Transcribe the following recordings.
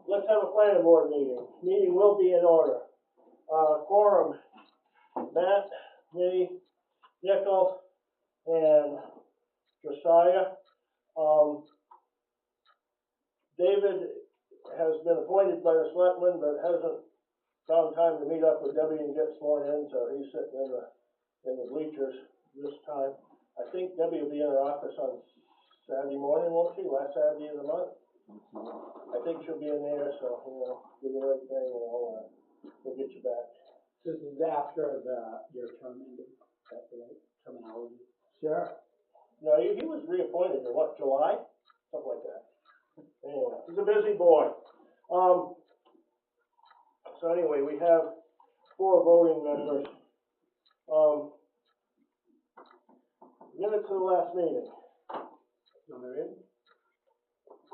Let's have a planning board meeting. Meeting will be in order. Quorum, Matt, me, Nickel, and Josiah. David has been appointed by the selectmen, but hasn't found time to meet up with Debbie and get sworn in, so he's sitting in the bleachers this time. I think Debbie will be in her office on Saturday morning, won't she? Last Saturday of the month. I think she'll be in there, so do the right thing, and we'll get you back. This is after your term ended. That's the right terminology. Sure. No, he was reappointed in what, July? Something like that. Anyway, he's a busy boy. So anyway, we have 4 voting members. Minutes of the last meeting.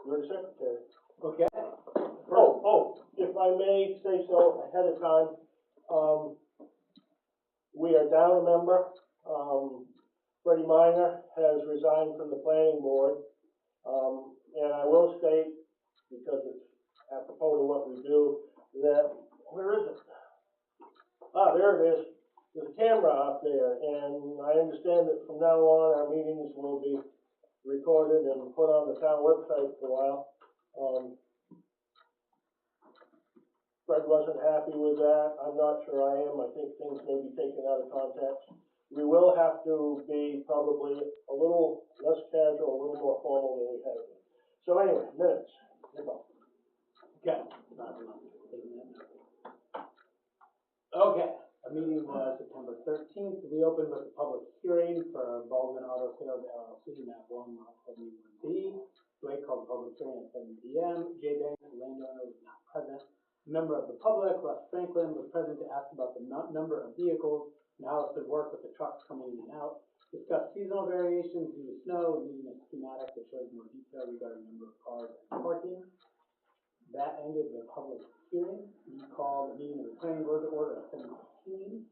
You're the secretary. Okay. Oh, if I may say so ahead of time, we are down a member. Freddie Minor has resigned from the planning board. And I will state, because it's apropos to what we do, that, where is it? Ah, there it is. There's a camera out there, and I understand that from now on our meetings will be recorded and put on the town website for a while. Fred wasn't happy with that. I'm not sure I am. I think things may be taken out of context. We will have to be probably a little less casual, a little more formal than we have been. So anyway, minutes. Okay. Okay. Our meeting was September 13th. We opened with a public hearing for Baldwin Auto Sales LLC, map 1, lot 71B. Blake called the public hearing at 7 p.m. Jay Banks, the landowner, was not present. A member of the public, Russ Franklin, was present to ask about the number of vehicles and how it could work with the trucks coming in and out. Discuss seasonal variations due to snow and needing a schematic that shows more detail regarding number of cars and parking. That ended the public hearing. We called the meeting of the planning board to order at 7:15.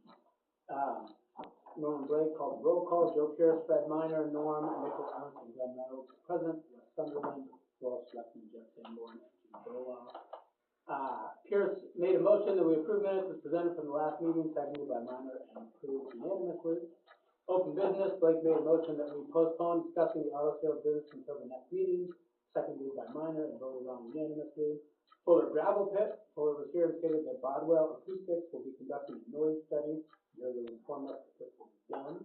Norman Blake called the roll call. Joe Pierce, Fred Minor, Norm, Nickel Ernst, and Glenn Reynolds present. Wes Sunderland, Ross Schleckman, Jeff Sanborn, and Jim Burwell. Pierce made a motion that we approve minutes as presented from the last meeting, seconded by Minor, and approved unanimously. Open business, Blake made a motion that we postpone discussing the auto sales business until the next meeting, seconded by Minor, and voted on unanimously. Fuller gravel pit, Fuller was here and stated that Bodwell Acoustics will be conducting a noise study. You're going to inform us that this will be done.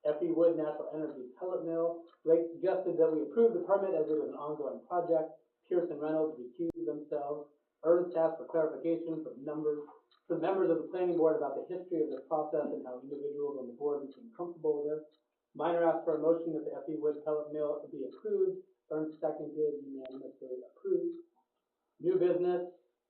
F.E. Wood Natural Energy Pellet Mill, Blake suggested that we approve the permit as it is an ongoing project. Pierce and Reynolds recused themselves. Ernst asked for clarification from members of the planning board about the history of this process and how individuals on the board became comfortable with it. Minor asked for a motion that the F.E. Wood Pellet Mill be approved. Ernst seconded, unanimously approved. New business,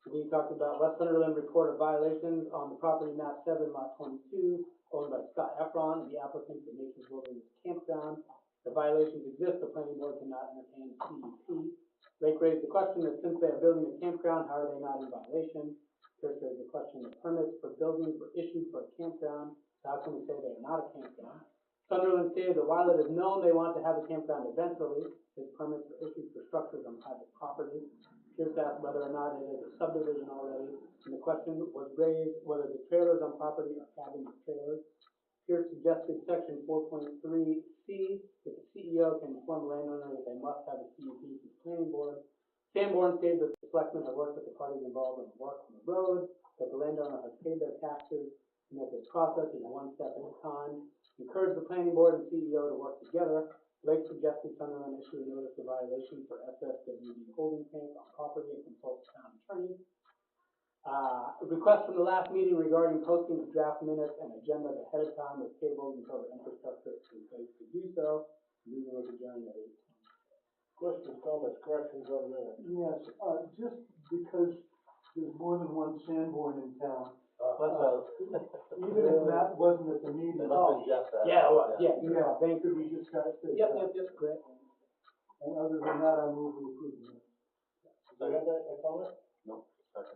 we talked about West Sunderland report of violations on the property map 7, lot 22, owned by Scott Efron, the applicant for Nature's Wilderness Campground. The violations exist, the planning board cannot entertain CUP. Blake raised the question that since they are building a campground, how are they not in violation? Pierce raised the question that permits for buildings were issued for a campground, so how can we say they are not a campground? Sunderland stated that while it is known they want to have a campground eventually, his permits were issued for structures on private property. Pierce asked whether or not it is a subdivision already, and the question was raised whether the trailers on property are cabin trailers. Pierce suggested section 4.3C that the CEO can inform the landowner that they must have a CUP from the planning board. Sanborn stated that the selectmen have worked with the parties involved in the work on the road, that the landowner has paid their taxes, and that this process is one step at a time. Encouraged the planning board and CEO to work together. Blake suggested Sunderland issue a notice of violation for SSWD holding tank on property and consult the town attorney. A request from the last meeting regarding posting of draft minutes and agenda ahead of time was tabled until the infrastructure is in place to do so. The meeting was adjourned at 8. Questions, comments, corrections on minutes? Yes, just because there's more than one Sanborn in town. Even if that wasn't at the meeting. Yeah, well, yeah, thank you. We just got to say. Yep, great. And other than that, I move we approve the minutes. Do you have a comment? No.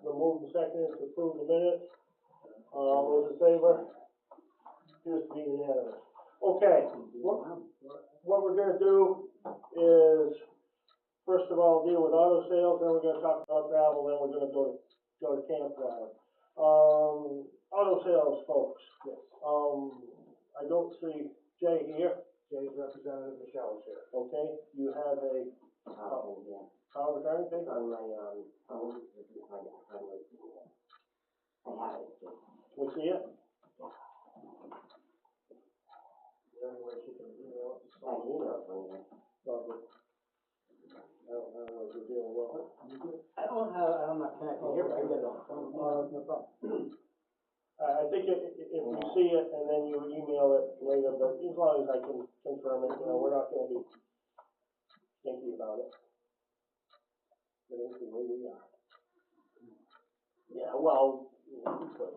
We'll move the second to approve the minutes. All those in favor? Appears to be unanimous. Okay, what we're going to do is, first of all, deal with auto sales, then we're gonna talk about travel, then we're gonna go to campground. Auto sales, folks. Yes. I don't see Jay here, Jay's representative, Michelle's here. okay? You have a power of attorney, Pete? On my, phone, this is my, I have it, just, We see it? Is there any way she can email it? I can email it for you. Lovely. I don't know if you're dealing well. I'm not connected here, but I can get it on the phone. No problem. I think if you see it and then you email it later, but as long as I can confirm it, we're not gonna be stinky about it. But it's the way we are. Yeah, well, we could.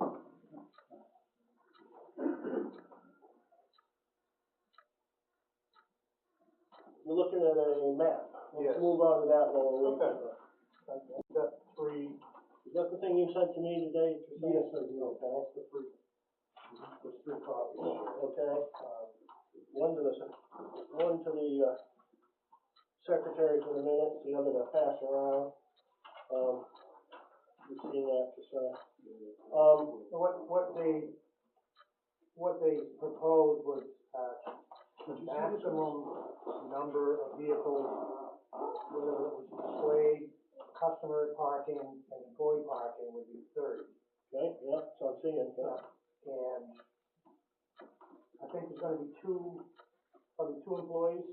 You're looking at a map. Yes. Let's move on to that while we're waiting. Okay. I've got three. Is that the thing you sent to me today? Yes, I do. Okay. That's the three. There's three copies here. Okay. One to the secretary for the minutes, the other to pass around. You've seen that, so. What they proposed was, the maximum number of vehicles, whether it was displayed, customer parking and employee parking would be 30. Okay, yeah, so I'm seeing it, yeah. And I think there's gonna be probably two employees.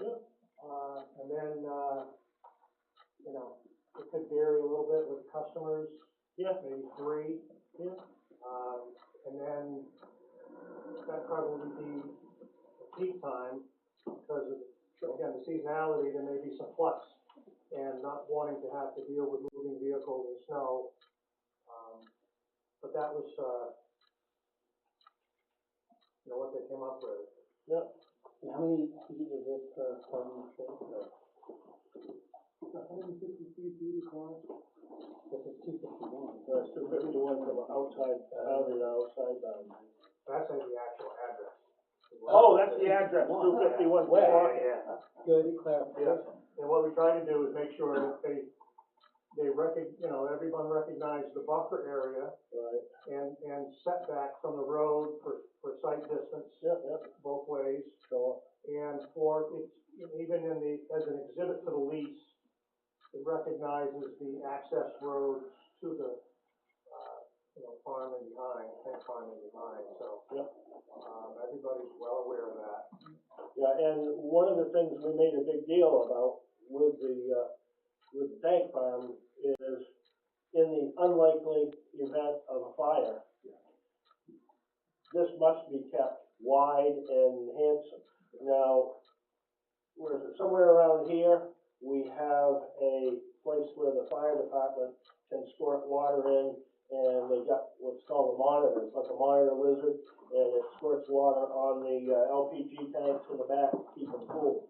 Yeah. And then, it could vary a little bit with customers, Yeah, maybe three. yeah, And then that'd probably be the peak time, because of, again, the seasonality, there may be some flux, and not wanting to have to deal with moving vehicles in snow. But that was, what they came up with. yeah. And how many feet is it per parking space? 150 feet across. This is 251. That's 251 from outside boundary to outside boundary. That's the actual address. Oh, that's the address, 251. Yeah. Good clarification. And what we try to do is make sure that they everyone recognizes the buffer area Right, and setback from the road for sight distance. yeah, yeah, Both ways. so, And even as an exhibit to the lease, it recognizes the access roads to the, farm and behind, tank farm and behind, so. yeah. Everybody's well aware of that. Yeah, and one of the things we made a big deal about with the tank farm is in the unlikely event of a fire, this must be kept wide and handsome. Now, somewhere around here, we have a place where the fire department can squirt water in, and they got what's called a monitor. It's like a monitor lizard, and it squirts water on the LPG tanks in the back to keep them cool.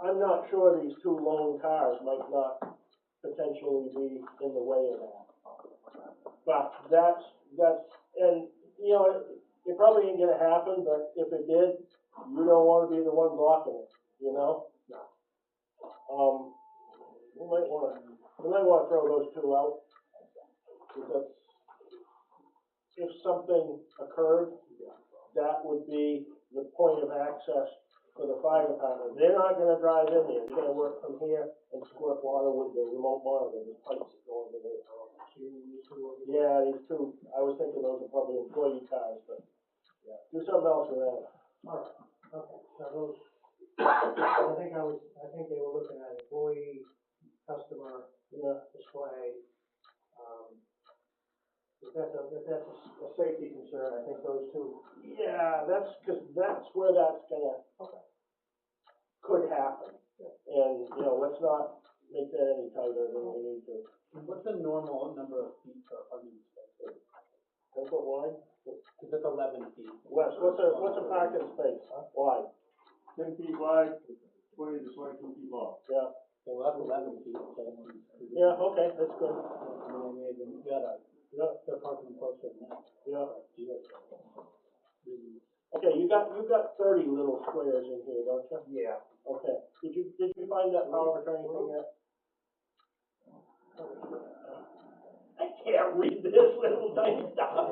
I'm not sure these two lone cars might not potentially be in the way of that. But that's, and, it probably ain't gonna happen, but if it did, you don't wanna be the one blocking it, No. We might wanna throw those two out. Because if something occurred, that would be the point of access for the fire department. They're not gonna drive in there, they're gonna work from here and squirt water with the remote monitor, the pipes that go over there. Yeah, these two, I was thinking those are probably employee cars, but, yeah, do something else with that. All right, okay, so those, I think they were looking at employee, customer, Yeah, display. If that's a safety concern, I think those two. yeah, that's where that's gonna, could happen. And, let's not make that any tighter than we need to. What's the normal number of feet per parking space? 10 foot wide? Because it's 11 feet. Wes, what's a parking space, wide? 10 feet wide, 20 to 22 feet long. Yeah, Okay, well, that's 11 feet. So yeah, okay, that's good. and then you gotta, Yeah, they're parking closer than that. yeah. You Okay, you you've got 30 little squares in here, don't you? Yeah. Okay, did you find that power of attorney thing yet? I can't read this little tiny stuff.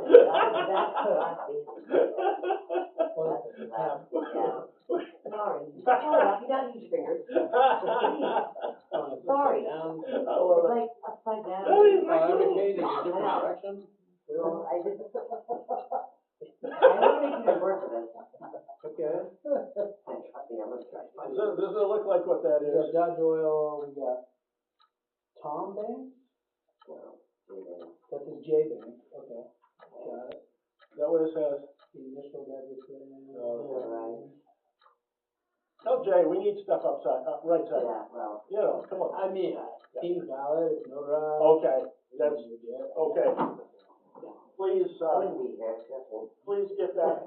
Sorry, you gotta use your fingers. Sorry. Down. I love It's it. like upside down. Every page is a different I know. direction. Well, I just, I wanna make you work with it. Okay. And trust me, I'm gonna try. Does it look like what that We got is? Dodge Oil, we got Tom Banks, Well, see you later. that is J Banks, okay, got it. Is that what it says? The initial everything. Right. Tell Jay, we need stuff right side. Yeah, well, You know, come on. I mean, seems valid, it's notarized. Okay, that's, Yeah. okay. Please, I wouldn't be here, careful. please get that,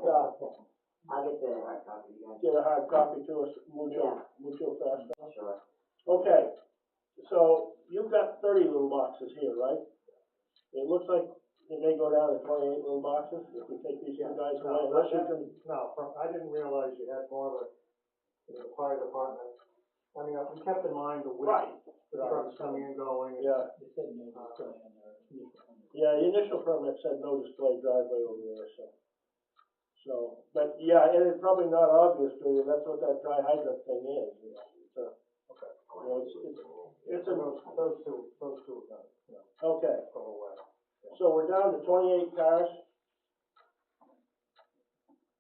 I'll get the hard copy, you guys. get a hard copy to us, Yeah. mucho fast. Sure. Okay, so you've got 30 little boxes here, right? It looks like it may go down to 28 little boxes if we take these two guys away, unless you can, I didn't realize you had more of a, fire department. I mean, we kept in mind the width, right, the trucks coming and going. yeah. They said no display on their initial. Yeah, the initial permit said no display driveway over there, so, but yeah, and it's probably not obvious to you, that's what that dry hydrant thing is. It's a, you know, it's a, Those two are done, okay, go away. so we're down to 28 cars.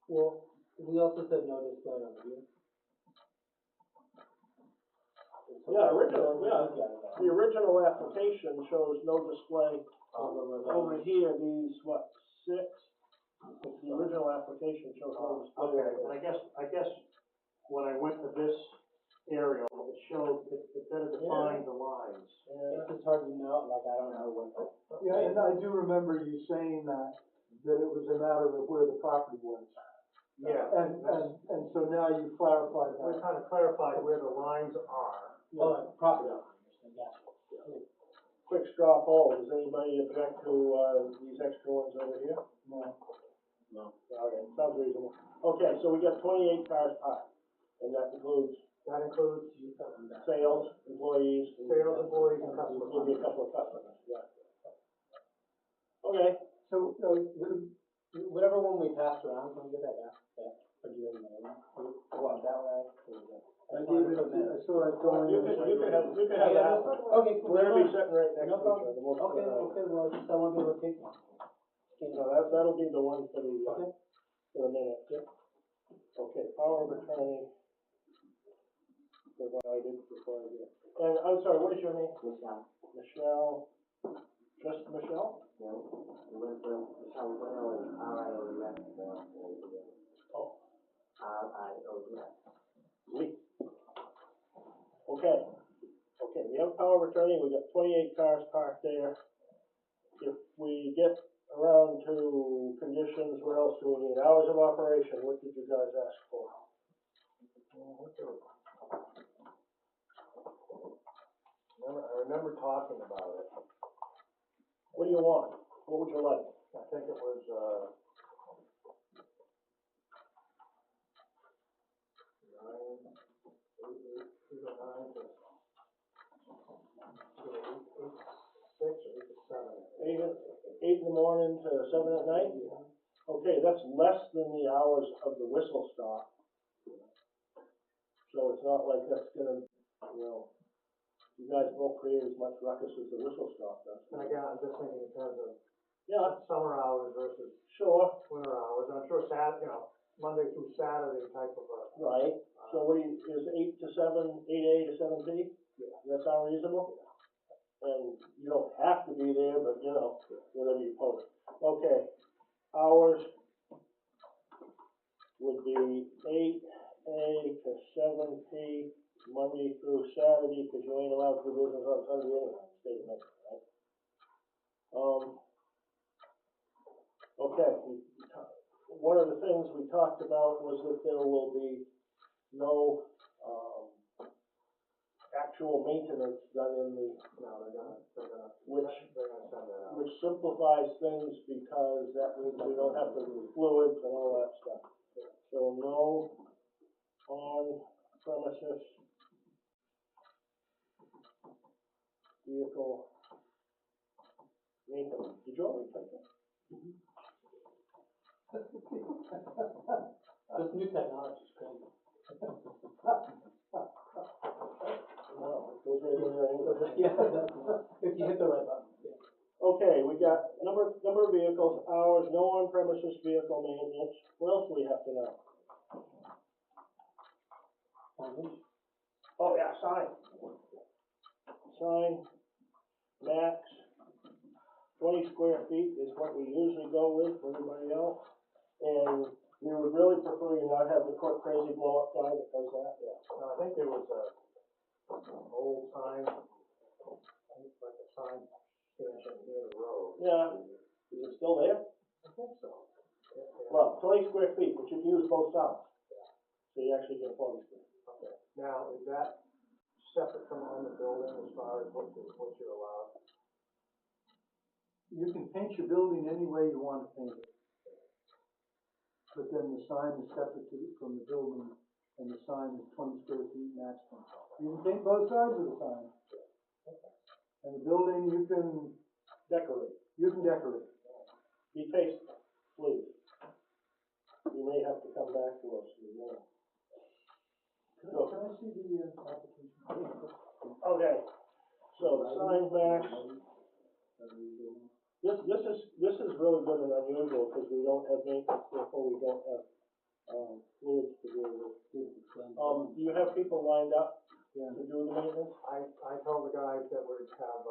Well, we also said no display on here. Yeah, the original application shows no display over here, these, what, 6? The original application shows no display Okay, over and there. I guess when I went to this aerial, it showed, it better defined the lines. It's just hard to know, like, I don't know what. Yeah, and I do remember you saying that it was a matter of where the property was. Yeah. And so now you clarified We that. kind of clarified where the lines are. Oh, like property line, yeah. Quick straw poll, does anybody object to, these extra ones over here? No. No. Okay, sounds reasonable. Okay, so we got 28 cars parked, and that includes That includes sales, employees. sales, employees, and customers. Maybe a couple of customers, yeah. Okay, So, Whatever one we passed around, can we get that back? Or do you have another one? What, that way? I gave it, I saw it going. you can have that. Okay, cool. They're gonna be sitting right next No to each problem. other most of the Okay, night. okay, well, just I want to be able to take one. So that'll be the one for the, Okay. for the minute, yeah. Okay, power of attorney provided before I get. And I'm sorry, what is your name? Michelle, Michelle, just Michelle? no, it was, Michelle Doyle and R-I-O-U-S, Oh, R-I-O-U-S. sweet. Okay, we have power of attorney, we got 28 cars parked there. If we get around to conditions, what else do we need? Hours of operation, what did you guys ask for? I remember talking about it. What do you want? What would you like? I think it was, 8 in the morning to 7 at night? Okay, that's less than the hours of the whistle stop. So it's not like that's gonna, you guys won't create as much ruckus as the whistle stop does. and again, I'm just thinking in terms of Yeah, summer hours versus sure, winter hours. I'm sure Monday through Saturday type of a. right. So what do you, is 8 to 7, 8A to 7P? Yeah. Does that sound reasonable? And you don't have to be there, but whatever you post. Okay, hours would be 8A to 7P, Monday through Saturday, because you ain't allowed to do business on Sunday anyway, state of Michigan, right? Okay, one of the things we talked about was that there will be no, actual maintenance done in the, No, they're gonna send that out. which simplifies things because that means we don't have to do fluids and all that stuff. So no on premises vehicle maintenance. Did you already take that? This new technology is crazy. No, it goes right in there anyway. Yeah, if you hit the right button, yeah. Okay, we got number of vehicles, hours, no on-premises vehicle maintenance. What else do we have to know? Signage. Oh, yeah, sign. Sign, max, 20 square feet is what we usually go with for everybody else. And we would really prefer you not have the crazy blow-up guy that does that. Yeah, I think there was an old sign, I think like a sign stanchion near the road. Yeah, is it still there? I think so. Yeah, yeah. Well, 20 square feet, but you can use both sides. So you actually get 40 square. Okay, now, is that separate from on the building as far as what you're allowed? You can paint your building any way you want to paint it. But then the sign is separate from the building, and the sign is 20 square feet maximum. You can paint both sides of the sign. And the building, you can Decorate. decorate. Be tasteful, please. You may have to come back to us, you know. Can I see the application? Okay, so sign max. This is really good and unusual because we don't have maintenance, therefore we don't have, fluids to deal with. Do you have people lined up to do the maintenance? I told the guys that we'd have,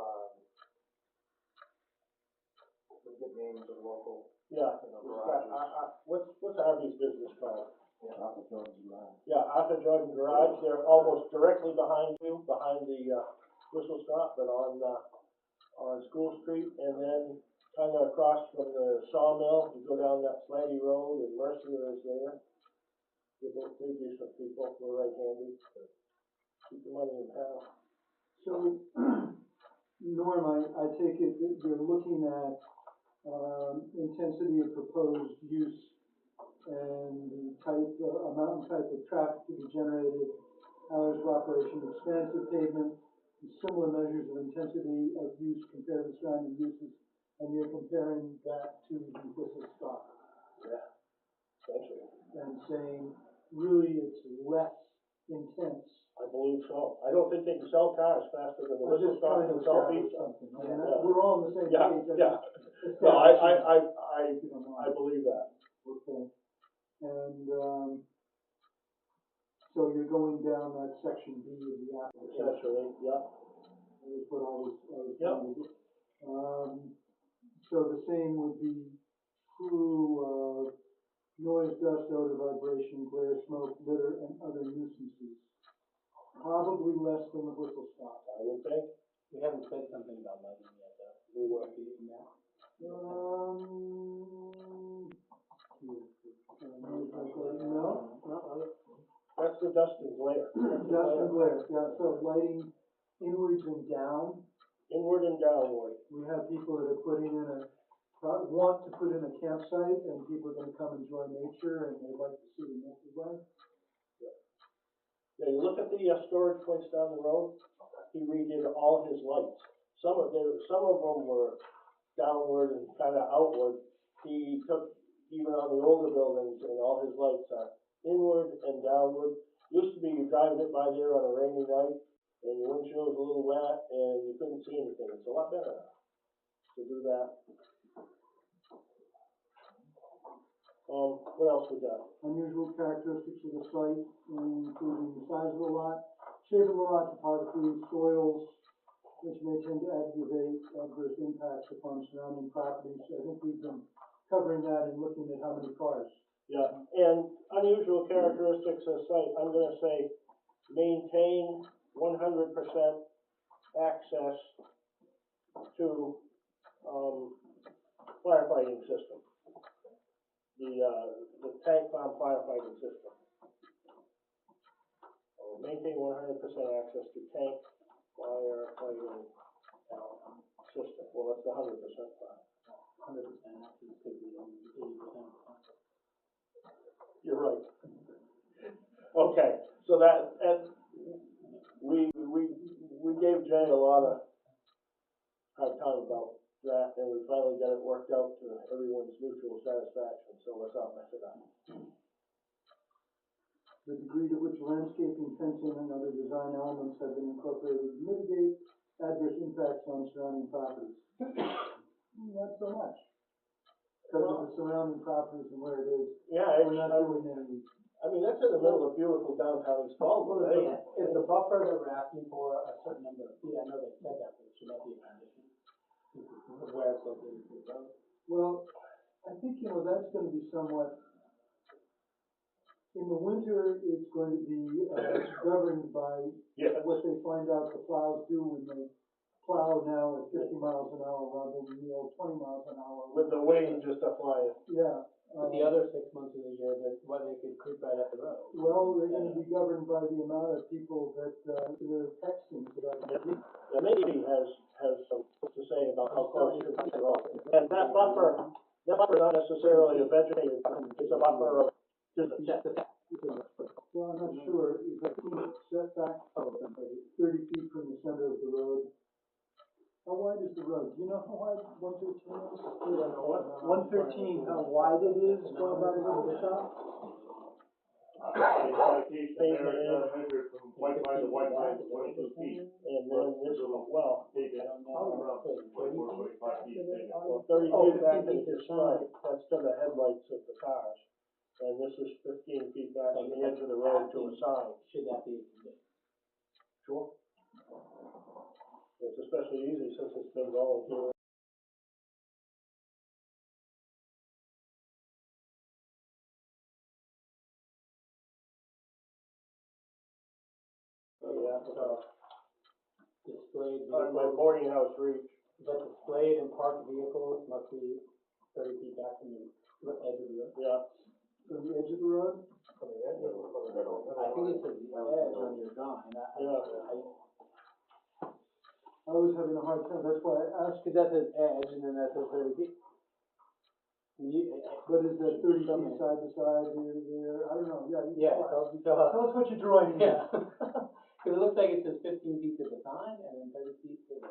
we'd get names of local, Yeah. you know, garages. What's Arby's business called? Arthur Jordan's Garage. Yeah, Arthur Jordan Garage. They're almost directly behind you, behind the whistle stop, but on School Street, and then kind of across from the sawmill, you go down that slanty road, and Mercer is there. They're both pretty decent people. They're right-handed. Keep your money in town. So, Norm, I take it that you're looking at, intensity of proposed use and the type, amount and type of traffic to be generated, hours of operation, expanse of pavement, and similar measures of intensity of use compared to surrounding uses, and you're comparing that to the whistle stop. Yeah, essentially. And saying, really, it's less intense. I believe so. I don't think they can sell cars faster than the I'm whistle just stop trying to can sell establish pizza. something. I mean, Yeah. we're all on the same Yeah, page. yeah. Establishing- No, if you don't I mind. believe that. Okay. And, so you're going down that section B of the application. Essentially, yeah. Is what I was Yep. trying to do. So the same would be true of noise, dust, odor, vibration, glare, smoke, litter, and other nuisances. Probably less than the whistle stop. I would think. We haven't said something about lighting yet, though. We will. No, That's the dust and glare. dust and glare, yeah, so lighting inwards and down. Inward and downward. We have people that are putting in want to put in a campsite, and people are gonna come enjoy nature, and they'd like to see the Milky Way. Yeah, you look at the storage place down the road, he redid all his lights. Some of them were downward and kind of outward. He took, even on the older buildings, and all his lights are inward and downward. Used to be you drive it by there on a rainy night, and your windshield was a little wet, and you couldn't see anything. It's a lot better now to do that. What else we got? Unusual characteristics of the site, including the size of the lot, shape of the lot, topography, soils, which may tend to aggravate adverse impacts upon surrounding properties. I think we've been covering that and looking at how many cars. Yeah, and unusual characteristics of site, I'm gonna say maintain 100% access to, firefighting system. The tank farm firefighting system. Maintain 100% access to tank firefighting system. Well, that's the 100% part. 100% access could be only 80%. You're right. Okay, so that, and we gave Jay a lot of hard time about that, and we finally got it worked out to everyone's mutual satisfaction, so let's not mess it up. The degree to which landscaping, fencing, and other design elements have been incorporated to mitigate adverse impacts on surrounding properties. Not so much. Because of the surrounding properties and where it is, Yeah, we're not doing any. I mean, that's in the middle of beautiful downtown East Baldwin, hey. Is the buffer that we're asking for a certain number of feet? I know they said that, but should that be a condition? Where it's located to the road? Well, I think, that's gonna be somewhat, in the winter, it's going to be, governed by Yes. what they find out the plows do when they plow now at 50 miles an hour rather than the old 20 miles an hour. With the wind just a flying. Yeah. But the other 6 months of the year, that, what, they could creep right up the road? Well, they're gonna be governed by the amount of people that, they're texting about. The Navy has some to say about how close you can road. And that buffer is not necessarily a vegetated, it's a buffer of just a Well, I'm not sure, if I think setback, 30 feet from the center of the road. How wide is the road? Do you know how wide 113 is? 113, how wide it is going by the river shop? Measured from white line to white line is 22 feet. And then this, well, Take it around 24, 25 feet. Take it. well, 30 feet back into the side, that's to the headlights of the cars. And this is 15 feet back from the edge of the road to a sign. Should that be a condition? Sure. It's especially easy since it's been volunteer. Yeah, Displayed on my vehicles, boarding house reach. but displayed and parked vehicles must be 30 feet back from the edge of the road. Yeah. From the edge of the road? I think it says the edge on your drawing. I was having a hard time, that's why I asked. Because that says edge and then that says 30 feet. But is that 30 feet side to side, here to there? I don't know, yeah. Yeah, Tell tell us. us what you're drawing here. Yeah. Because it looks like it says 15 feet to the sign and then 30 feet to the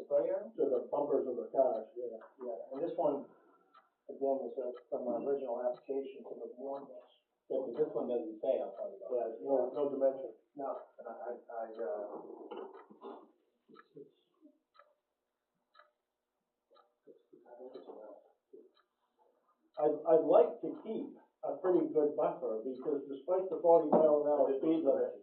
display area. To the bumpers of the cars, yeah. Yeah, and this one, again, is from our original application to the warn list. Yeah, but this one doesn't say how far the Yeah, no dimension. No, and I'd like to keep a pretty good buffer because despite the 40-mile-an-hour speed limit,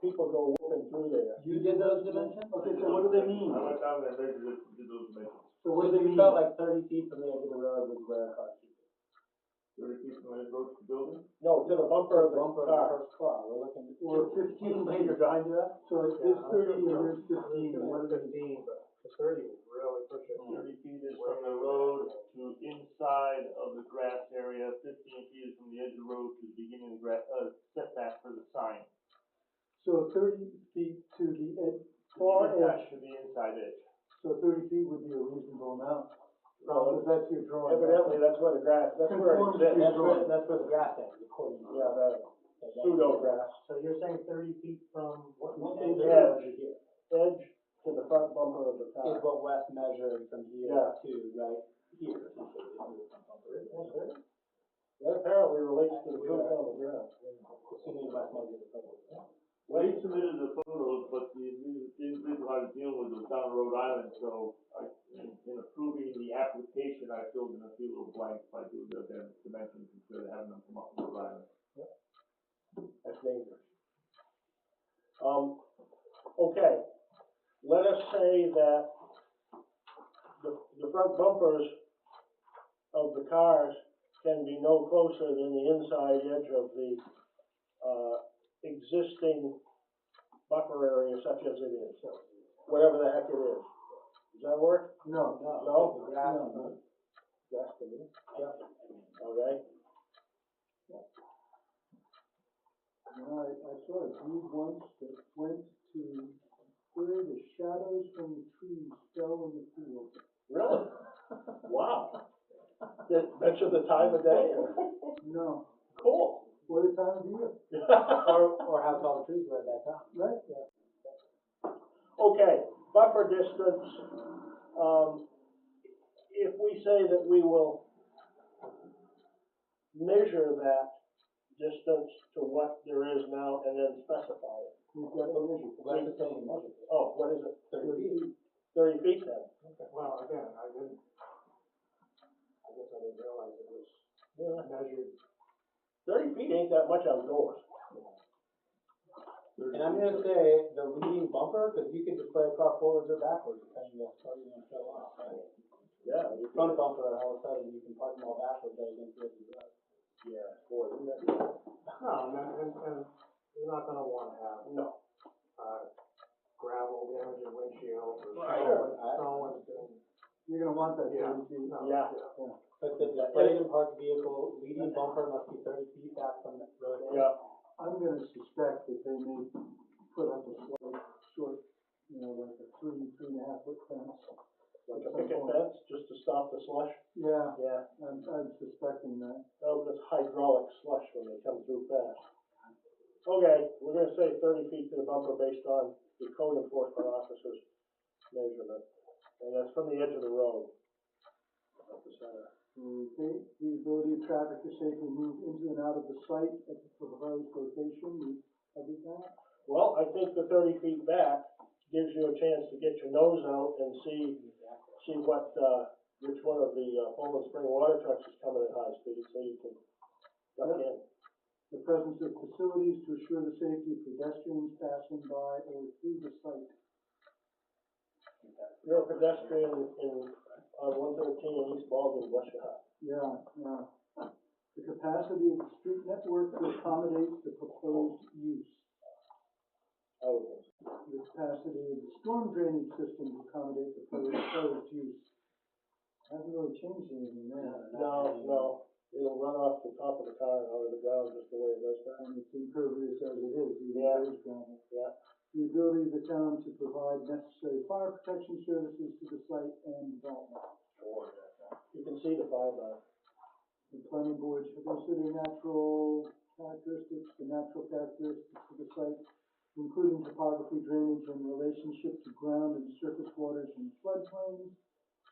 people go whooping through there. You did those dimensions? Okay, so what do they mean? I went down there and measured it, did those dimensions. So what do they We mean? felt like 30 feet from the edge of the road was where a car should be. 30 feet from the road to the building. No, to the bumper of the Bumper of the car. first car, we're looking. Or 15 Explain your drawing to us? So it's 30 and here's 15, what is it? 15, but the 30 would really push it. 30 feet is from the road to inside of the grass area, 15 feet is from the edge of the road to the beginning of the grass, setback for the sign. So 30 feet to the far edge, To the inside edge. so 30 feet would be a reasonable amount. Well, Because that's your drawing. evidently, that's where the grass, that's where it Conforms to exists. your That's where the grass is, according to. Yeah, the pseudo grass. So you're saying 30 feet from what? Edge to the front bumper of the Is car. what Wes measured from here Yeah. to right here. That apparently relates to the proof on the ground. Assuming Wes measured the photo. Well, he submitted the photos, but the individual I was dealing with was down Rhode Island, so in approving the application, I filled in a few little blanks by doing the dimensions instead of having them come up with Rhode Island. That's dangerous. Okay, let us say that the front bumpers of the cars can be no closer than the inside edge of the, existing buffer area such as it is, whatever the heck it is. Does that work? No. No? The grass. No. Grass to me? Yeah. Okay. I saw a deed once that went to where the shadows from the trees fell in the field. Really? Wow. Did mention the time of day? Or? No, Cool. time of the year, Or how tall the trees were at that time. right? Yeah. Okay, buffer distance, if we say that we will measure that distance to what there is now and then specify it. We've got to measure. What's the thing? Measure. Oh, what is it? 30 feet. 30 feet then? Well, again, I guess I didn't realize it was Yeah. measured. 30 feet ain't that much outdoors. And I'm gonna say the leading bumper, because you could just play a car forwards or backwards, depending on what car you're gonna show off, right? Yeah. You Front bumper, all of a sudden, you can park them all backwards, right against the road. Yeah, boy, isn't that No, and you're not gonna wanna have, no. gravel damaging windshield or Right. snow and. You're gonna want that Yeah. 30 feet. No, Yeah. But the displayed and parked vehicle leading bumper must be 30 feet back from the road edge. Yeah. I'm gonna suspect that they may put up a slight short, like a 3.5 foot fence. Like a picket fence, just to stop the slush. Yeah, Yeah. I'm suspecting that. Oh, that's hydraulic slush when they come through fast. Okay, we're gonna say 30 feet to the bumper based on the code enforcement officer's measurement. And that's from the edge of the road. At the center. Okay, the ability of traffic to safely move into and out of the site at the proposed location, we covered that. Well, I think the 30 feet back gives you a chance to get your nose out and see what, which one of the, Poland Spring water trucks is coming at high speed, so you can duck in. The presence of facilities to assure the safety of pedestrians passing by or through the site. You're a pedestrian on 113 in East Baldwin, bless your heart. Yeah. The capacity of the street network to accommodate the proposed use. Oh, The capacity of the storm drainage system to accommodate the proposed use. Hasn't really changed anything there. no, it'll run off the top of the car and out of the ground just the way it does now. And it's impervious as it is, even Yeah. though it's gravel. Yeah. The ability of the town to provide necessary fire protection services to the site and development. You can see the fiber. The planning board should consider natural characteristics, the natural characteristics of the site, including topography, drainage, and relationship to ground and surface waters and floodplains,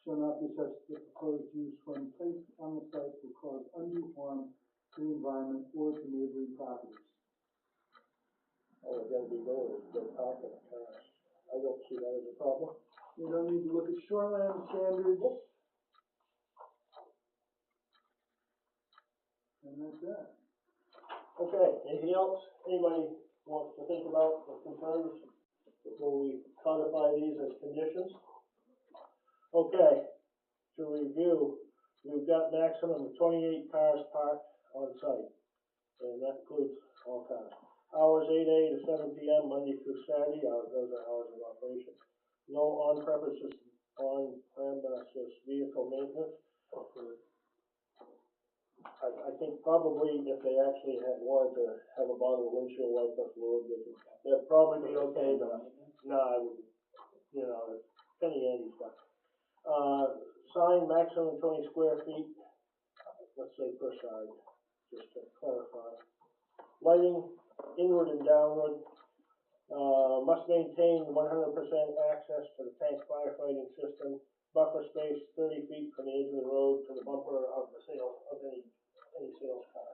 shall not be such that the proposed use when placed on the site will cause undue harm to the environment or to neighboring properties. Oh, we're gonna be going, they're parking the cars. I don't see that as a problem. We don't need to look at shoreline standards. And that's that. Okay, anything else anybody wants to think about or concerns before we codify these as conditions? Okay, to review, we've got maximum of 28 cars parked on site, and that includes all cars. Hours 8 a.m. to 7 p.m. Monday through Saturday, those are hours of operation. No on-premises vehicle maintenance. I think probably if they actually wanted to have a bottle of windshield wiper fluid, that'd probably be okay, but no, I wouldn't. It's penny ante stuff. Sign maximum 20 square feet, let's say per side, just to clarify. Lighting, inward and downward, must maintain 100% access to the tank firefighting system. Buffer space 30 feet from the edge of the road to the bumper of the any sales car.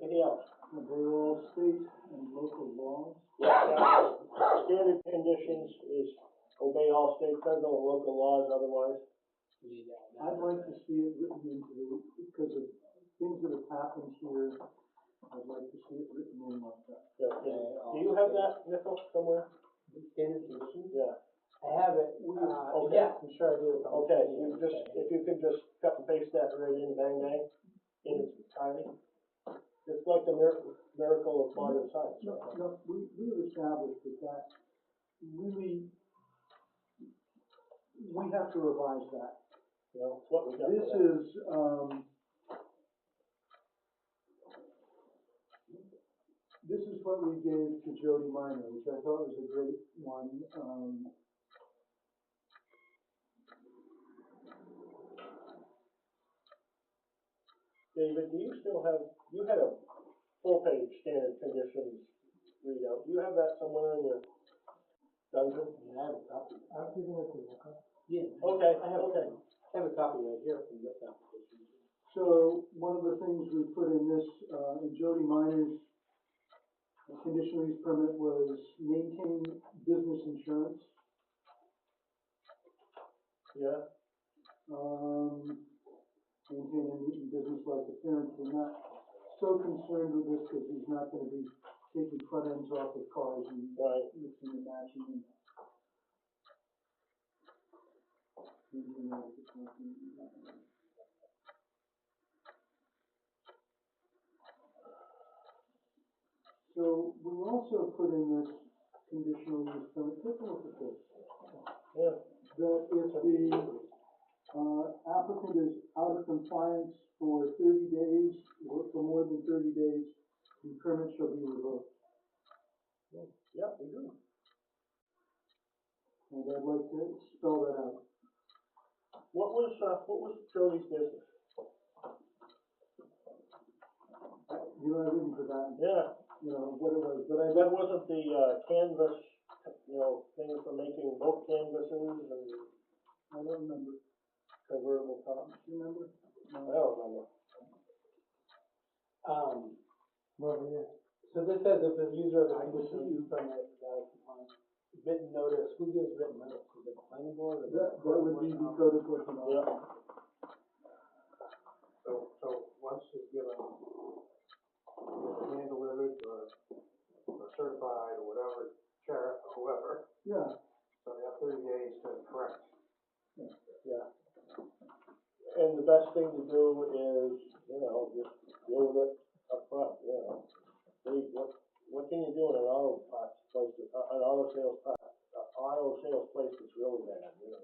Anything else? Obey all state and local laws. Yeah. Standard conditions is obey all state, federal, and local laws otherwise. I'd like to see it written into because of things that have happened here, I'd like to see it written in like that. Yeah, do you have that, Nickel, somewhere? Standard conditions? Yeah. I have it, Okay. yeah, I'm sure I do. Okay, if you could just cut and paste that right in, bang, bang, in its entirety. It's like the miracle of modern science. No, we've established that really, we have to revise that. It's what we got. This is what we gave to Jody Minor, which I thought was a great one. David, do you still have, you had a full-page standard conditions readout. Do you have that somewhere in your dungeon? Yeah, I have a copy. I've given it to you, okay? Yeah. Okay, I have, okay. I have a copy right here from this application. So one of the things we put in this, in Jody Minor's conditional use permit was maintain business insurance. Yeah, Maintain any business like appearance. We're not so concerned with this because he's not gonna be taking front ends off of cars and right. mixing and matching them. So we also put in this conditional use permit, take a look at this, Yeah, that if the applicant is out of compliance for 30 days, or for more than 30 days, the permit shall be revoked. yeah, we do. And I'd like to spell that out. What was Jody's business? You know, I didn't forget, Yeah, you know, what it was, but I, that wasn't the, canvas, you know, thing for making boat canvases and I don't remember. convertible tops. Do you remember? I don't remember. Over here. So this says if the user of the conditional use permit is out of compliance, written notice, who gives written notice? Is it the planning board or the? That would be the code enforcement Yeah, officer. So once it's given, either hand delivered or certified or whatever, sheriff or whoever, Yeah, so they have 30 days to correct. yeah. And the best thing to do is, you know, just deal with it up front, you know. Hey, what can you do in an auto parts place, an auto sales place that's really bad, you know?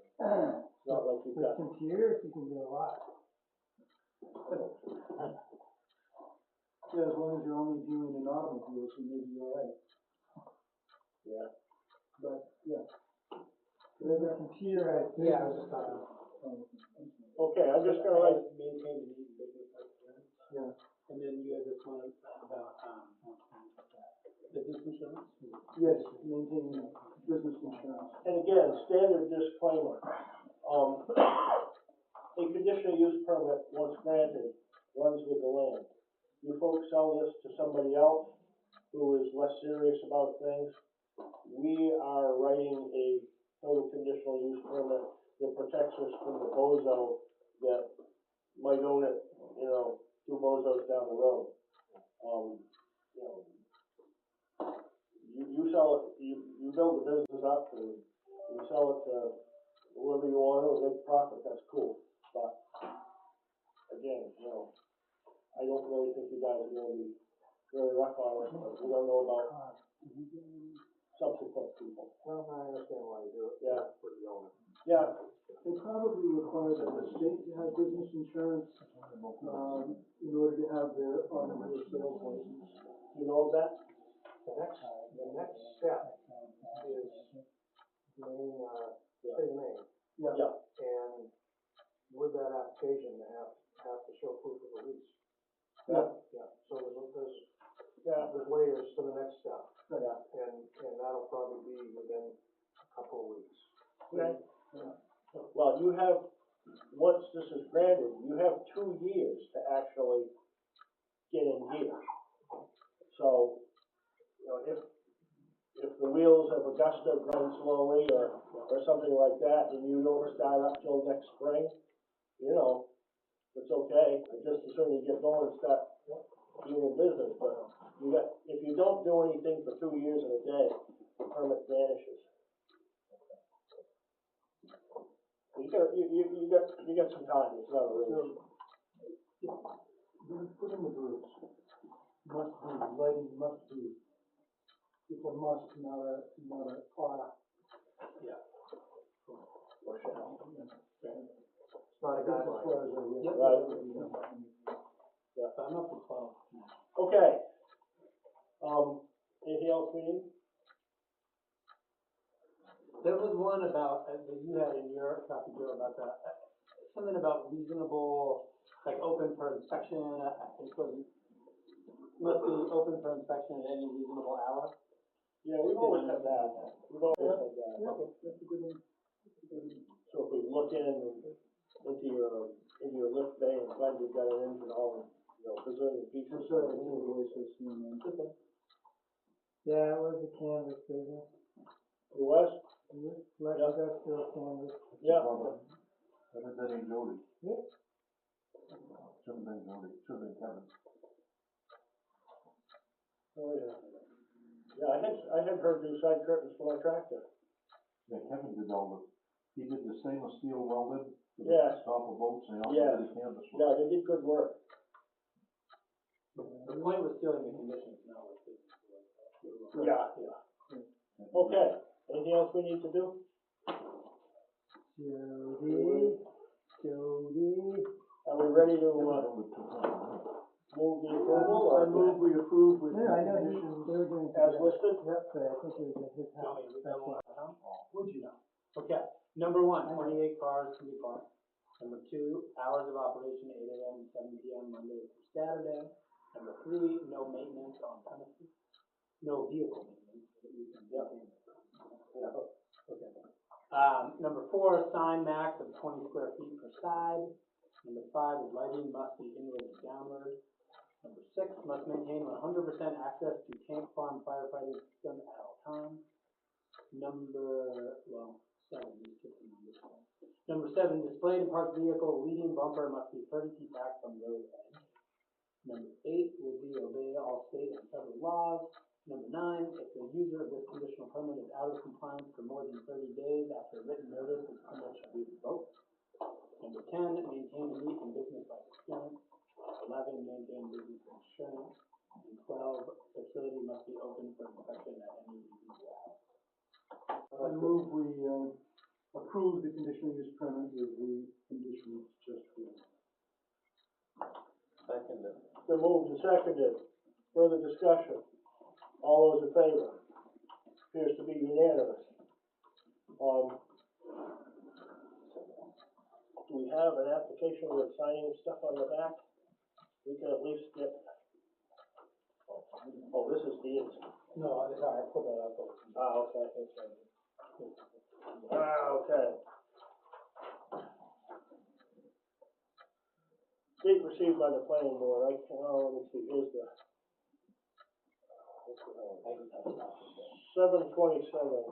It's not like you've got, computers, you can do a lot. yeah, as long as you're only dealing in automobiles, you may be all right, yeah. but, yeah. There's a computerized business. Yeah, I was just talking. Okay, I'm just gonna write, Maintain the need business license. Yeah. And then you have this one about, business insurance? Yes, maintaining business insurance. and again, standard disclaimer. A conditional use permit, once granted, runs with the land. You folks sell this to somebody else who is less serious about things. We are writing a total conditional use permit that protects us from the bozo that might own it, you know, two bozos down the road. You know, you sell it, you build the business up and you sell it to whoever you want to and make profit, that's cool. But again, you know, I don't really think you guys are gonna be really rough on it, but we don't know about subsequent people. Well, I understand why you do it. Yeah. For the owner. Yeah, They probably require the state to have business insurance, in order to have their automobile sales license. you know that? The next step is Maine, state of Maine. Yeah. And with that application, they have to show proof of the lease. Yeah. Yeah, so there's layers to the next step. Yeah. And that'll probably be within a couple of weeks. Okay. Well, you have, once this is granted, you have 2 years to actually get in here. So, you know, if the wheels of Augusta run slowly or something like that, and you don't start up till next spring, you know, it's okay. Just as soon as you get going and start being in business, but if you don't do anything for 2 years and a day, the permit vanishes. You got some time, it's not a race. Put in the groups. Must be, lighting must be. It's a must, not a ought. Yeah. Or shall. It's not a As far guideline. as I. Yep. Right. So I'm up to 12. Okay. Anything else we need? There was one about, that you had in your copy, Joe, about the, something about reasonable, like open for inspection, it wasn't, must be open for inspection at any reasonable hour. Yeah, we've always had that. We've always Yeah. had that. Okay. That's a good one. So if we look into your lift bay and find you've got an engine all, bazillion pieces. I'm sorry, I can't voice this, man. Yeah, it was a canvas business, It was? like industrial canvas. Yeah. That ain't Jody. Yeah. Should've been Jody, should've been Kevin. Oh, yeah. Yeah, I had heard do side curtains for my tractor. Yeah, Kevin did all the, he did the stainless steel welded. to the Yeah. Top of boats, and he also Yeah. did the canvas work. Yeah, they did good work. The point was stealing the conditions, not what business was. Yeah, yeah. Okay, anything else we need to do? Jody. Are we ready to, Kevin took time, move the approval or? I move we approve with the Yeah, I know, conditions. they were doing. As listed? Yep, but I think it was at his Tell house. me, we That's got why. one, huh? Would you know? Okay, number one, 28 cars can be parked. Number two, hours of operation, 8 AM to 7 PM, Monday through Saturday. Number three, no maintenance on premises, no vehicle maintenance. Yeah. Okay. Number four, sign max of 20 square feet per side. Number five, is lighting must be inward and downward. Number six, must maintain 100% access to Camp Farm firefighting system at all times. Number seven, displayed and parked vehicle leading bumper must be 30 feet back from road edge. Number eight would be obey all state and federal laws. Number nine, if the user of this conditional permit is out of compliance for more than 30 days after written notice, this permit shall be revoked. Number 10, maintain a neat and business-like appearance. 11, maintain business insurance. And 12, facility must be open for inspection at any reasonable hour. I move we, approve the conditional use permit with the conditions just given. Second. Been moved and seconded. Further discussion? All those in favor? Appears to be unanimous. Do we have an application with signing stuff on the back? We can at least get, oh, this is Dean's. No, sorry, I pulled that up. Okay. Okay. Date received by the planning board, let me see, here's the. 7/27,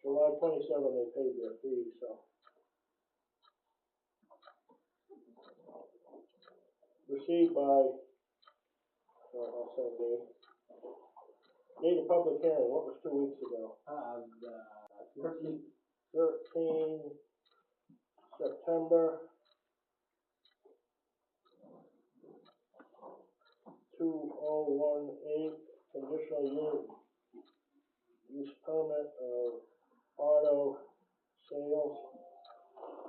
July 27, they paid their fee, so. Received by, I'll say date. Date of public hearing, what was 2 weeks ago? The 13th. 13 September 2018, conditional use permit of auto sales.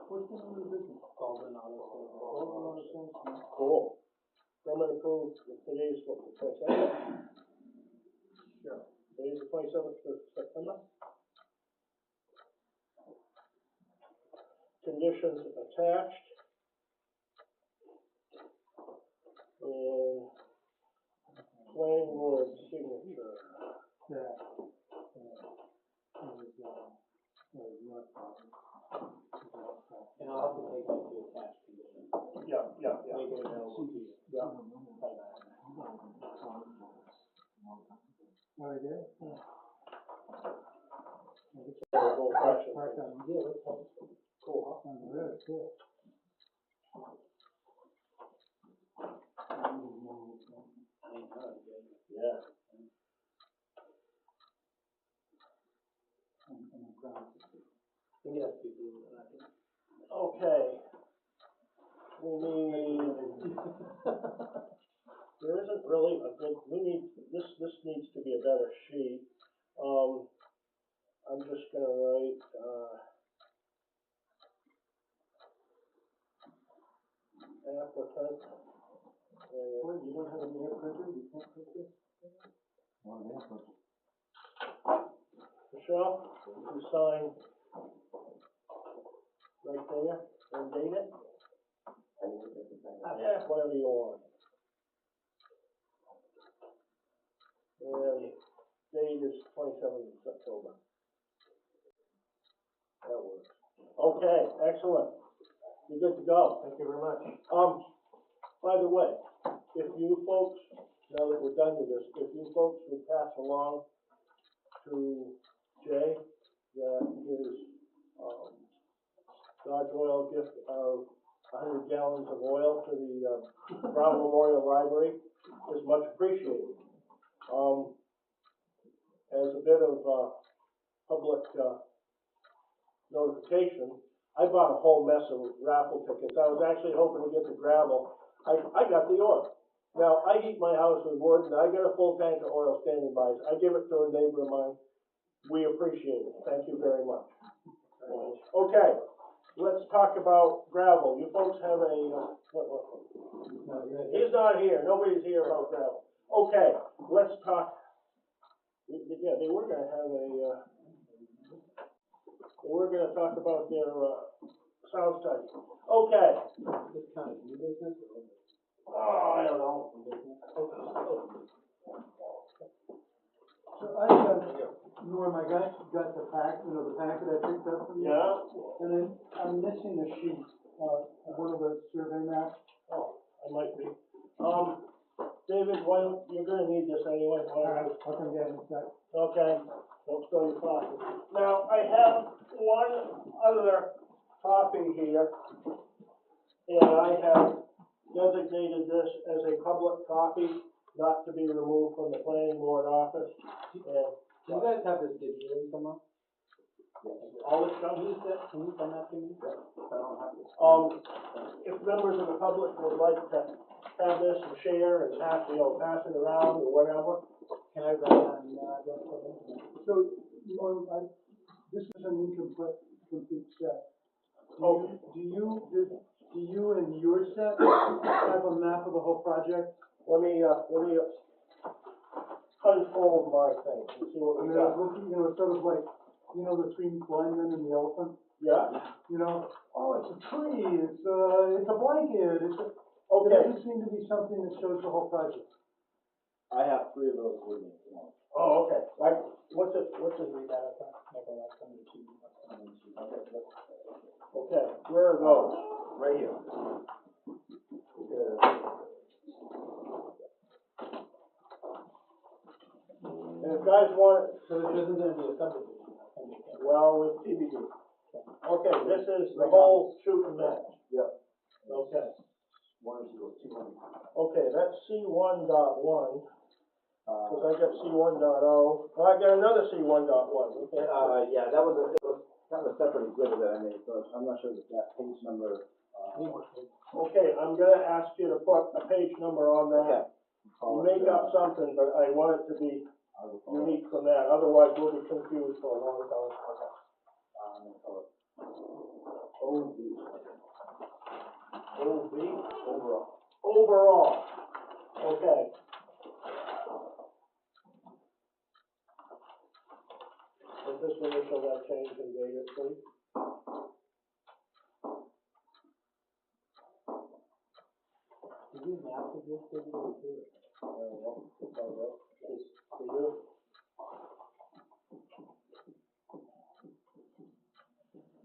What's the name of the business? Golden Auto Sales. Cool. Permit approved, today's what, the 27th? Sure. Today's the 27th of September. Conditions attached. And planning board signature. Yeah. And I'll have to take that to attached condition. Yeah. Make it available to you. Yeah. Oh, we did? Yeah. Old fashioned. Park on, Yeah, let's have it. Cool, on the road, too. I mean, how is it? Yeah. I think it has to be blue, but I think. Okay. We need, there isn't really a good, this needs to be a better sheet. I'm just gonna write, applicant. Wait, you don't have any air printer, you can't print this? One of the answers. Michelle, you sign right there and date it? Yeah, whatever you want. and date is 27th of October. That works. Okay, excellent. You're good to go. Thank you very much. By the way, if you folks, now that we're done with this, if you folks would pass along to Jay that his, Dodge Oil gift of 100 gallons of oil to the Brown Memorial Library is much appreciated. As a bit of public notification, I bought a whole mess of raffle tickets. I was actually hoping to get the gravel. I got the oil. Now, I heat my house with wood, and I got a full tank of oil standing by. I give it to a neighbor of mine. We appreciate it. Thank you very much. Okay, let's talk about gravel. You folks have a, he's not here. Nobody's here about gravel. Okay, let's talk. Yeah, they were gonna have a, they were gonna talk about their, sound study. Okay. This kind of new business or? Oh, I don't know. So Norm, I got the packet I picked up from you. Yeah? And then I'm missing a sheet, one of the survey maps. Oh, I might be. David, why don't, you're gonna need this anyway. All right, I'll come get it in a sec. Okay, don't spill your coffee. Now, I have one other copy here, and I have designated this as a public copy, not to be removed from the planning board office. And Do you guys have this digitally somewhere? all this stuff, Can you send that to me? I don't have this. if members of the public would like to have this and share and pass, pass it around or whatever. Can I write down an email address for them? So, Norm, this is an complete set. Okay. Do you in your set have a map of the whole project? Let me unfold my thing and see what we got. Looking, sort of like, the three blind men and the elephant. Yeah? Oh, it's a tree, it's a blanket, There Okay. doesn't seem to be something that shows the whole project. I have 3 of those with me. Oh, okay. What's it Read that up, Nicholas, send it to you. Okay, where are those? Right here. And if guys want, So this isn't gonna be a subdivision, well, with TBD. Okay, this is the whole shoot and match. Yep. Okay. 1 and 2, 200. Okay, that's C1.1, because I got C1.0. Well, I got another C1.1, okay? Yeah, it was kind of a separate exhibit that I made, so I'm not sure that page number, Okay, I'm gonna ask you to put a page number on that. Make up something, but I want it to be unique from that, otherwise we'll be confused for a long time. OV. OV? Overall. Overall, okay. And this initial that change and date it, please. Do these maps exist digitally too? For you.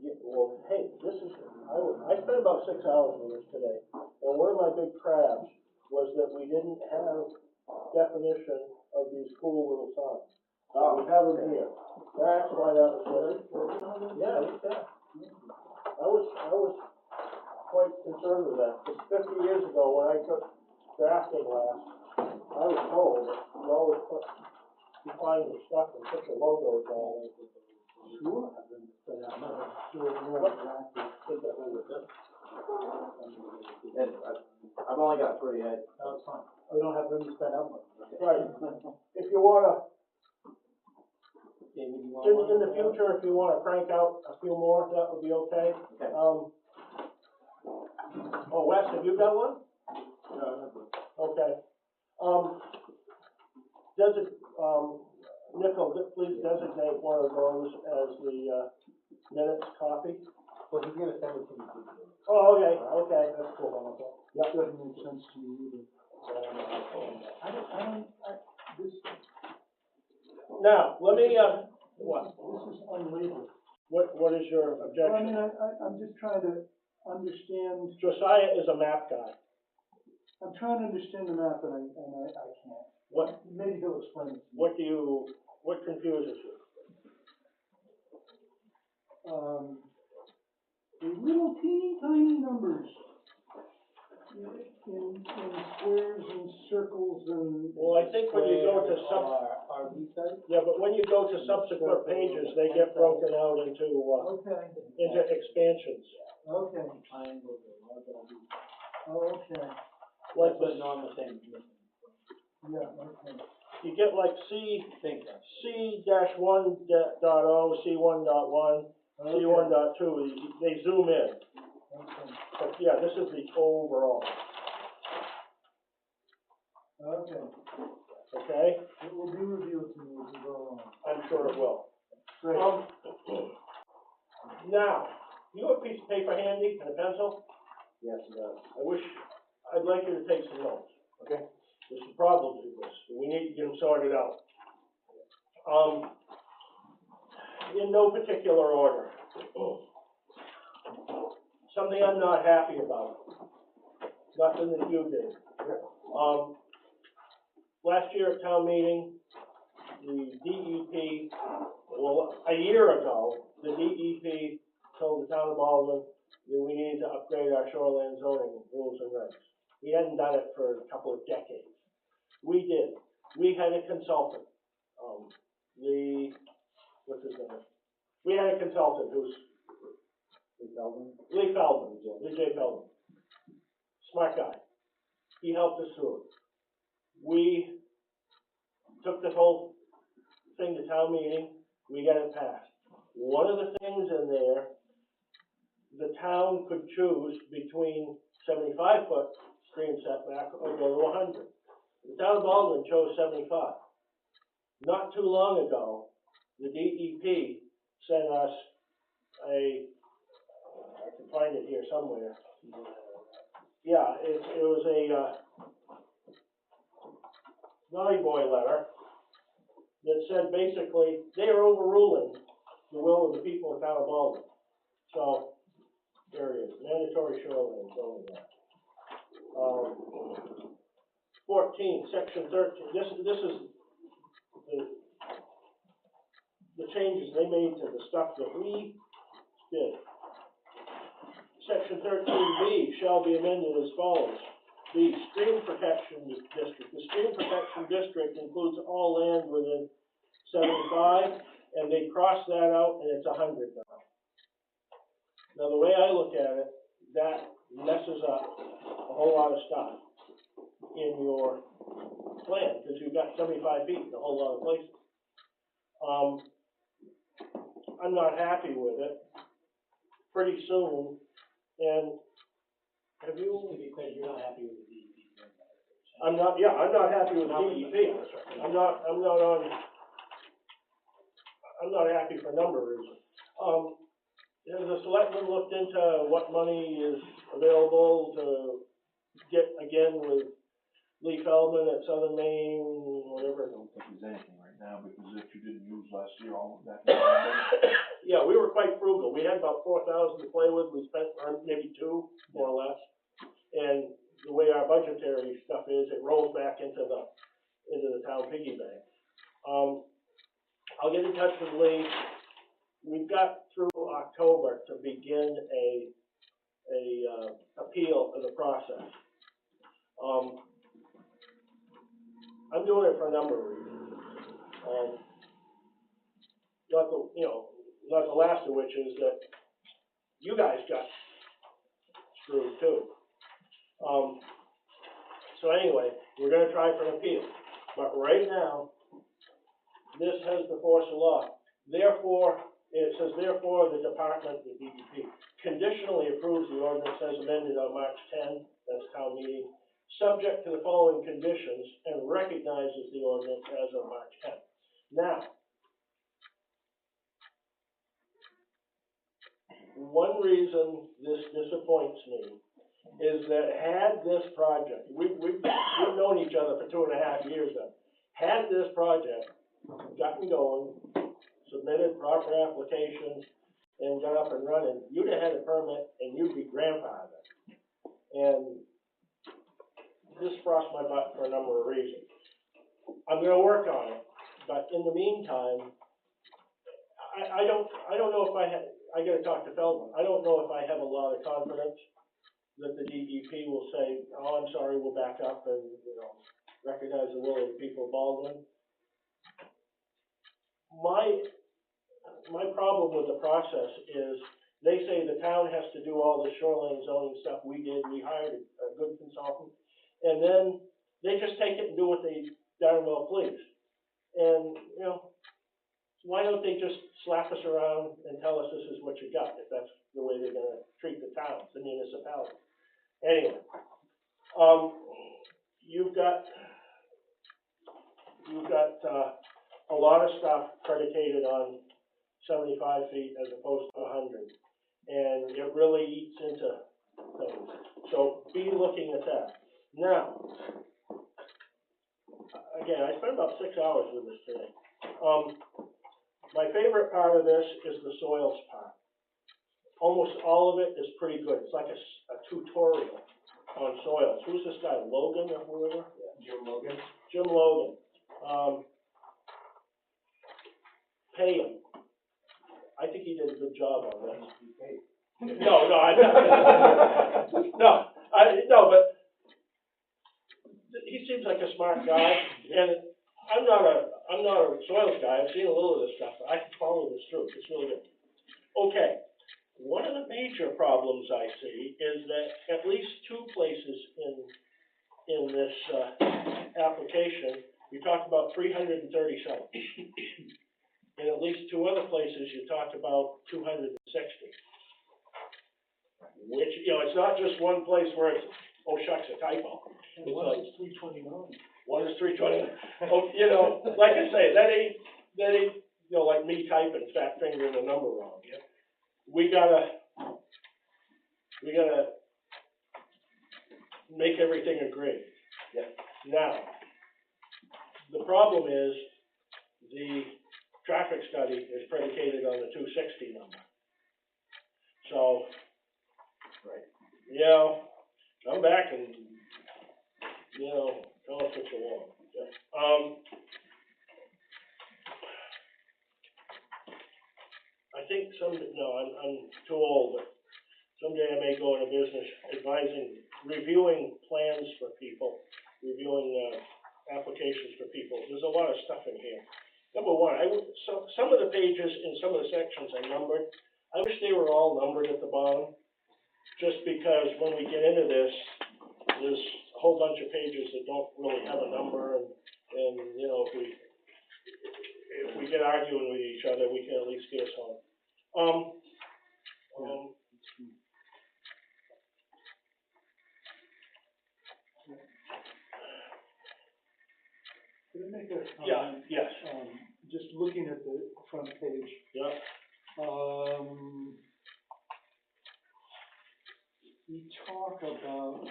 Yeah, well, hey, this is, I spent about 6 hours with this today, and one of my big crabs was that we didn't have definition of these cool little signs. We have them here. That's why that was good. Yeah, I was quite concerned with that. 50 years ago, when I took drafting last, I was told that you always define your stuff and put your logos on it. Sure. But I'm not sure exactly. And I've only got 3. That's fine. We don't have room to spread out much. Right. If you wanna, David, you want in the future, if you wanna crank out a few more, that would be okay. Okay. Oh, Wes, have you got one? No, Okay. Nickel, please designate one of those as the, minutes copy. Well, he's gonna send it to me. Oh, okay, that's cool. That doesn't make sense to me either. But I don't know. This Now, let me, what, This is unlegal. what is your Well, I objection? mean, I'm just trying to understand, Josiah is a map guy. I'm trying to understand the map and I can't. What, Maybe he'll explain it to me. what confuses you? The little teeny tiny numbers in squares and circles and. Well, I think when you go to RV site? yeah, but when you go to subsequent pages, they get broken out into Okay, expansions. okay, Triangles or large RV. okay, Like That's what this, Norm was saying. yeah, okay. you get like C Think so. C-1.0, C1.1, C1.2, they zoom in. Okay, But yeah, this is the overall, okay. okay? It will be revealed to me as we go along. I'm sure it will. Great. Now, you have a piece of paper handy and a pencil? Yes, it does. I'd like you to take some notes. Okay. There's some problems with this, we need to get them sorted out. In no particular order. Something I'm not happy about, nothing that you did. Last year at town meeting, the DEP, well, a year ago, the DEP told the town of Baldwin that we needed to upgrade our shoreline zoning rules and regs. We hadn't done it for a couple of decades. We did. We had a consultant, what's his name? We had a consultant who's Lee J. Feldman. Smart guy. He helped us through it. We took the whole thing to town meeting, we got it passed. One of the things in there, the town could choose between 75-foot stream setback or go to 100. The town of Baldwin chose 75. Not too long ago, the DEP sent us I can find it here somewhere. Yeah, it was a naughty boy letter that said basically they are overruling the will of the people of town of Baldwin. So there it is, mandatory shoreline zoning. 14, section 13. This is the changes they made to the stuff that we did. Section 13B shall be amended as follows. The stream protection district. The stream protection district includes all land within 75, and they cross that out, and it's 100 now. Now, the way I look at it, that messes up a whole lot of stuff in your plan, because you've got 75 feet in a whole lot of places. I'm not happy with it. Pretty soon, and have you? To be clear, you're not happy with the DEP. I'm not happy with DEP. I'm not happy for a number of reasons. Has the selectmen looked into what money is available to get again with Lee Feldman at Southern Maine, whatever? I don't think there's anything right now, because if you didn't use last year, all of that. Yeah, we were quite frugal. We had about 4,000 to play with. We spent maybe 2, more or less. And the way our budgetary stuff is, it rolls back into the town piggy bank. I'll get in touch with Lee. We've got through October to begin a appeal of the process. I'm doing it for a number of reasons. Not the last of which is that you guys got screwed too. So anyway, we're going to try for an appeal. But right now, this has the force of law. Therefore, it says, therefore, the department, the DEP, conditionally approves the ordinance as amended on March 10, that's town meeting, subject to the following conditions, and recognizes the ordinance as of March 10. Now, one reason this disappoints me is that had this project, we've known each other for 2.5 years now, had this project gotten going, submitted proper applications, and got up and running, you'd have had a permit and you'd be grandfathered. And this crossed my butt for a number of reasons. I'm gonna work on it, but in the meantime, I don't know if I gotta talk to Feldman. I don't know if I have a lot of confidence that the DEP will say, oh, I'm sorry, we'll back up and, recognize the will of the people of Baldwin. My problem with the process is they say the town has to do all the shoreline zoning stuff we did. We hired a good consultant, and then they just take it and do what they darn well please. And, why don't they just slap us around and tell us this is what you got, if that's the way they're gonna treat the towns, the municipality. Anyway, you've got a lot of stuff predicated on 75 feet as opposed to 100, and it really eats into things. So be looking at that. Now, again, I spent about 6 hours with this today. My favorite part of this is the soils part. Almost all of it is pretty good. It's like a tutorial on soils. Who's this guy, Logan or whoever? Jim Logan. Jim Logan. Pay him. I think he did a good job on this. No, but he seems like a smart guy, and I'm not a soils guy. I've seen a little of this stuff, but I can follow this through. It's really good. Okay, one of the major problems I see is that at least two places in this application, you talked about 337. In at least two other places, you talked about 260. Which, it's not just one place where it's, oh shucks, a typo. It's One like, is 329. one is 320. Oh, like I say, that ain't, like me typing, fat fingering a number wrong. Yep. We gotta make everything agree. Yep. Now, the problem is the traffic study is predicated on the 260 number. So, Right. come back and, tell us what you want. Yeah. I think I'm too old, but someday I may go into business reviewing plans for people, reviewing applications for people. There's a lot of stuff in here. Number one, some of the pages in some of the sections are numbered. I wish they were all numbered at the bottom, just because when we get into this, there's a whole bunch of pages that don't really have a number, and if we get arguing with each other, we can at least get us home. Can I make a comment? Yeah, yes. Just looking at the front page. Yeah. We talk about,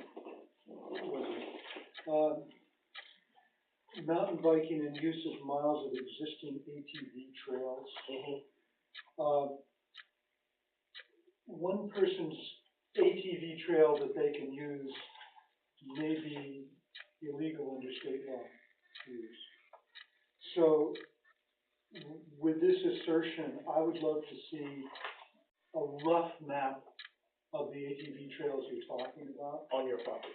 what was it? Mountain biking and use of miles of existing ATV trails. Mm-hmm. One person's ATV trail that they can use may be illegal under state law to use. So, with this assertion, I would love to see a rough map of the ATV trails you're talking about, On your property.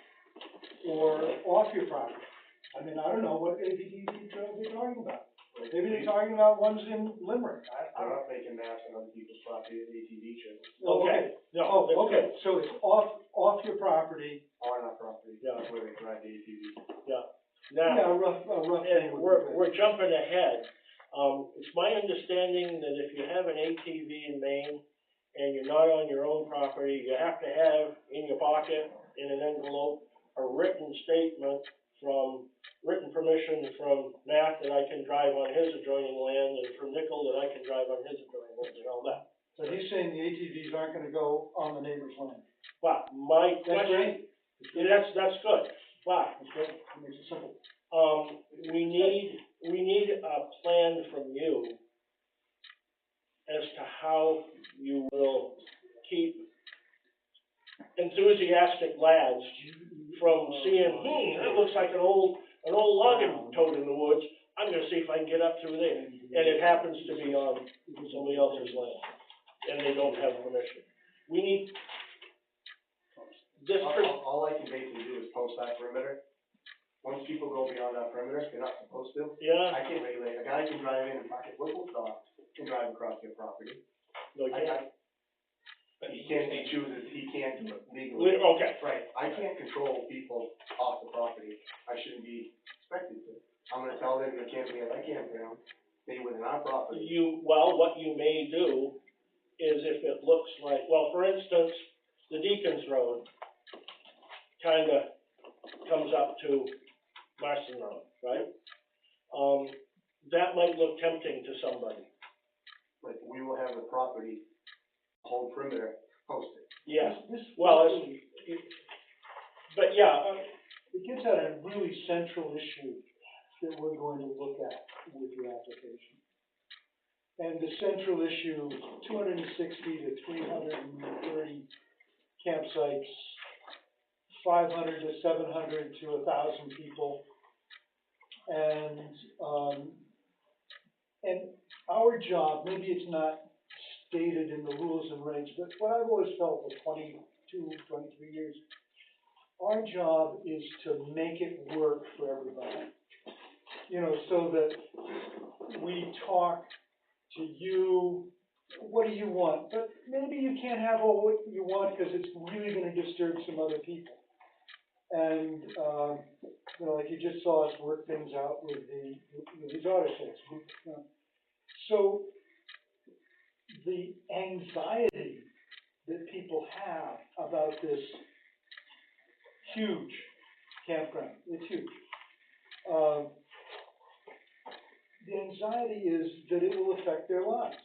or off your property. I mean, I don't know what ATV trails they're talking about. Maybe they're talking about ones in Limerick. I'm not making maps on other people's property with ATV trails. Okay. No, Oh, that's okay, good. so it's off your property. On our property. Yeah. That's where they drive the ATV. Yeah. Yeah, Now, a rough and thing would be we're good. jumping ahead. It's my understanding that if you have an ATV in Maine and you're not on your own property, you have to have in your pocket, in an envelope, a written statement written permission from Matt that I can drive on his adjoining land, and from Nickel that I can drive on his adjoining land, and all that. So he's saying the ATVs aren't gonna go on the neighbor's land. But my That's question, great. that's good, but, That's good. That makes it simple. we need we need a plan from you as to how you will keep enthusiastic lads from seeing, that looks like an old logging toad in the woods. I'm gonna see if I can get up through there. And it happens to be on somebody else's land, and they don't have permission. We need this All I can basically do is post that perimeter. Once people go beyond that perimeter, they're not supposed to. yeah, I can't regulate, a guy can drive in and park his whistle stop and drive across your property. no, you can't. But he can't, he chooses, he can't do it legally. Okay, Right, I can't control people off the property, I shouldn't be expected to. I'm gonna tell them they can't be at my campground, stay within our property. what you may do is if it looks like, well, for instance, the Deacon's Road kinda comes up to Marston Road, right? That might look tempting to somebody. Like, we will have the property, whole perimeter posted. Yeah, well, but yeah, It gets at a really central issue that we're going to look at with your application. And the central issue, 260 to 330 campsites, 500 to 700 to 1,000 people. And our job, maybe it's not stated in the rules and regs, but what I've always felt for 22, 23 years, our job is to make it work for everybody. You know, so that we talk to you, what do you want? But maybe you can't have all what you want because it's really gonna disturb some other people. And, you know, like you just saw us work things out with these auto sales. So the anxiety that people have about this huge campground, it's huge. The anxiety is that it will affect their lives.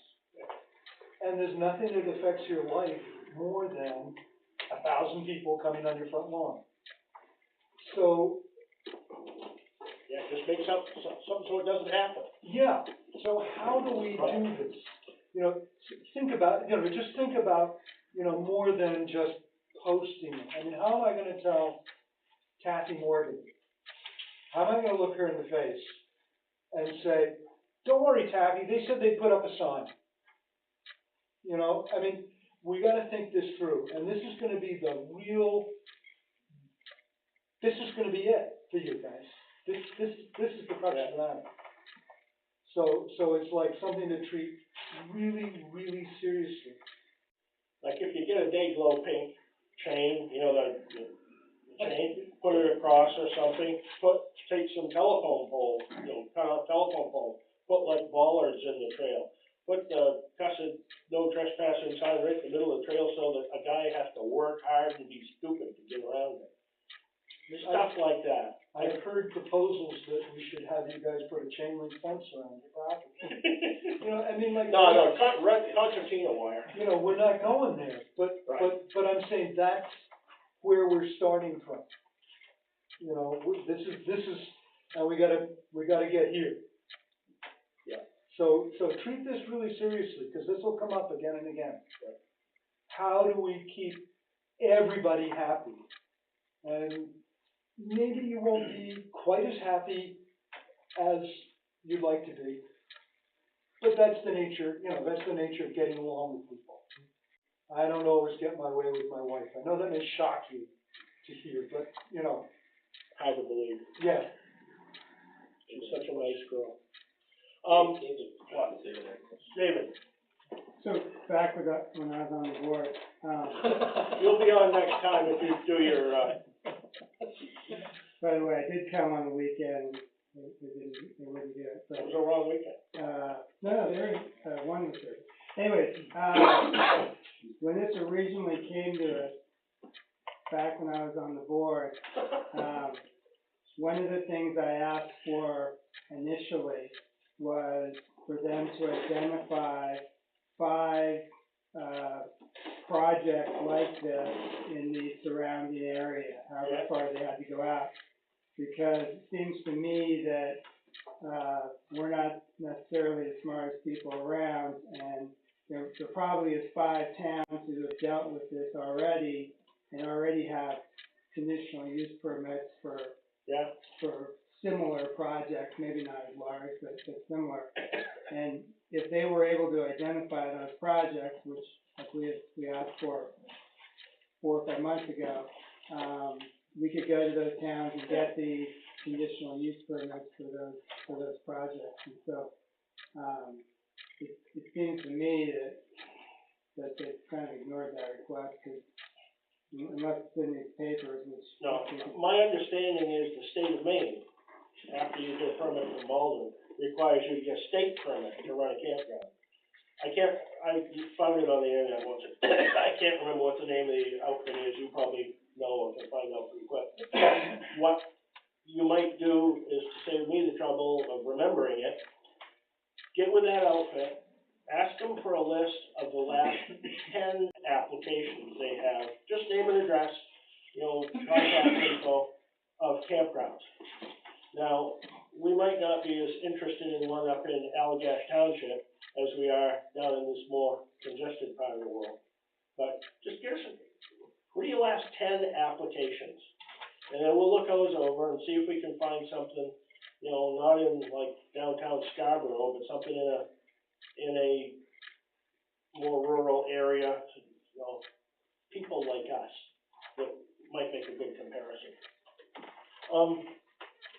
And there's nothing that affects your life more than 1,000 people coming on your front lawn. So, yeah, just make something so it doesn't happen. yeah, so how do we do this? You know, think about, you know, just think about, you know, more than just posting it. I mean, how am I gonna tell Kathy Morgan? How am I gonna look her in the face and say, don't worry, Kathy, they said they'd put up a sign? You know, I mean, we gotta think this through, and this is gonna be the real, this is gonna be it for you guys. This is the crux of the matter. So it's like something to treat really, really seriously. Like if you get a day glow pink chain, you know, the chain, put it across or something, take some telephone poles, you know, cut out telephone poles, put like bollards in the trail. Put the cussed no trespassing sign right in the middle of the trail so that a guy has to work hard and be stupid to get around it. Stuff like that. I've heard proposals that we should have you guys put a chain link fence around your property. You know, I mean, like. No, concertina wire. You know, we're not going there, but I'm saying that's where we're starting from. You know, this is, and we gotta get here. Yeah. So treat this really seriously, because this will come up again and again. Yeah. How do we keep everybody happy? And maybe you won't be quite as happy as you'd like to be, but that's the nature, you know, that's the nature of getting along with people. I don't always get my way with my wife. I know that may shock you to hear, but, you know. Hard to believe. Yeah. She's such a nice girl. David. So back when I was on the board, You'll be on next time if you do your, by the way, I did come on the weekend. They wouldn't do it. that was a wrong weekend. No, there is one was there. Anyways, when this originally came to us, back when I was on the board, one of the things I asked for initially was for them to identify 5 projects like this in the surrounding area, however far they had to go out. Because it seems to me that we're not necessarily the smartest people around, and there probably is 5 towns who have dealt with this already, and already have conditional use permits for similar projects, maybe not as large, but similar. And if they were able to identify those projects, which like we asked for 4 or 5 months ago, we could go to those towns and get the conditional use permits for those projects. And so, it seems to me that they've kind of ignored that request, because unless it's in these papers, which. No, my understanding is the state of Maine, after you get a permit from Malden, requires you to get a state permit to run a campground. I found it on the internet once. I can't remember what the name of the outfit is. You probably know or can find out pretty quick. What you might do is to save me the trouble of remembering it. Get with that outfit, ask them for a list of the last 10 applications they have, just name and address, contact info of campgrounds. Now, we might not be as interested in one up in Allagash Township as we are down in this more congested part of the world. But just give us what are your last 10 applications? And then we'll look those over and see if we can find something, not in like downtown Scarborough, but something in a more rural area, people like us that might make a good comparison.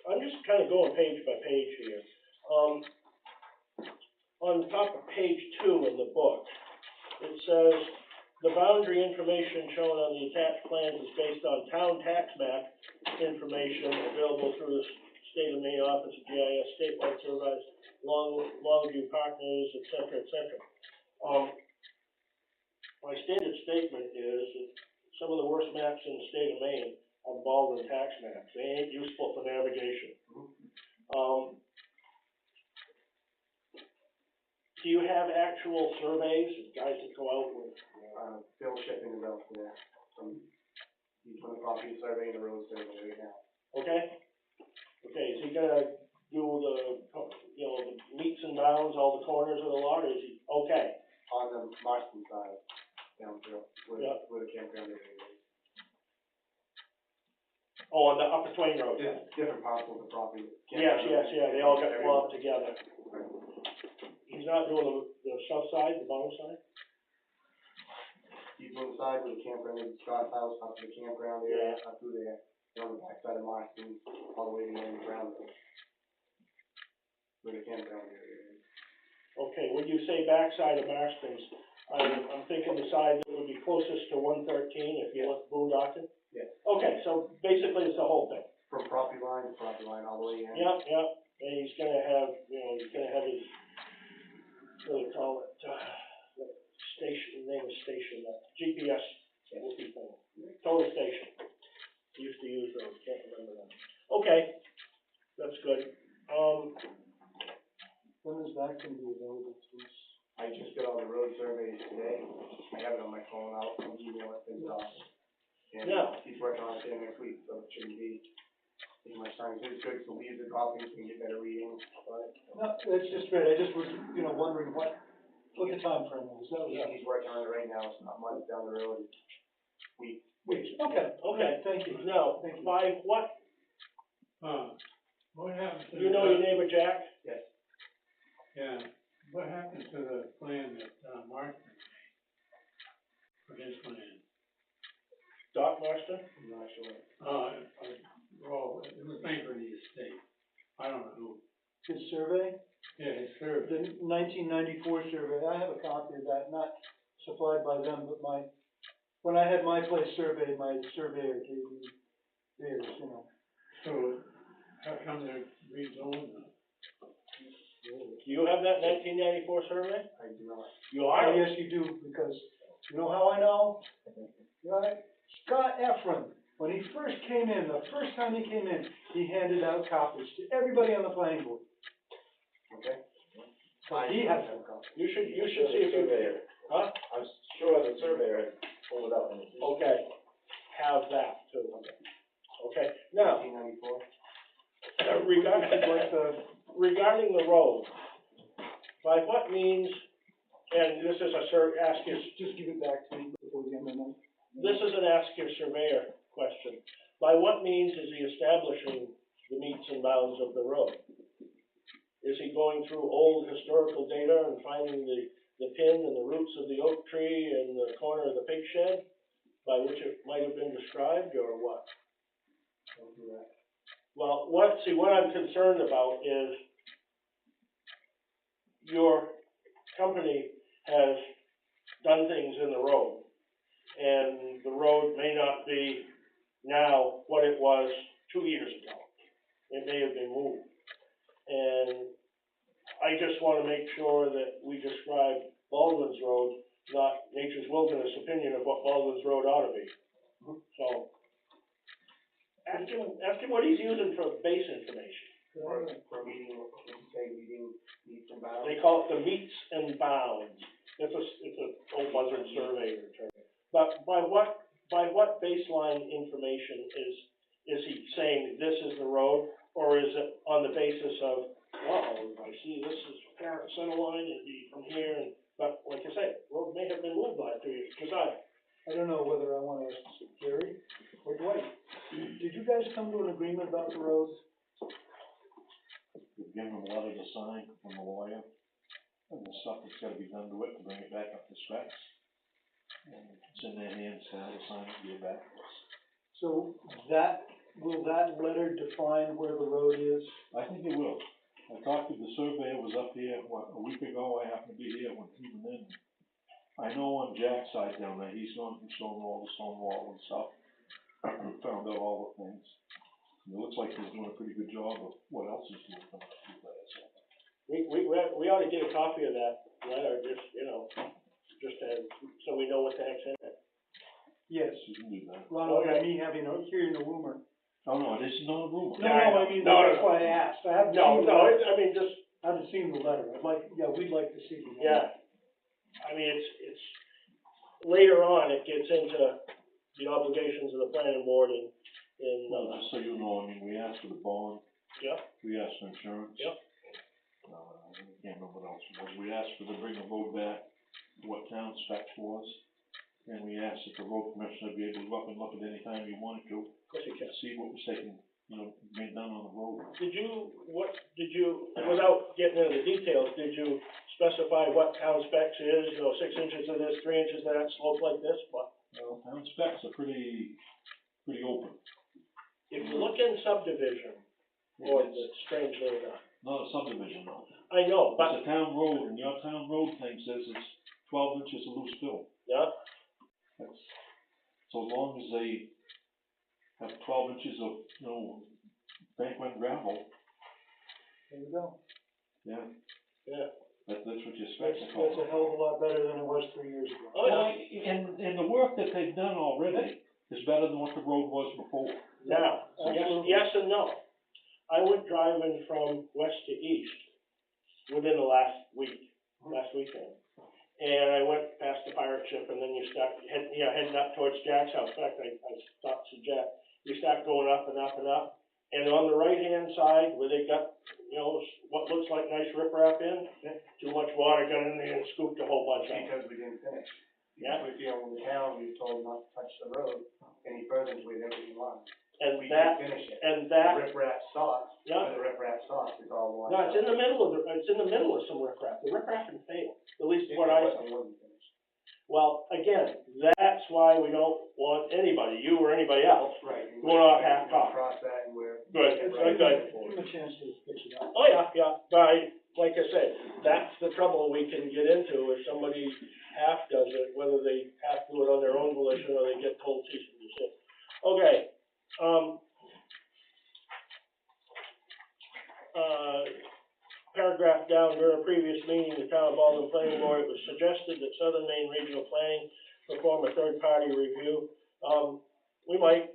I'm just kind of going page by page here. On the top of page 2 in the book, it says, the boundary information shown on the attached plans is based on town tax map information available through the State of Maine Office of GIS, statewide surveys, Longview partners, et cetera, et cetera. My standard statement is that some of the worst maps in the state of Maine are Baldwin tax maps. They ain't useful for navigation. Do you have actual surveys, guys that go out with? Bill Shipping is out there. He's on the property survey and the road survey right now. Okay, is he gonna do the meets and bounds, all the corners of the lot, or is he, okay? On the Marston side, down through, where the campground is. Oh, on the Upper Twain Road? Different parcels of property. Yes, they all got lumped together. He's not doing the south side, the bottom side? He's on the side where the campground is, Scott's house, up to the campground area, up through there, on the back side of Marston, all the way to the ground. Where the campground area is. Okay, when you say backside of Marston's, I'm thinking the side that would be closest to 113 if you look boondocking? Yeah. Okay, so basically it's the whole thing. From property line to property line, all the way in. Yep, and he's gonna have his, what do you call it, the station, name of station, GPS thing, total station. He used to use those, can't remember them. Okay, that's good. When is that gonna be available to us? I just got all the road surveys today. I have it on my phone, I'll email it to Doc. And he's working on it next week, so it shouldn't be too much time. It's good, so we use the copies, we can get better readings, but. No, that's just great, I just was, wondering what the time frame was, that was. He's working on it right now, it's not months down the road, it's weeks. Okay, thank you. Now, by what, What happened to? you know your neighbor Jack? Yes. Yeah, what happened to the plan that, Mark made for his plan? Doc Marston? I'm not sure. Well, it was made for the estate. I don't know who. His survey, Yeah, his survey. the 1994 survey, I have a copy of that, not supplied by them, but when I had my place surveyed, my surveyor gave me theirs, So, how come they're redoing them? Do you have that 1994 survey? I do not. You are? Oh, yes, you do, because, you know how I know? Right? Scott Efron, when he first came in, the first time he came in, he handed out copies to everybody on the planning board. Okay. So he has them. You should see if you. Huh? I'm sure the surveyor had pulled it up. Okay, have that too. Okay, now, 1994. regarding, Would you like regarding the road, by what means, and this is ask your, Just give it back to me before the end of the night. this is an ask your surveyor question. By what means is he establishing the meets and bounds of the road? Is he going through old historical data and finding the pin and the roots of the oak tree and the corner of the pig shed, by which it might have been described, or what? Don't do that. Well, what I'm concerned about is your company has done things in the road, and the road may not be now what it was 2 years ago. It may have been moved. And I just want to make sure that we describe Baldwin's Road, not Nature's Wilderness opinion of what Baldwin's Road ought to be. So, ask him what he's using for base information. For meeting, meets and bounds. They call it the meets and bounds. It's a old buzzard survey term. But by what baseline information is he saying this is the road, or is it on the basis of, I see this is parent center line, it'd be from here, but like I say, road may have been moved by 2 years, because I don't know whether I want to ask Jerry or Dwight. Did you guys come to an agreement about the roads? We've given them a letter to sign from the lawyer, and the stuff that's gotta be done to it to bring it back up to specs. And it's in their hands now to sign it, give it back to us. So will that letter define where the road is? I think it will. I talked to the surveyor, was up here, a week ago, I happened to be here when he went in. I know on Jack's side down there, he's gone and shown all the stone wall and stuff, found out all the things. It looks like he's doing a pretty good job of what else he's doing coming up through there, so. we ought to get a copy of that letter, just so we know what the heck's in it. Yes. You can do that. Ronald, Okay. me hearing a rumor. Oh, no, this is not a rumor. No, I mean, that's why I asked. I haven't seen the letter. I mean, just, I haven't seen the letter. We'd like to see the letter. yeah. I mean, it's, later on, it gets into the obligations of the planning board Well, just so you know, I mean, we asked for the bond, yeah, we asked for insurance. Yep. I can't remember what else it was. We asked for to bring the road back, what town specs was. And we asked if the road commissioner would be able to go up and look at any time you wanted to, of course you can. see what was taken, being done on the road. Did you, without getting into the details, did you specify what town specs is, 6 inches of this, 3 inches of that, slope like this, what? Well, town specs are pretty open. If you look in subdivision, ordinance, strangely enough, Not a subdivision though. I know, but, It's a town road, and your town road thing says it's 12 inches of loose fill. yeah, That's, so long as they have 12 inches of, bank-went gravel, There you go. yeah, yeah. that's what your That's specs are a called. hell of a lot better than it was 3 years ago. Oh, Well, yeah. and the work that they've done already is better than what the road was before. Now, Absolutely. yes and no. I went driving from west to east within the last weekend. And I went past the pirate ship, and then you start heading up towards Jack's house. In fact, I stopped to Jack. You start going up and up and up. And on the right-hand side, where they got, what looks like nice riprap in, too much water got in there and scooped a whole bunch of it. Because we didn't finish. Yeah. If you're in the town, we were told not to touch the road any further until we did everything wrong. And We that, didn't finish it. and The that, riprap stopped, yeah. when the riprap stopped, it's all washed No, it's in out. the middle of some riprap. The riprap can fail, at least what I saw. It wasn't finished. Well, again, that's why we don't want anybody, you or anybody else, Right. going off half-cocked. Cross that and we're. Good, Right. good. Give them a chance to fix it up. Oh, yeah, but like I said, that's the trouble we can get into if somebody half does it, whether they half do it on their own volition or they get told cease and desist. Okay, paragraph down, during a previous meeting, the town of Baldwin Planning Board, it was suggested that Southern Maine Regional Planning perform a third-party review. We might,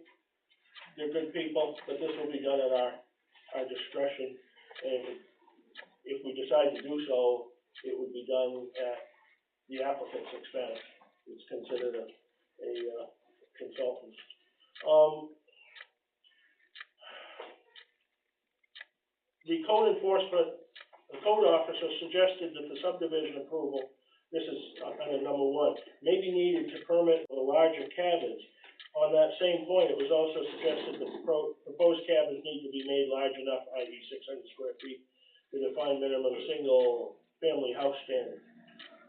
they're good people, but this will be done at our discretion. And if we decide to do so, it would be done at the applicant's expense. It's considered a consultant. the code enforcement, the code officer suggested that the subdivision approval, this is under number one, may be needed to permit the larger cabins. On that same point, it was also suggested that the proposed cabins need to be made large enough, i.e. 600 square feet, to define minimum single-family house standard.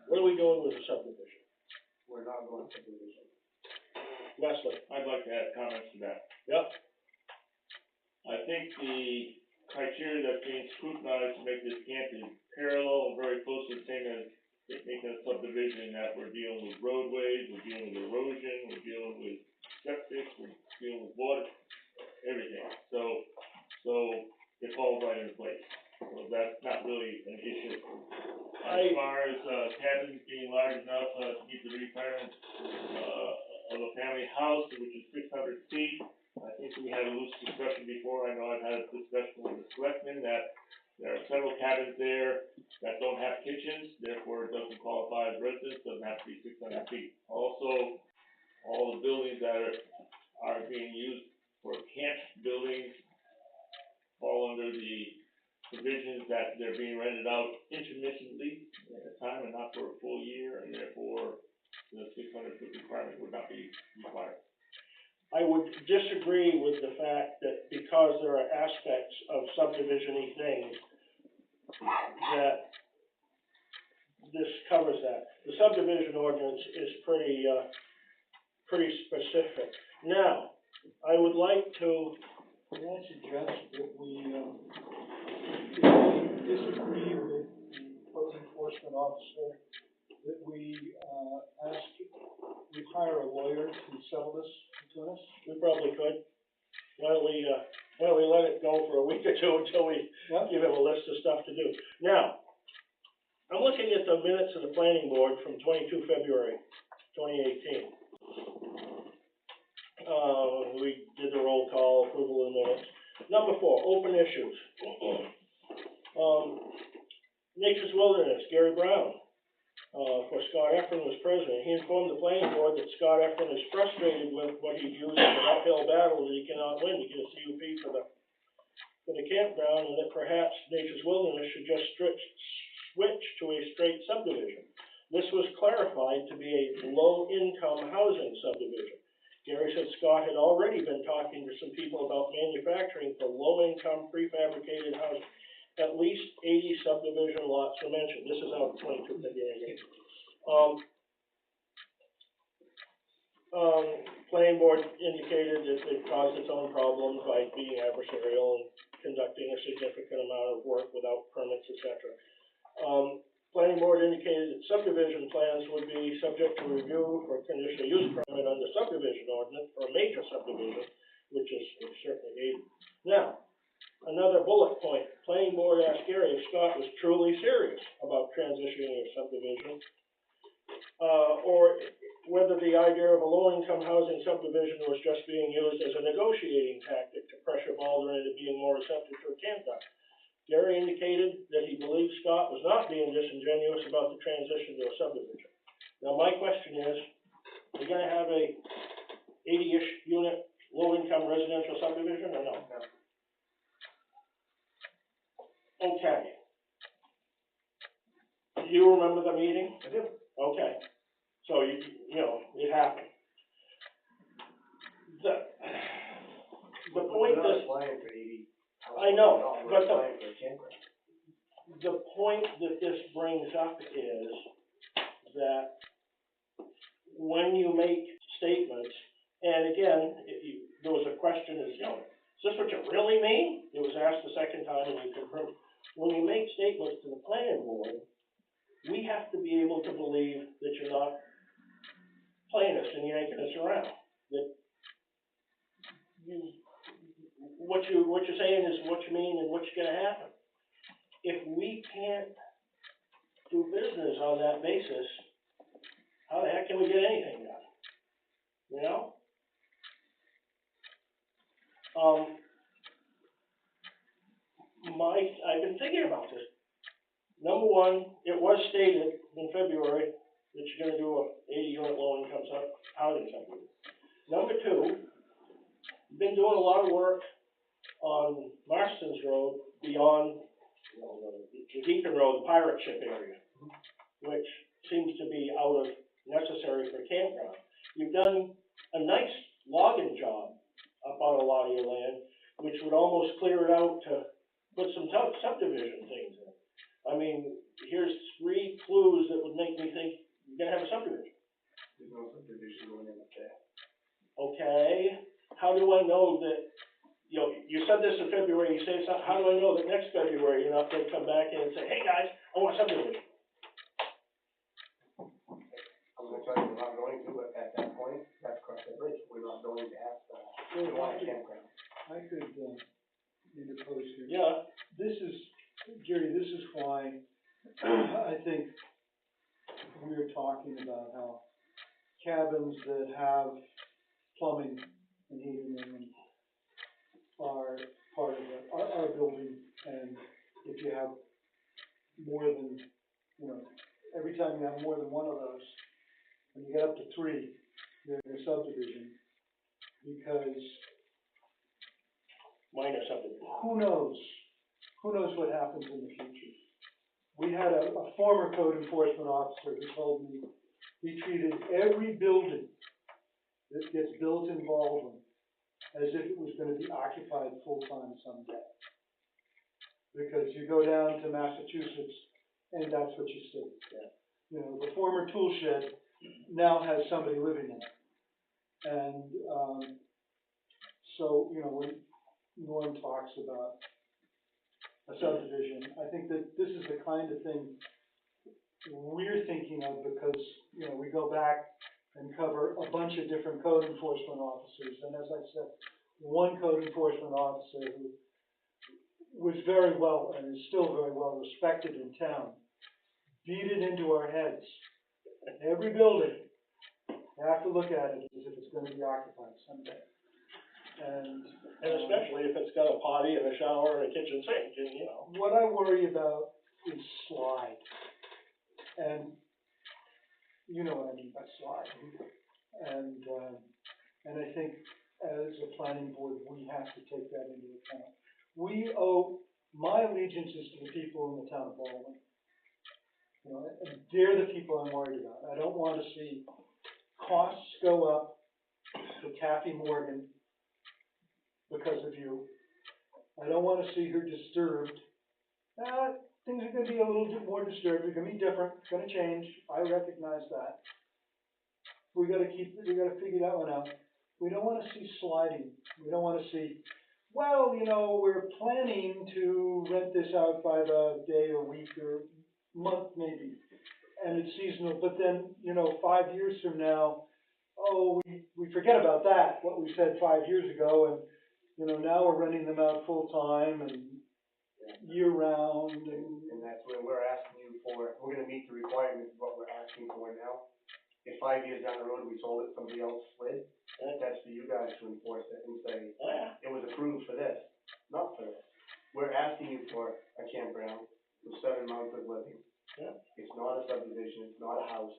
What are we doing with the subdivision? We're not going to subdivision. Leslie? I'd like to add comments to that. Yep. I think the criteria that's being scrutinized to make this camp is parallel and very close to the same as making a subdivision, that we're dealing with roadways, we're dealing with erosion, we're dealing with septic, we're dealing with water, everything. So it falls right into place. So that's not really an issue. As far as, cabins being large enough, to meet the requirements, of a family house, which is 600 feet, I think we had a loose discussion before. I know I've had a discussion with the selectmen that there are several cabins there that don't have kitchens, therefore it doesn't qualify as residence, doesn't have to be 600 feet. Also, all the buildings that are being used for camp buildings fall under the provisions that they're being rented out intermittently at a time and not for a full year, and therefore the 600 foot requirement would not be required. I would disagree with the fact that because there are aspects of subdivision-y things that this covers that. The subdivision ordinance is pretty specific. Now, I would like to, May I suggest that we, if we disagree with the code enforcement officer, that we, we hire a lawyer to settle this between us? we probably could. Why don't we let it go for a week or two until we give him a list of stuff to do. Now, I'm looking at the minutes of the planning board from 22 February 2018. We did the roll call, approval of the minutes. Number 4, open issues. Nature's Wilderness, Gary Brown, for Scott Efron was president. He informed the planning board that Scott Efron is frustrated with what he views as an uphill battle that he cannot win to get a CUP for the campground, and that perhaps Nature's Wilderness should just switch to a straight subdivision. This was clarified to be a low-income housing subdivision. Gary said Scott had already been talking to some people about manufacturing for low-income prefabricated housing. At least 80 subdivision lots were mentioned. This is out of 22 February. Planning board indicated that it caused its own problems by being adversarial and conducting a significant amount of work without permits, etc. Planning board indicated that subdivision plans would be subject to review for conditional use permit under subdivision ordinance for a major subdivision, which is certainly 80. Now, another bullet point. Planning board asked Gary if Scott was truly serious about transitioning a subdivision, or whether the idea of a low-income housing subdivision was just being used as a negotiating tactic to pressure Balder into being more receptive to a campground. Gary indicated that he believed Scott was not being disingenuous about the transition to a subdivision. Now, my question is, are you gonna have a 80-ish unit low-income residential subdivision or no? Okay. Do you remember the meeting? I do. Okay. So you know, it happened. The point We're not is, applying for 80. I know, We're but applying for a campground. the point that this brings up is that when you make statements, and again, there was a question is, is this what you really mean? It was asked the second time and we confirmed. When you make statements to the planning board, we have to be able to believe that you're not playing us and yanking us around. That what you're saying is what you mean and what's gonna happen. If we can't do business on that basis, how the heck can we get anything done? You know? I've been thinking about this. Number one, it was stated in February that you're gonna do a 80-unit low-income housing subdivision. Number two, you've been doing a lot of work on Marston's Road beyond, you know, the Deacon Road, the pirate ship area, which seems to be out of necessary for campground. You've done a nice logging job up on a lot of your land, which would almost clear it out to put some subdivision things in. I mean, here's 3 clues that would make me think you're gonna have a subdivision. There's no subdivision going in up there. Okay, how do I know that, you know, you said this in February, you say something, how do I know that next February you're not gonna come back in and say, hey guys, I want subdivision? I'm gonna tell you, we're not going to, but at that point, that's cross the bridge, we're not going to have that. We want a campground. I could, interpose here. Yeah, This is, Jerry, this is why I think we're talking about how cabins that have plumbing and heating in them are part of our building, and if you have more than, you know, every time you have more than one of those, and you get up to 3, you're in a subdivision, because minor subdivision. who knows what happens in the future. We had a former code enforcement officer who told me he treated every building that gets built in Baldwin as if it was gonna be occupied full-time someday. Because you go down to Massachusetts, and that's what you see. Yeah. You know, the former tool shed now has somebody living in it. And, so, you know, when Norm talks about a subdivision, I think that this is the kind of thing we're thinking of because, you know, we go back and cover a bunch of different code enforcement officers. And as I said, one code enforcement officer who was very well and is still very well respected in town, beat it into our heads. Every building, you have to look at it as if it's gonna be occupied someday. And especially if it's got a potty and a shower and a kitchen sink, and, you know. what I worry about is slide. And you know what I mean by slide. And I think as a planning board, we have to take that into account. My allegiance is to the people in the town of Baldwin. You know, and they're the people I'm worried about. I don't want to see costs go up for Kathy Morgan because of you. I don't want to see her disturbed. Things are going to be a little bit more disturbed. They're going to be different. It's going to change. I recognize that. We got to figure that one out. We don't want to see sliding. We don't want to see, well, you know, we're planning to rent this out by the day or week or month maybe, and it's seasonal. But then, you know, 5 years from now, we forget about that, what we said 5 years ago, and you know, now we're renting them out full time and year round. And that's where we're asking you for, we're gonna meet the requirements of what we're asking for now. If 5 years down the road we sold it, somebody else slid, that's for you guys to enforce it and say, it was approved for this, not for this. We're asking you for a campground with 7 months of living. Yeah. It's not a subdivision, it's not a house,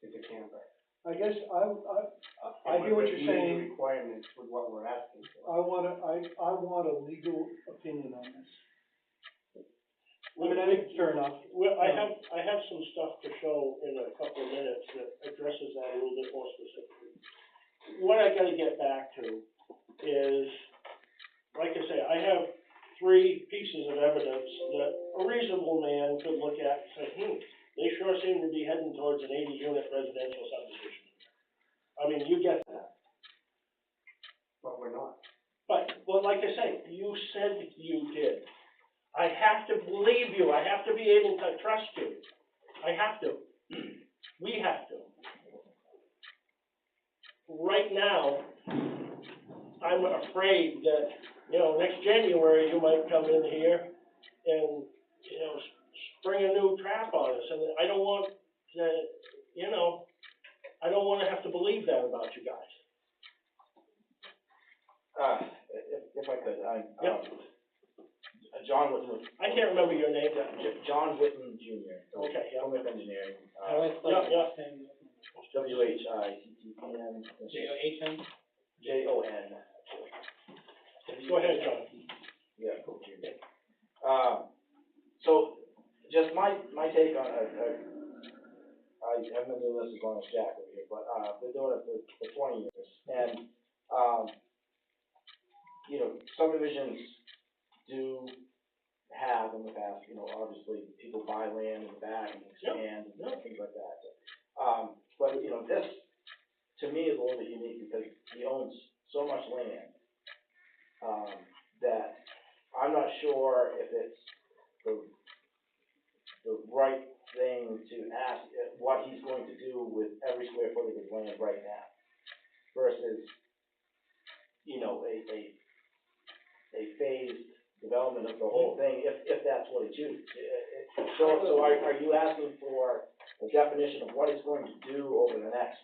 it's a camper. I guess I hear what you're saying. The requirements with what we're asking for. I want a legal opinion on this. I mean, I think it's fair enough. Well, I have some stuff to show in a couple of minutes that addresses that a little bit more specifically. What I gotta get back to is, like I say, I have 3 pieces of evidence that a reasonable man could look at and say, they sure seem to be heading towards an 80-unit residential subdivision. I mean, you get that. But we're not. But, well, like I say, you said you did. I have to believe you. I have to be able to trust you. I have to. We have to. Right now, I'm afraid that, you know, next January you might come in here and, you know, spring a new trap on us. And I don't want to, you know, I don't want to have to believe that about you guys. If I could, Yep. John Whitman. I can't remember your name. John Whitman Jr. Okay, yeah. With engineering. Yeah. WHITTPN. Jon. JON. Go ahead, John. Yeah, cool. So, just my take on, I haven't been doing this as long as Jack over here, but, been doing it for 20 years, and, you know, subdivisions do have in the past, you know, obviously, people buy land in the back and expand and things like that. But, you know, this, to me, is a little bit unique because he owns so much land, that I'm not sure if it's the right thing to ask what he's going to do with every square foot of his land right now versus, you know, a phased development of the whole thing, if that's what he chooses. So are you asking for a definition of what he's going to do over the next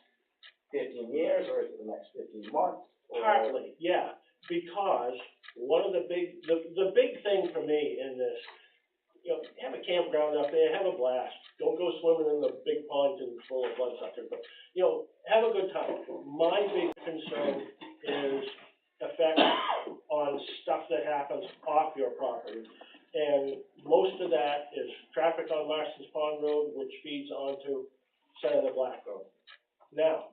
15 years, or is it the next 15 months? Partly, yeah, because one of the big thing for me in this, you know, have a campground up there, have a blast. Don't go swimming in the big ponds and full of bloodsuckers, but, you know, have a good time. My big concern is effect on stuff that happens off your property. And most of that is traffic on Marston's Pond Road, which feeds onto Senator Black Road. Now,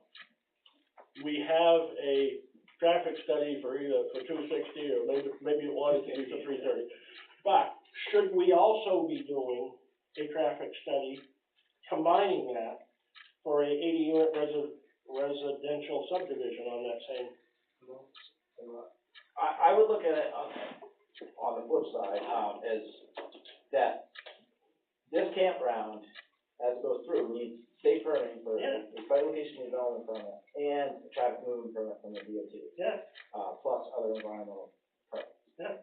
we have a traffic study for either for 260 or maybe it wanted to be for 330. But should we also be doing a traffic study combining that for a 80-unit residential subdivision on that same? I would look at it on the flip side, as that this campground, as it goes through, needs state permitting for a site location development permit and a traffic movement permit from the DOT. Yeah. Plus other environmental permits. Yeah.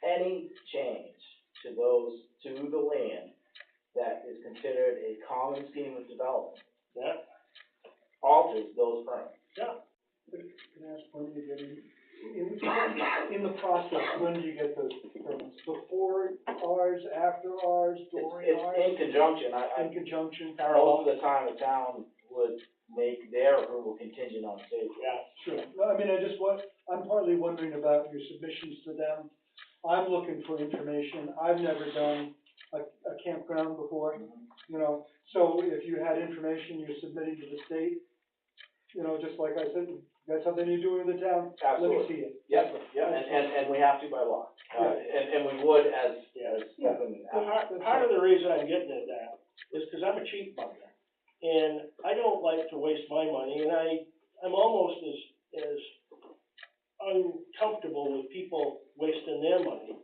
Any change to the land that is considered a common scheme of development alters those permits. Yeah. Can I ask one again? In the process, when do you get those permits? Before ours, after ours, during It's ours? in conjunction. In conjunction? Most of the time, the town would make their approval contingent on state. Yeah, sure. No, I mean, I'm partly wondering about your submissions to them. I'm looking for information. I've never done a campground before, you know, so if you had information you're submitting to the state, you know, just like I said, you got something you're doing with the town, let me see it. Yep, and we have to by law. And we would as open. Part of the reason I'm getting at that is because I'm a cheap bugger. And I don't like to waste my money, and I'm almost as uncomfortable with people wasting their money.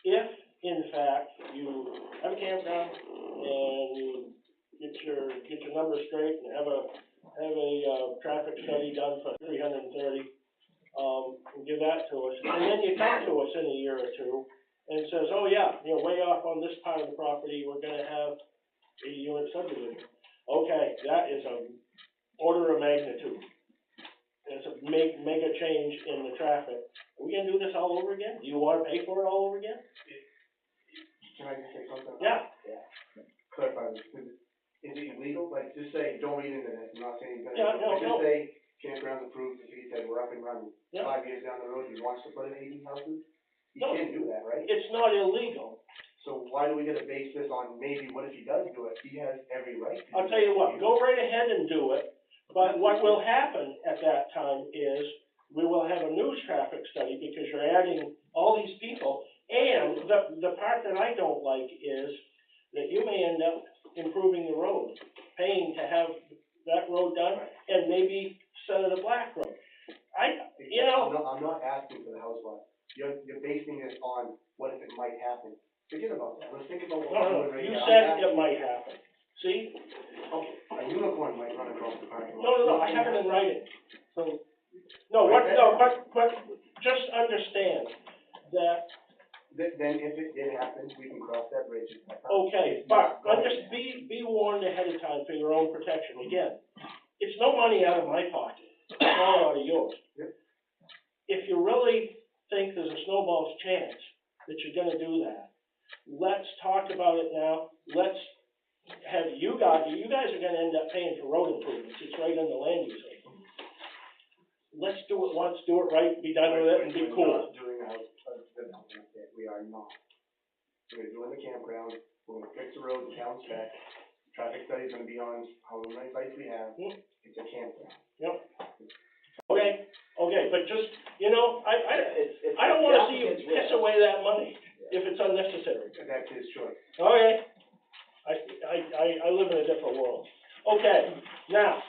If, in fact, you have a campground and you get your numbers straight and have a traffic study done for 330, and give that to us, and then you come to us in a year or two and says, oh yeah, you know, way off on this part of the property, we're gonna have a unit subdivision. Okay, that is a order of magnitude. It's a mega change in the traffic. Are we gonna do this all over again? Do you wanna pay for it all over again? Can I just say something? Yeah. Clarify this. Is it illegal? Like, just say, don't read into this, I'm not saying you're Yeah, no, just say, campground's approved, the city said we're up and running. Yeah. 5 years down the road, he wants to put in 80 houses? He No. can't do that, right? It's not illegal. So why do we gotta base this on maybe, what if he does do it? He has every right to do I'll tell you what, go right ahead and do it, but what will happen at that time is we will have a news traffic study because you're adding all these people, and the part that I don't like is that you may end up improving the road, paying to have that road done, and maybe Senator Black Road. I'm not asking for the house lot. You're basing it on what if it might happen. Forget about that. Let's think about what we're doing right You now. said it might happen. See? Okay, a unicorn might run across the parking lot. No, I have it in writing. So, But just understand that, then if it did happen, we can cross that bridge. okay, but just be warned ahead of time for your own protection. Again, it's no money out of my pocket, it's all out of yours. Yep. If you really think there's a snowball's chance that you're gonna do that, let's talk about it now. Let's have you guys are gonna end up paying for road improvements. It's right in the land use agreement. Let's do it once, do it right, be done with it, and be cool. We're not doing a house development, we are not. we're gonna do it in the campground, we're gonna fix the road to town spec, traffic study's gonna be on however many sites we have, it's a campground. Yep. Okay, but just, you know, It's I don't the wanna see you applicant's piss risk. away that money if it's unnecessary. That's his choice. Okay. I live in a different world. Okay, now,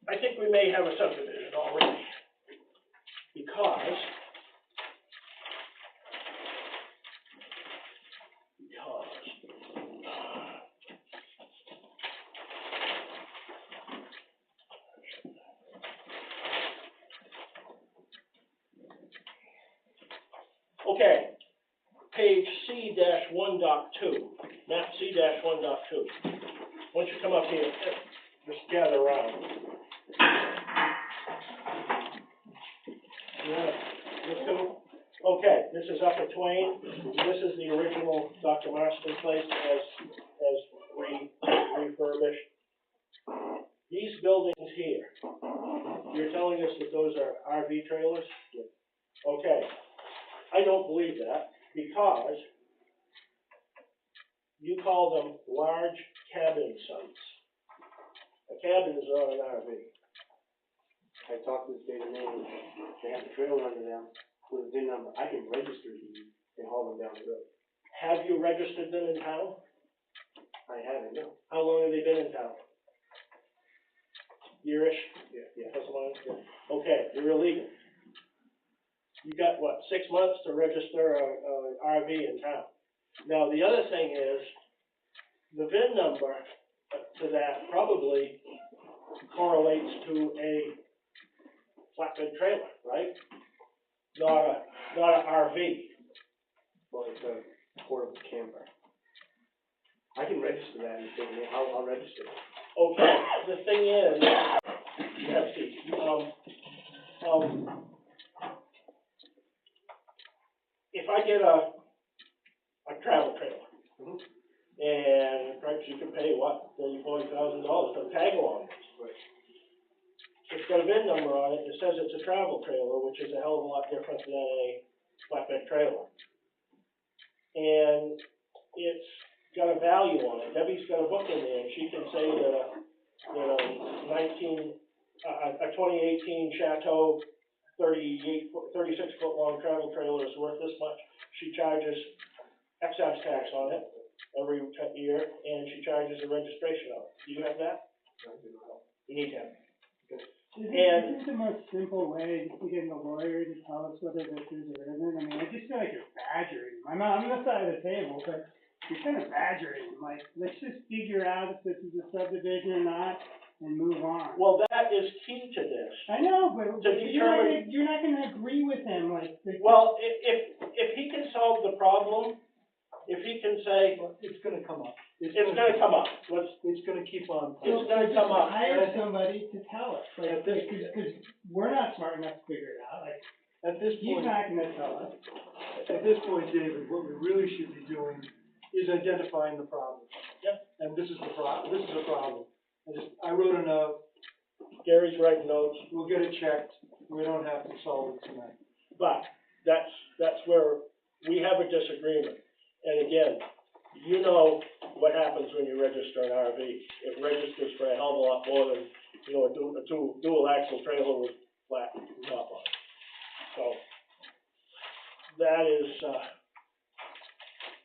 I think we may have a subdivision already. Because okay, page C-1.2, map C-1.2. Once you come up here, just gather around. Yeah, this go. Okay, this is up at Twain. This is the original Dr. Marston place as refurbished. These buildings here, you're telling us that those are RV trailers? Okay, I don't believe that because you call them large cabin sites. A cabin is not an RV. I talked to the state of Maine, they have a trailer under them with a VIN number, I can register these and haul them down the road. Have you registered them in town? I haven't, no. How long have they been in town? Yearish? Yeah. Plus or minus? Yeah. Okay, you're illegal. You got, what, 6 months to register a RV in town. Now, the other thing is, the VIN number to that probably correlates to a flatbed trailer, right? Not a RV. Well, it's a portable camper. I can register that in the state of Maine, I'll register it. Okay, the thing is, Pepsi, if I get a travel trailer, and perhaps you can pay, what, $30,000-$40,000 for the tag along. It's got a VIN number on it, it says it's a travel trailer, which is a hell of a lot different than a flatbed trailer. And it's got a value on it. Debbie's got a book in there, and she can say that a 2018 Chateau 36 foot long travel trailer is worth this much. She charges excise tax on it every year, and she charges a registration on it. Do you have that? You need to have it. Is this the most simple way to get a lawyer to tell us whether this is or isn't? I mean, I just feel like you're badgering him. I'm on this side of the table, but you're kind of badgering him. Like, let's just figure out if this is a subdivision or not and move on. Well, that is key to this. I know, but To determine- you're not gonna agree with him, like. Well, if he can solve the problem, if he can say, It's gonna come up. it's gonna come up, It's gonna keep on. it's gonna come up. Hire somebody to tell us, like, At this- because we're not smart enough to figure it out, like, At this he's point, not gonna tell us. at this point, David, what we really should be doing is identifying the problem. Yep. And this is the problem. I wrote a note, Gary's writing notes, we'll get it checked, we don't have to solve it tonight. but that's where we have a disagreement. And again, you know what happens when you register an RV. It registers for a hell of a lot more than, you know, a dual axle trailer with flat top on it. So, that is,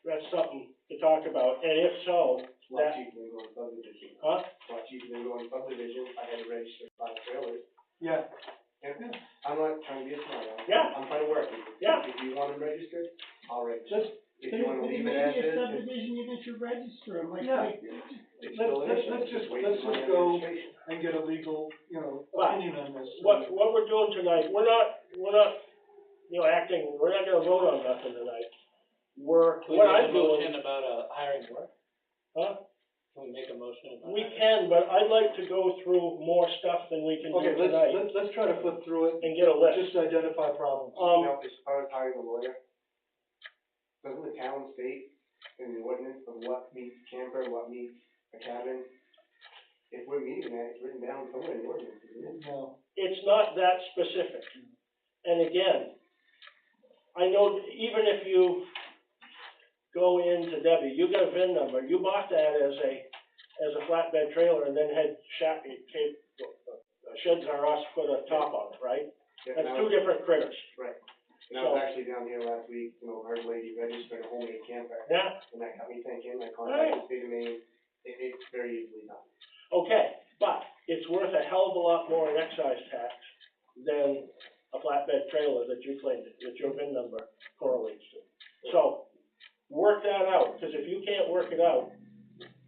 that's something to talk about, and if so, It's a lot that, cheaper than going subdivision. huh? It's a lot cheaper than going subdivision, I had to register 5 trailers. Yeah, I'm not trying to be a smart aleck. Yeah. I'm trying to work with you. Yeah. If you want them registered, I'll register. let's, If you wanna leave it as Maybe a is, subdivision, you should register them, like, Yeah. it's still an issue. let's just wait for my go registration. and get a legal, Right. opinion on this. What we're doing tonight, we're not, you know, we're not gonna vote on nothing tonight. What I'm doing. about, hiring work? Huh? Can we make a motion about? We can, but I'd like to go through more stuff than we can do Okay, tonight let's try to flip through it, and get a list. just identify problems. You know, as far as hiring a lawyer, doesn't the town state in the ordinance of what meets camper, what meets a cabin? If we're meeting that, it's written down somewhere in the ordinance, isn't it? No, It's not that specific. And again, I know even if you go into Debbie, you got a VIN number, you bought that as a flatbed trailer and then had Sheds R Us put a top on it, right? Yeah, That's two different critters. Right. And I was actually down here last week, heard a lady registered a homemade camper. Yeah. And that got me thinking, I contacted the state of Maine, it's very easily done. Okay, but it's worth a hell of a lot more in excise tax than a flatbed trailer that you claimed, that your VIN number correlates to. So, work that out, because if you can't work it out,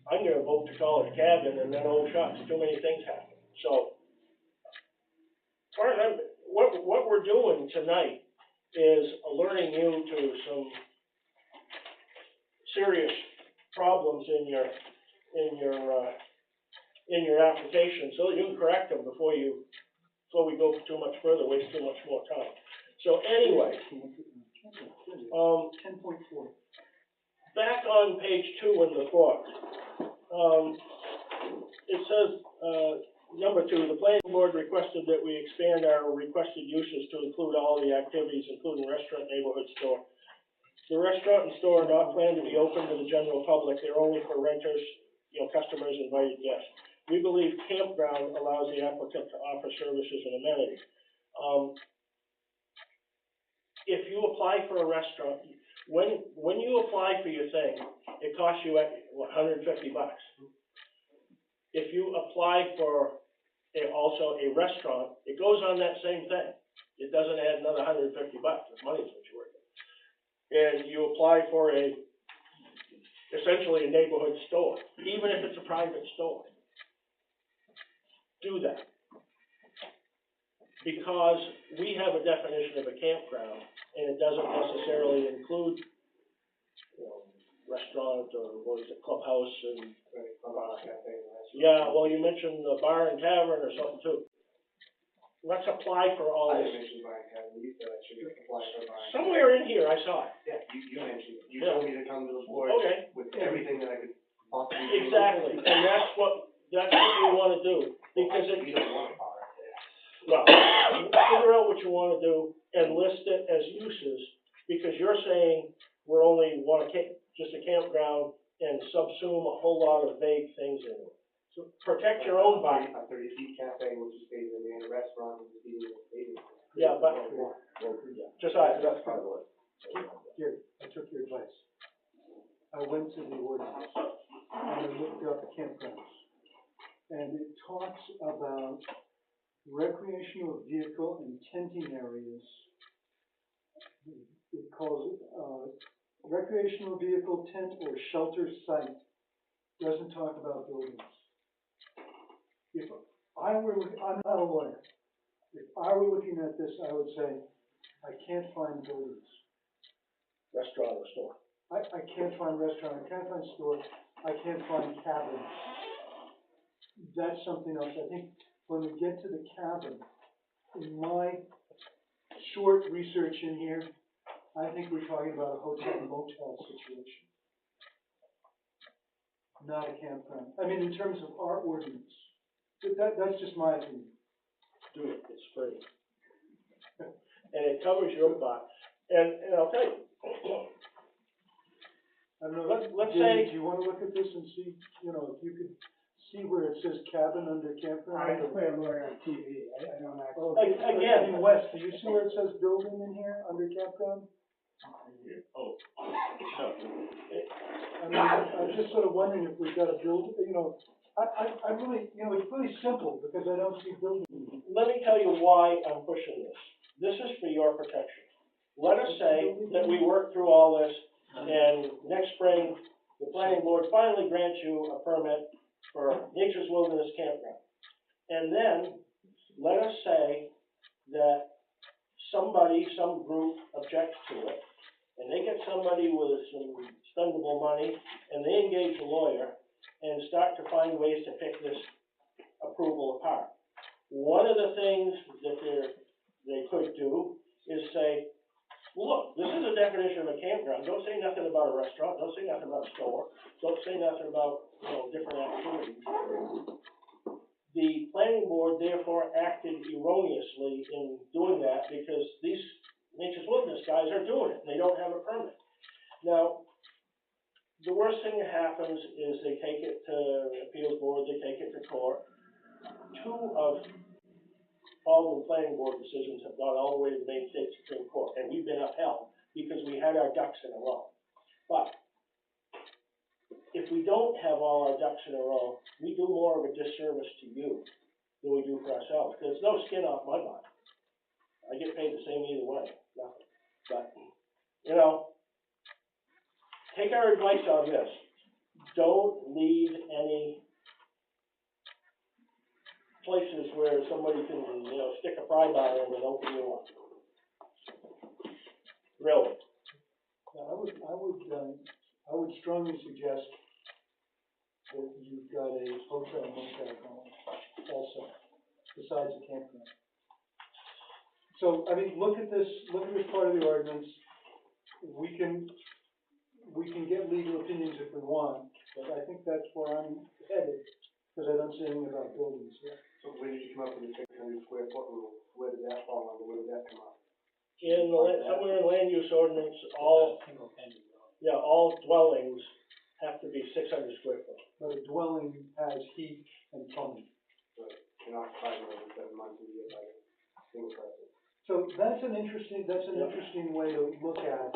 I'm gonna vote to call it a cabin, and then, oh shucks, too many things happen. So, as far as what we're doing tonight is alerting you to some serious problems in your application, so that you can correct them before we go too much further, waste too much more time. So anyway, 10.4. back on page 2 in the book, it says, number 2, the planning board requested that we expand our requested uses to include all the activities, including restaurant, neighborhood store. The restaurant and store are not planned to be open to the general public, they're only for renters, customers, invited guests. We believe campground allows the applicant to offer services and amenities. If you apply for a restaurant, when you apply for your thing, it costs you, $150. If you apply for also a restaurant, it goes on that same thing. It doesn't add another $150, the money's what you're worth. And you apply for essentially a neighborhood store, even if it's a private store. Do that. Because we have a definition of a campground, and it doesn't necessarily include, restaurant or what is it, clubhouse and. Yeah, well, you mentioned the bar and tavern or something too. Let's apply for all I this. didn't mention Brian Kevin, you said I should apply for Brian. Somewhere in here, I saw it. Yeah, you mentioned it, you Yeah. told me to come to the board Okay. with everything that I could possibly do. Exactly, and that's what we wanna do, because You don't want a bar up there. well, figure out what you wanna do and list it as uses, because you're saying we're only just a campground and subsume a whole lot of vague things in it. So protect your own body. A 30-seat cafe, which is stated in the restaurant, which is eating in the stadium. Yeah, but, just that's part of it. Here, I took your advice. I went to the ordinance and I looked up campgrounds. And it talks about recreational vehicle and tenting areas. It calls it, recreational vehicle tent or shelter site. Doesn't talk about buildings. If I were, I'm not a lawyer. If I were looking at this, I would say, I can't find buildings. restaurant or store. I can't find restaurant, I can't find store, I can't find cabin. That's something else. I think when we get to the cabin, in my short research in here, I think we're talking about a hotel motel situation. Not a campground. I mean, in terms of our ordinance. That's just my opinion. Do it, it's free. And it covers your butt. And I'll tell you, I don't know, let's Jamie, say, do you wanna look at this and see, if you could see where it says cabin under campground? I play a lawyer on TV, I don't actually. Oh, Again- Wes, do you see where it says building in here, under campground? Oh, I mean, I'm just sort of wondering if we've got a build, I really, it's really simple, because I don't see building. let me tell you why I'm pushing this. This is for your protection. Let us say that we work through all this, and next spring, the planning board finally grants you a permit for Nature's Wilderness Campground. And then, let us say that some group objects to it, and they get somebody with some spendable money, and they engage a lawyer, and start to find ways to pick this approval apart. One of the things that they could do is say, look, this is a definition of a campground, don't say nothing about a restaurant, don't say nothing about a store, don't say nothing about, different activities. The planning board therefore acted erroneously in doing that, because these Nature's Wilderness guys are doing it, they don't have a permit. Now, the worst thing that happens is they take it to appeals board, they take it to court. 2 of all the planning board decisions have gone all the way to the Maine State Supreme Court, and we've been upheld because we had our ducks in a row. But if we don't have all our ducks in a row, we do more of a disservice to you than we do for ourselves. There's no skin off my body. I get paid the same either way, nothing. But, you know, take our advice on this. Don't leave any places where somebody can, you know, stick a pry bar in and open you up. Really. Now, I would strongly suggest that you've got a hotel motel going also, besides a campground. So, I mean, look at this part of the ordinance. We can get legal opinions if we want, but I think that's where I'm headed, because I don't see anything about buildings here. So where did you come up with the 600 square foot rule? Where did that fall under? Where did that come up? In the, somewhere in land use ordinance, all, Single family dwelling. yeah, all dwellings have to be 600 square foot. But a dwelling has heat and plumbing. So you're not occupied more than 7 months a year by a single person. So that's an interesting way to look at,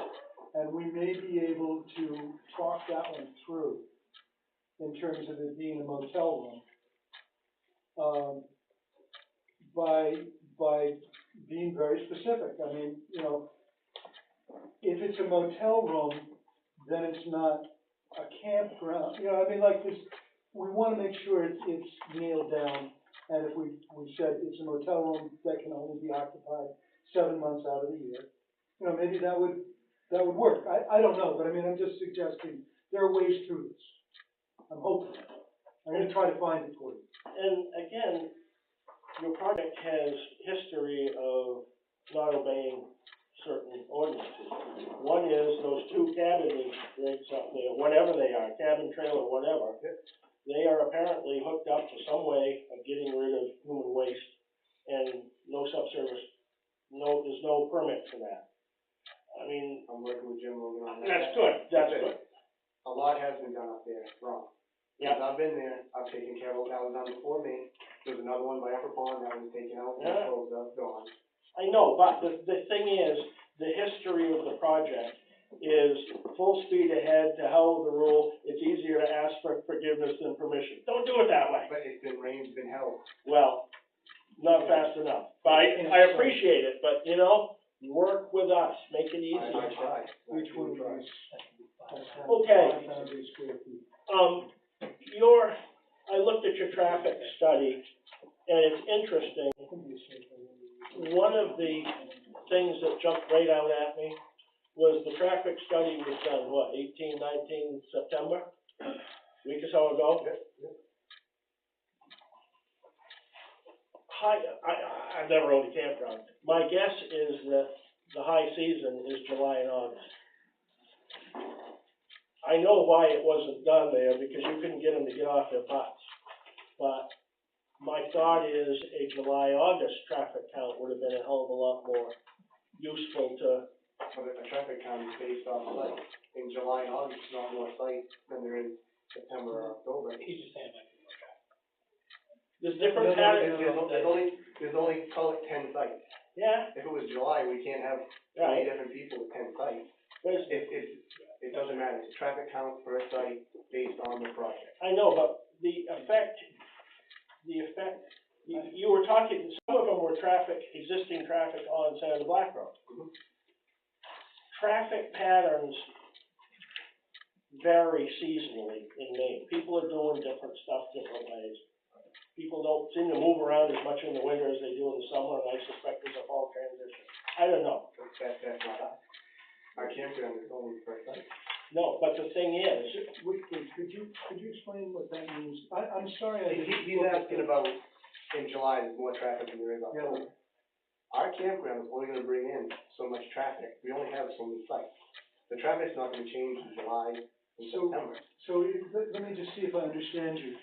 and we may be able to talk that one through in terms of it being a motel room, by being very specific. I mean, you know, if it's a motel room, then it's not a campground. You know, I mean, like this, we want to make sure it's nailed down. And if we said it's a motel room that can only be occupied 7 months out of the year, you know, maybe that would work. I don't know, but I mean, I'm just suggesting there are ways through this. I'm hoping. I'm going to try to find it for you. And again, your project has history of not obeying certain ordinances. One is those 2 cabin rigs up there, whatever they are, cabin, trailer, whatever. They are apparently hooked up to some way of getting rid of human waste, and no subsurface, there's no permit for that. I mean, I'm working with Jim Logan on that. that's good, that's good. A lot has been done up there wrong. Yeah. Since I've been there, I've taken care of what that was done before me. There's another one by Upper Pond that was taken out, and Yeah. closed up, gone. I know, but the thing is, the history of the project is full speed ahead, to hell with the rule. It's easier to ask for forgiveness than permission. Don't do it that way. But it's been rained, been held. Well, not fast enough. But I appreciate it, but you know, work with us, make it easy. I tried. Which one of tried. these? Okay. 500 square feet. I looked at your traffic study, and it's interesting. One of the things that jumped right out at me was the traffic study was done, 19 September? A week or so ago? I've never owned a campground. My guess is that the high season is July and August. I know why it wasn't done there, because you couldn't get them to get off their butts. But my thought is a July-August traffic count would have been a hell of a lot more useful to. But a traffic count is based off site. In July and August, there's not more sites than there is September or October. He's just saying like more traffic. There's different patterns. There's only, call it 10 sites. Yeah. If it was July, we can't have 20 different people with 10 sites. It doesn't matter. It's a traffic count per site based on the project. I know, but the effect, you were talking, some of them were existing traffic on Senator Black Road. Mm-hmm. Traffic patterns vary seasonally in Maine. People are doing different stuff different ways. People don't seem to move around as much in the winter as they do in the summer, and I suspect there's a fall transition. I don't know. That's not us. Our campground is only per site. No, but the thing is, Wait, could you explain what that means? I'm sorry, I didn't. He's asking about, in July, there's more traffic than there is October. Our campground is only gonna bring in so much traffic. We only have so many sites. The traffic's not gonna change in July and September. So let me just see if I understand you.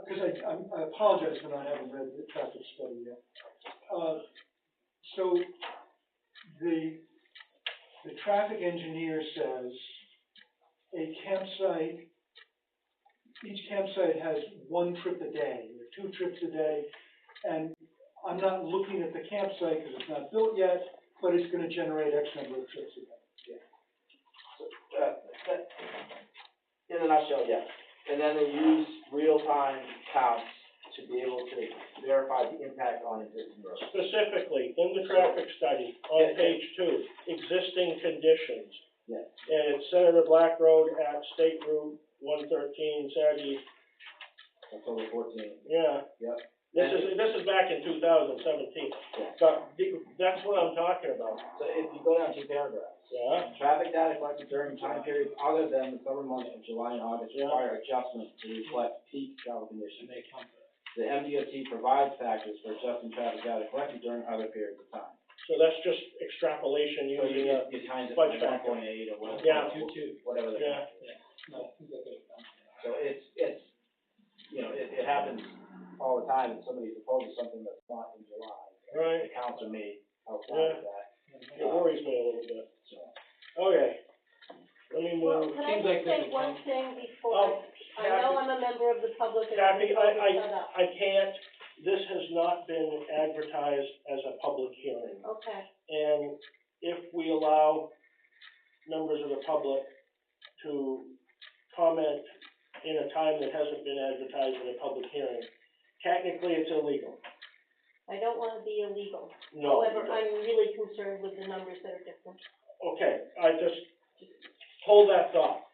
Because I apologize for not having read the traffic study yet. So the traffic engineer says a campsite, each campsite has one trip a day, or 2 trips a day, and I'm not looking at the campsite because it's not built yet, but it's gonna generate X number of trips a day. In a nutshell, yes. And then they use real-time counts to be able to verify the impact on existing roads. Specifically, in the traffic study, on page 2, existing conditions. Yes. And it's Senator Black Road at State Route 113, Saggy. October 14th. Yeah. Yep. This is back in 2017. Yeah. But that's what I'm talking about. So if you go down 2 paragraphs. Yeah. Traffic data collected during time periods other than the summer months of July and August require adjustments to reflect peak travel conditions. The MDOT provides factors for adjusting traffic data collected during other periods of time. So that's just extrapolation So using a you times it fudge by factor. 1.8 or whatever. Yeah. Whatever the Yeah. factor is. So it's you know, it happens all the time that somebody proposes something that's not in July. Right. The counts are made outside of that. It worries me a little bit. So. Okay. Let me Well, move. can I just say one thing before, Oh, I know I'm a member of the public and Kathy, I'm shut up. I can't, this has not been advertised as a public hearing. Okay, And if we allow members of the public to comment in a time that hasn't been advertised in a public hearing, technically it's illegal. I don't wanna be illegal. No. However, I'm really concerned with the numbers that are different. Okay, I just, hold that thought,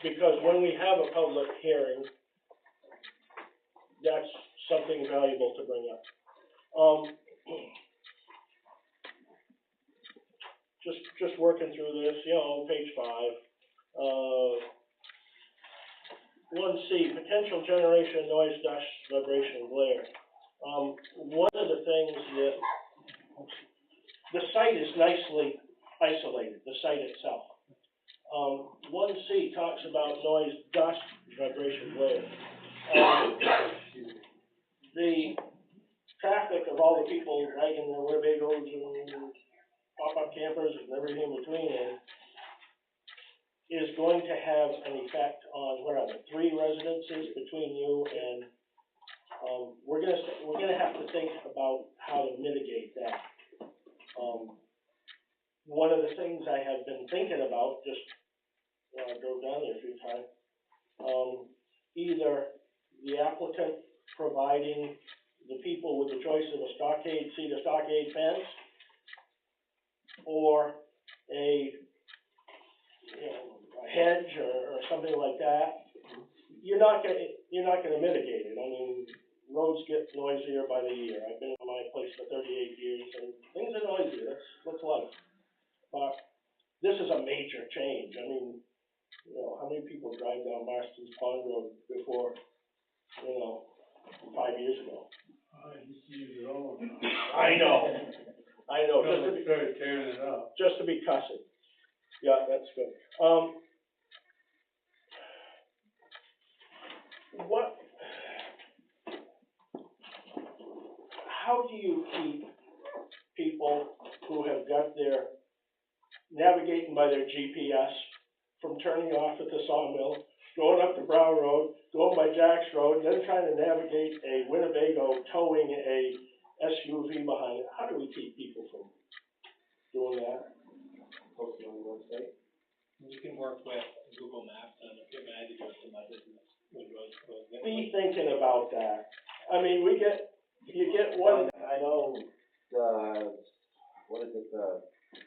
because when we have a public hearing, that's something valuable to bring up. Just working through this, you know, page 5, 1C, potential generation, noise, dust, vibration, glare. One of the things that, the site is nicely isolated, the site itself. 1C talks about noise, dust, vibration, glare. The traffic of all the people riding their Winnebagos and pop-up campers and everything in between is going to have an effect on, what are there, 3 residences between you and, we're gonna have to think about how to mitigate that. One of the things I have been thinking about, just when I drove down there a few times, either the applicant providing the people with the choice of a stockade, cedar stockade fence, or a hedge or something like that. You're not gonna mitigate it. I mean, roads get noisier by the year. I've been in my place for 38 years, and things are noisy. That's life. But this is a major change. I mean, you know, how many people drive down Marston's Pond Road before, 5 years ago? I used to use it all. I know. Someone started tearing it up. Just to be cussing. Yeah, that's good. How do you keep people who have got their navigating by their GPS from turning off at the sawmill, going up the Brown Road, going by Jack's Road, then trying to navigate a Winnebago towing a SUV behind it? How do we keep people from doing that? Posted on the website. You can work with Google Maps and get mad at some my business when roads close. Be thinking about that. I mean, you get one. I know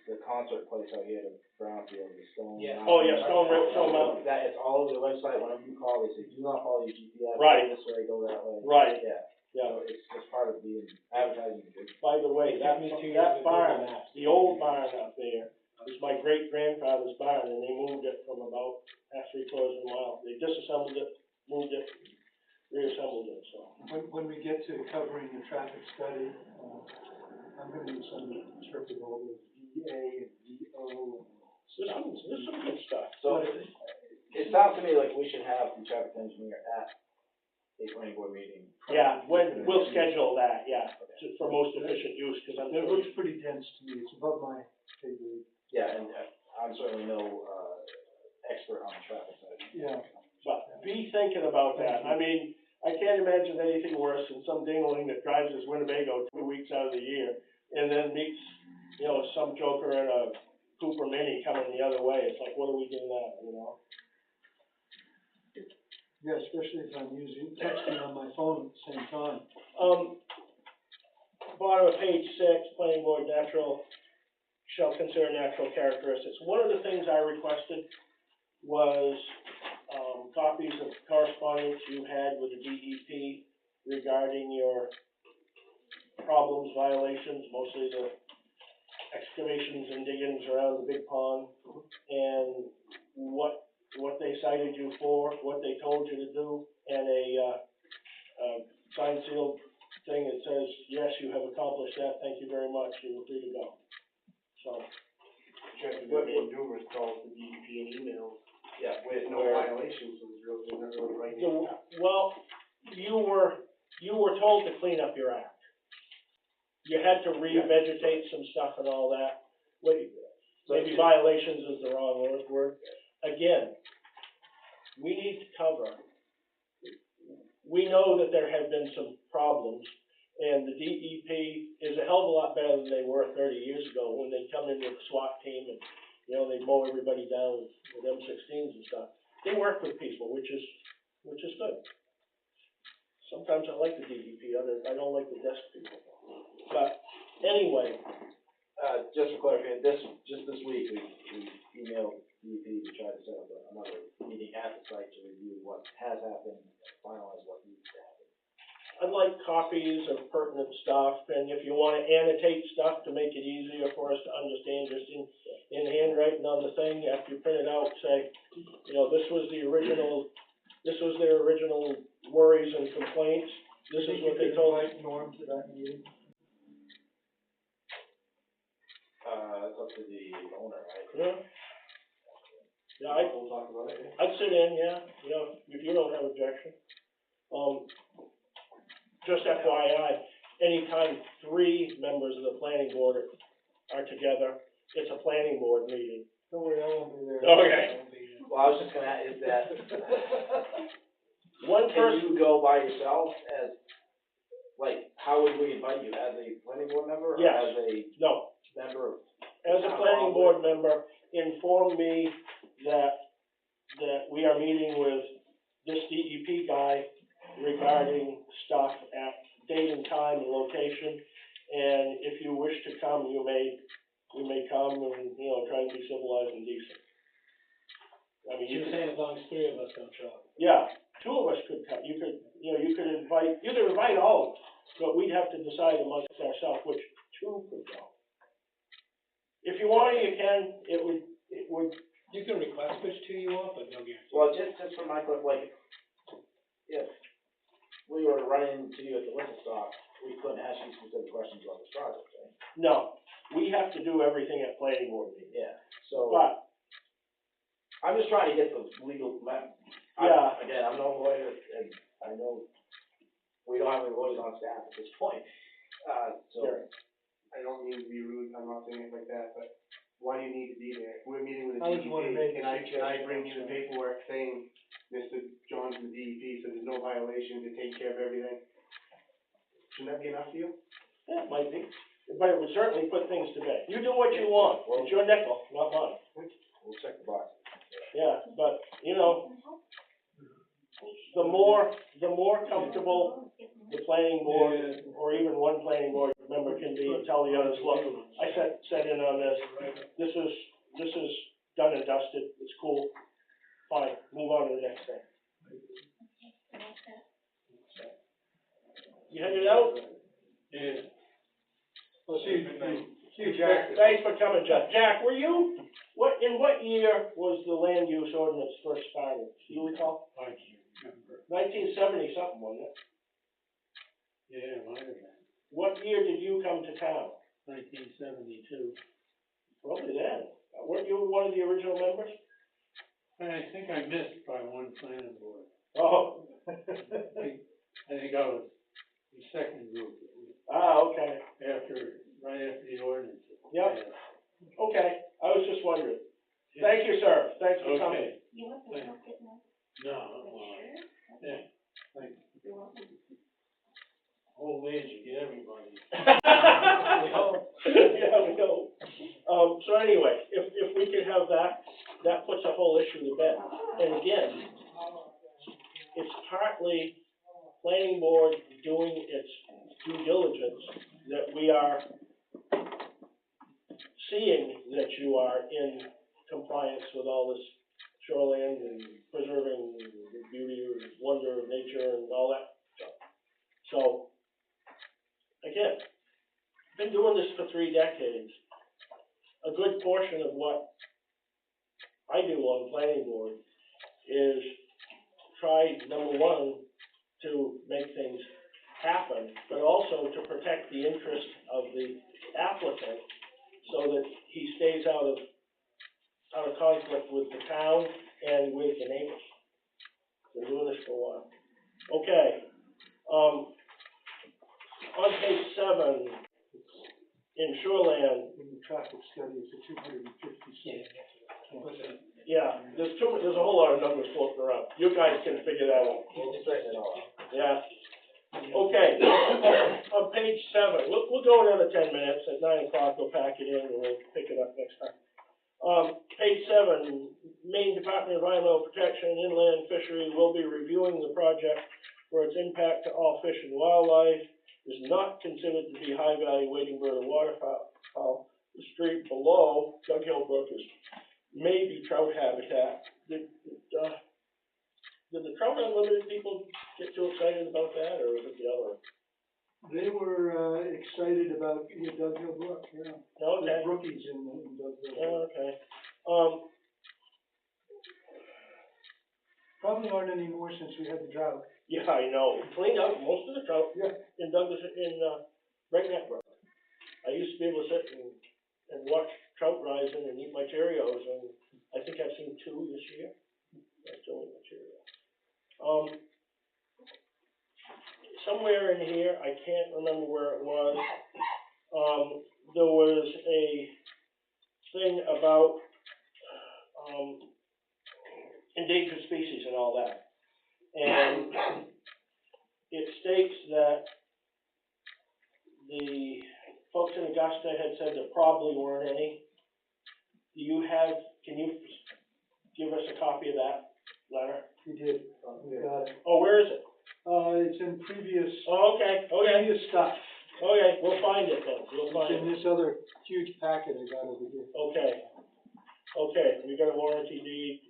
the concert place out here, the Brownfield, the Stone. Yeah. Oh, yeah, Stone Mountain. That, it's all over the website. Whenever you call, they say, do not follow your GPS. Right. Go this way, go that way. Right. Yeah. Yeah. So it's part of the advertising. By the way, that barn, the old barn up there, was my great-grandfather's barn, and they moved it from about half, 3/4 of a mile. They disassembled it, moved it, reassembled it, so. When we get to covering the traffic study, I'm gonna need somebody to interpret all those VA and VO. There's some good stuff. So it sounds to me like we should have the traffic engineer at a planning board meeting. Yeah, we'll schedule that, yeah. Okay. for most efficient use, cause I'm. It looks pretty dense to me, it's above my pay grade. Yeah, and I'm certainly no, expert on the traffic side. Yeah. But be thinking about that. I mean, I can't imagine anything worse than some dingling that drives his Winnebago 2 weeks out of the year and then meets, you know, some joker in a Cooper Mini coming the other way. It's like, what do we do now, you know? Yeah, especially if I'm texting on my phone at the same time. Bottom of page 6, planning board shall consider natural characteristics. One of the things I requested was, copies of correspondence you had with the DEP regarding your problems, violations, mostly the excavations and diggings around the big pond, and what they cited you for, what they told you to do, and a signed sealed thing that says, yes, you have accomplished that, thank you very much, you were free to go. So, Jeff, there have been numerous calls to DEP and emails. Yeah, With no violations, so it's really, they're not really writing it down. well, you were told to clean up your act. You had to revegetate some stuff and all that. Maybe violations is the wrong word. Again, we need to cover. We know that there have been some problems, and the DEP is a hell of a lot better than they were 30 years ago when they come in with a SWAT team and, you know, they mow everybody down with M16s and stuff. They work with people, which is good. Sometimes I like the DEP, I don't like the desk people. But anyway, Just for clarification, just this week, we emailed DEP to try to set up another meeting at the site to review what has happened, finalize what needs to happen. I'd like copies of pertinent stuff, and if you wanna annotate stuff to make it easier for us to understand, just in handwriting on the thing, after you print it out, say, you know, this was their original worries and complaints, this is what they told me. Norm to that meeting. It's up to the owner, right? Yeah, We'll talk about it, I'd sit in, you know, if you don't have objection. Just FYI, anytime 3 members of the planning board are together, it's a planning board meeting. Don't worry, I won't be there. Okay. Well, I was just gonna add, is that, One can person, you go by yourself as, like, how would we invite you, as a planning board member? Yes. Or as a no, member of? as a planning board member, inform me that we are meeting with this DEP guy regarding stuff at date and time and location, and if you wish to come, you may come and, you know, try and be civilized and decent. I mean, You're saying as long as 3 of us don't show up. yeah, 2 of us could come, you could invite all of us, but we'd have to decide amongst ourselves which 2 could go. If you want, you can, it would. You can request which 2 you want, but no guarantee. Well, just for my, like, if we were to run into you at the liquor store, we couldn't ask you specific questions about this project, right? No, we have to do everything at planning board meeting. Yeah, so. But, I'm just trying to get the legal, again, I'm no lawyer, and I know we don't have any lawyers on staff at this point, so. Sure. I don't mean to be rude, I'm not saying it like that, but why do you need to be there? If we're meeting with the I was wondering, DEP, and I bring you the paperwork saying, Mr. John's from the DEP, so there's no violation, to take care of everything. Shouldn't that be enough for you? yeah, it might be, but it would certainly put things to bed. You do what you want, it's your nickel, not mine. We'll check the box. Yeah, but, you know, the more comfortable the planning board, or even one planning board member can be and tell the others, look, I set in on this, this is done and dusted, it's cool, fine, move on to the next thing. You headed out? Yeah. Well, see you, Jack. Thanks for coming, Jack. Jack, were you, in what year was the land use ordinance first started? Do you recall? I can't remember. 1970 something, wasn't it? Yeah, might have been. What year did you come to town? 1972. Probably then. Weren't you one of the original members? I think I missed by one planning board. Oh. I think I was the second group. Ah, okay. are seeing that you are in compliance with all this shoreline and preserving the beauty or wonder of nature and all that stuff. So, again, been doing this for 3 decades. A good portion of what I do on the planning board is try, number one, to make things happen, but also to protect the interest of the applicant so that he stays out of conflict with the town and with the neighbors. Been doing this for a while. Okay, on page 7, in shoreland, In the traffic study, it's a 256. yeah, there's a whole lot of numbers floating around. You guys can figure that out. We'll straighten it all out. Yeah. Okay, on page 7, we'll go another 10 minutes. At 9 o'clock, we'll pack it in and we'll pick it up next time. Page 7, Maine Department of Environmental Protection and Inland Fishery will be reviewing the project for its impact to all fish and wildlife. Is not considered to be high value wading bird or waterfowl. The street below, Dug Hill Brook, is maybe trout habitat. Did the Trout Unlimited people get too excited about that, or was it the other? They were, excited about the Dug Hill Brook, yeah. Okay. There's brookies in Dug Hill Brook. Okay. Probably aren't any more since we had the drought. Yeah, I know. Cleaned out most of the trout Yeah. in Douglas, in, Breakneck Brook. I used to be able to sit and watch trout rising and eat my Cheerios, and I think I've seen 2 this year. I still eat my Cheerios. Somewhere in here, I can't remember where it was, there was a thing about, endangered species and all that. And it states that the folks in Augusta had said there probably weren't any. Can you give us a copy of that letter? We did, we got it. Oh, where is it? It's in previous, Oh, okay, previous stuff. Okay, we'll find it then, we'll find It's in it. this other huge packet I got over here. Okay, we got a warranty deed,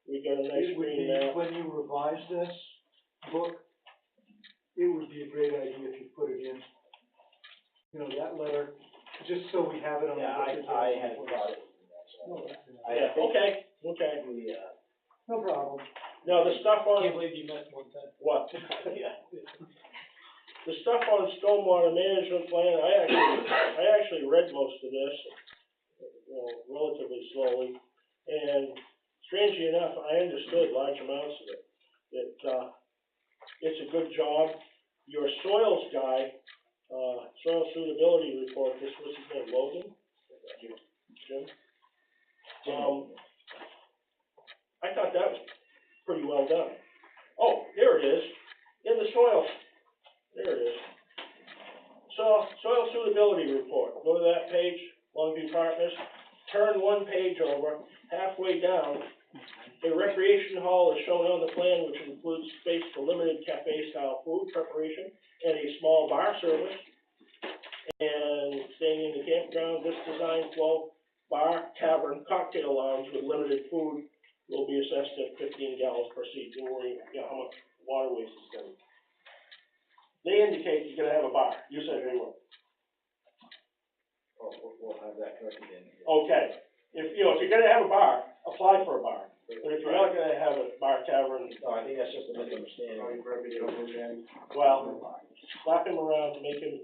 we got a nice It would green be, map. when you revise this book, it would be a great idea if you put it in, you know, that letter, just so we have it on the. Yeah, I had brought it. No, Yeah, okay. We, no problem. Now, the stuff on. Can't believe you missed one time. What? yeah. The stuff on stormwater management plan, I actually read most of this, you know, relatively slowly, and strangely enough, I understood large amounts of it. It's a good job. Your soils guy, soil suitability report, this was his name, Logan? Jim? I thought that was pretty well done. Oh, here it is, in the soil. There it is. So, soil suitability report, go to that page, Longview Partners, turn one page over, halfway down, a recreation hall is shown on the plan, which includes space for limited cafe-style food preparation and a small bar service. And staying in the campground, this design flow, bar, tavern, cocktail lounge with limited food will be assessed at 15 gallons per seat. Don't worry, you know, how much water waste is going to be. They indicate you're gonna have a bar, you said they will. Oh, we'll have that corrected in. Okay, if you're gonna have a bar, apply for a bar, but if you're not gonna have a bar tavern, No, I think that's just a misunderstanding. well, slap him around, make it.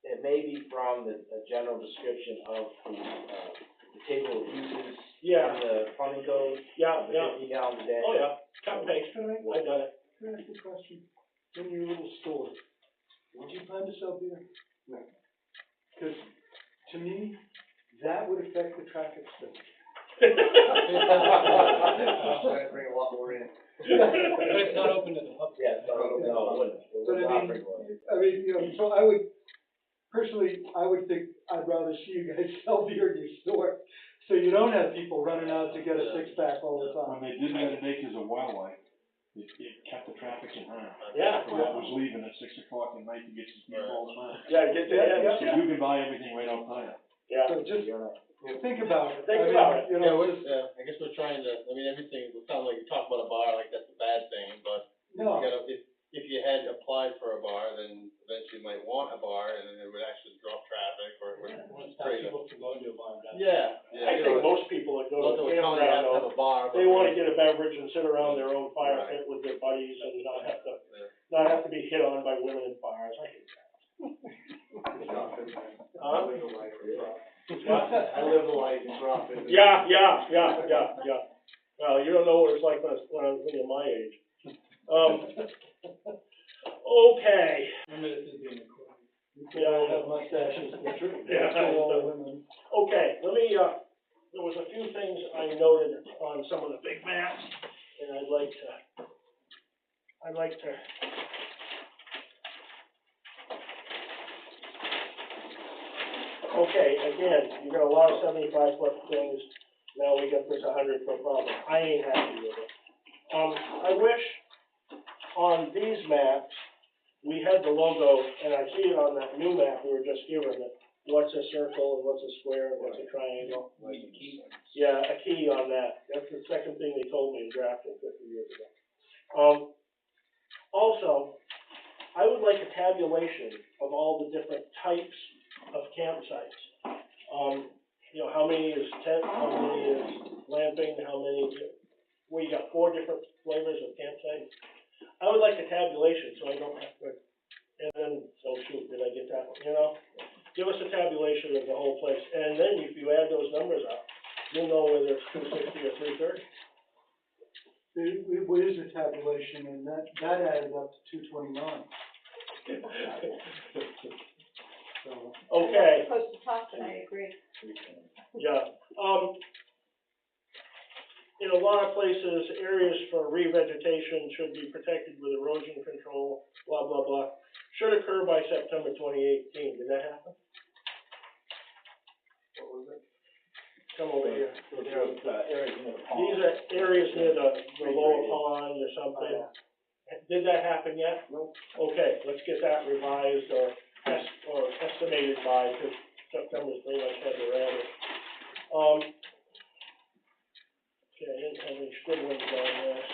It may be from the general description of the table of uses. Yeah. In the funding code. Yeah, the yeah. 50 gallons a day. Oh, yeah, cut and paste, I got it. Can I ask you a question? In your little store, would you plan to sell beer? No. Because to me, that would affect the traffic study. Bring a lot more in. But it's not open to the public. Yeah, no, it wouldn't. It But would I not mean, bring one. you know, so I would, personally, I would think I'd rather see you guys sell beer in your store, so you don't have people running out to get a 6-pack all the When time. they did that in Acres of Wildlife, it kept the traffic in hand. Yeah. That was leaving at 6 o'clock at night to get some people all the time. Yeah, get the, So you can buy everything right out there. yeah. So just think about it. Think I mean, about it. You know, I guess we're trying to, I mean, everything, it sounds like you talk about a bar, like that's a bad thing, but no, you gotta, if you had applied for a bar, then eventually you might want a bar, and then it would actually drop traffic, or it would create a. People to go to a bar. Yeah, I think most people that go to the Have campground, to have a bar. they wanna get a beverage and sit around their own fire pit with their buddies and not have to be hit on by women in bars. I hate that. I live the life, I live the life, it's rough, isn't it? Yeah. Well, you don't know what it's like when you're my age. Okay. Remember, this is being recorded. Yeah, I have mustaches. Yeah. Okay, let me, there was a few things I noted on some of the big maps, and I'd like to. Okay, again, you got a lot of 75-foot things, now we got this 100-foot problem. I ain't happy with it. I wish on these maps, we had the logo, and I see it on that new map we were just given, that what's a circle, and what's a square, and what's a triangle. Yeah, a key on that. That's the second thing they told me in drafting 50 years ago. Also, I would like a tabulation of all the different types of campsites. You know, how many is tent, how many is glamping, how many, we got 4 different flavors of campsites. I would like a tabulation so I don't have to, and then, oh shoot, did I get that one, you know? Give us a tabulation of the whole place, and then if you add those numbers up, you'll know whether it's 260 or 330. It is a tabulation, and that added up to 229. So. Okay. Supposed to talk, and I agree. Yeah, in a lot of places, areas for revegetation should be protected with erosion control, blah, blah, blah. Should occur by September 2018. Did that happen? What was it? Come over here. Areas near the pond. These are areas near the lower pond or something. Did that happen yet? Nope. Okay, let's get that revised or estimated by, because September's pretty much headed around it. Okay, I didn't have any scribblings on this.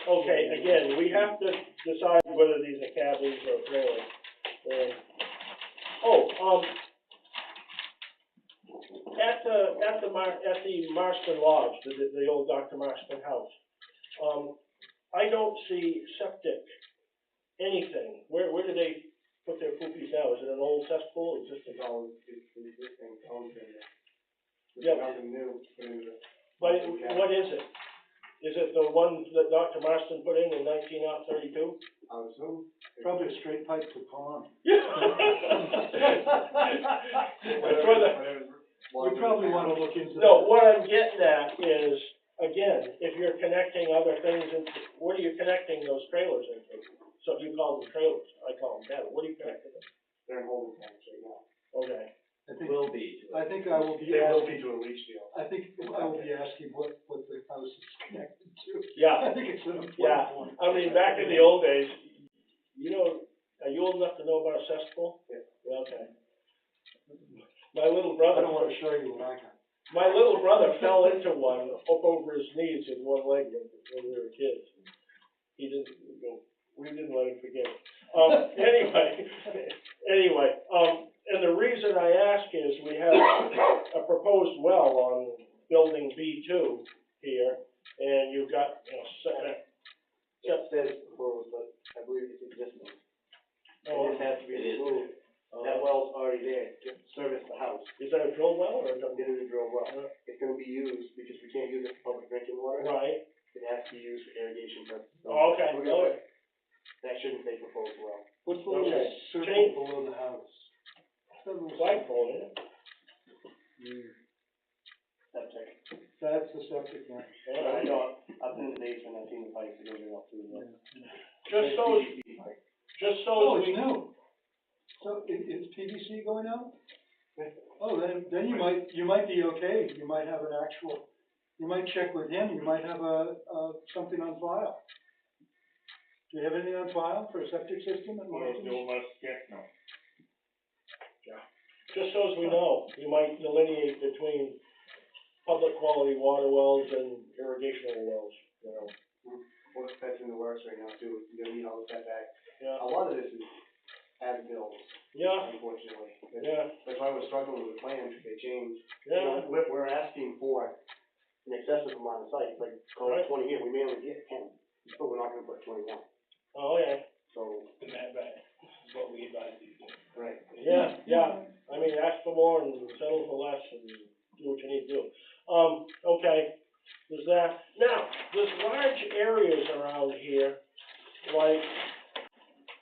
Okay, again, we have to decide whether these are cabins or trailers. At the Marston Lodge, the old Dr. Marston house, I don't see septic, anything. Where do they put their poopies now? Is it an old cesspool, existing? No, it's existing, always been there. Yeah. There's nothing new, put into the. But what is it? Is it the one that Dr. Marston put in 1932? I would assume. Probably a straight pipe to pond. You probably want to look into No, what I'm getting at is, again, if you're connecting other things into, what are you connecting those trailers into? So you call them trailers, I call them cabins. What are you connecting them? They're in holding tanks right now. Okay. I think Will be. I think I will be. They will be to a leach field. I think I will be asking what the house is connected to. Yeah. I think it's an important Yeah, point. I mean, back in the old days, you know, are you old enough to know about a cesspool? Yeah. Okay. My little brother. I don't want to show you what I got. My little brother fell into one up over his knees with one leg when we were kids. We didn't let him forget it. Anyway, and the reason I ask is we have a proposed well on building B2 here, and you've got, you know, setback. It says proposed, but I believe it's existing. It just has to be removed. That well's already there to service the house. Is that a drill well or a It is a drill well. It's gonna be used because we can't use it for public drinking water. Right. It has to be used for irrigation purposes. Oh, okay. We're gonna put- That shouldn't say proposed well. What's the little Okay. circle below the house? Flagpole, isn't it? Septic. That's the septic tank. Yeah, I know, up in the basement, I've seen the pipes that go up through the. Just so, Oh, we it's new. So it's PVC going out? Oh, then you might be okay. You might have an actual You might check with him, you might have something on file. Do you have anything on file for a septic system at Well, if Marston's? you must get, no. Just so as we know, you might delineate between public quality water wells and irrigational wells, you know. Well, that's in the works right now too, you're gonna need all the setbacks. Yeah, A lot of this is as-built, yeah, unfortunately. yeah, That's why we're struggling with the plans, they changed. yeah, We're asking for an excessive amount of sites, like, call Right. it 20 here, we may only get 10, but we're not gonna put 21. oh, yeah, So, The net back is what we advise you to do. right. yeah, yeah. I mean, ask for more and settle for less and do what you need to do. Okay, there's that. Now, there's large areas around here, like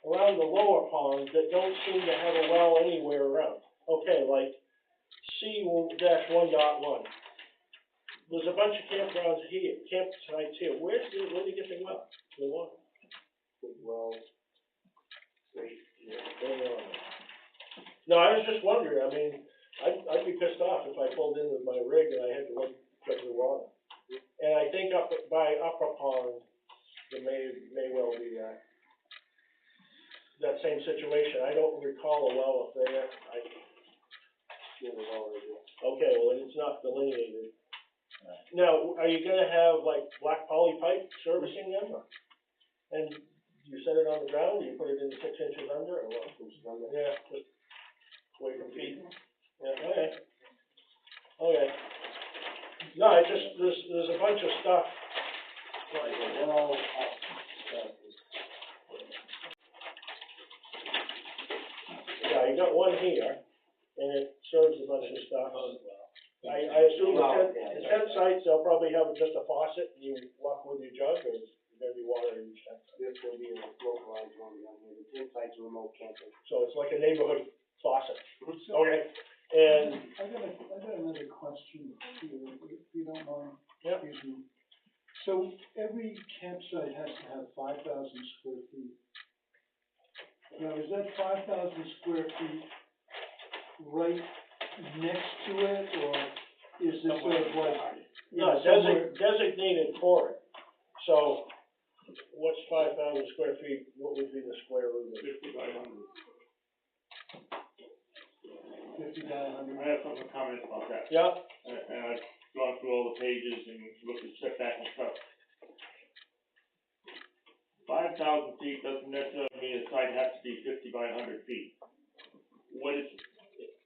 around the lower pond, that don't seem to have a well anywhere around. Okay, like C-1.1. There's a bunch of campgrounds here, campsites here. Where do you get the well? The water? Well, great, yeah. There you are. No, I was just wondering, I mean, I'd be pissed off if I pulled in with my rig and I had to look at the water. And I think up by Upper Pond, there may well be that same situation. I don't recall a well up there. Okay, well, then it's not delineated. Now, are you gonna have like black poly pipe servicing them? And you set it on the ground, you put it in 6 inches under, or what? Yeah, just away from feet. Yeah, okay. Okay. No, it's just, there's a bunch of stuff. Like, well, yeah, you got one here, and it serves a bunch of stuff. I assume the tent sites, they'll probably have just a faucet, and you walk with your jug, or is there gonna be water in each tent? There's gonna be a localized one down here, the tin sites are remote camping. So it's like a neighborhood faucet. Okay, and, I got another question here, if you don't mind. yeah, Excuse me. So every campsite has to have 5,000 square feet. Now, is that 5,000 square feet right next to it, or is it sort of like? no, designated for it. So, what's 5,000 square feet, what would be the square root of it? 50 by 100. 50 by 100? I have some comments about that. Yeah, And I've gone through all the pages and looked at setback and stuff. 5,000 feet doesn't necessarily mean a site has to be 50 by 100 feet. What it's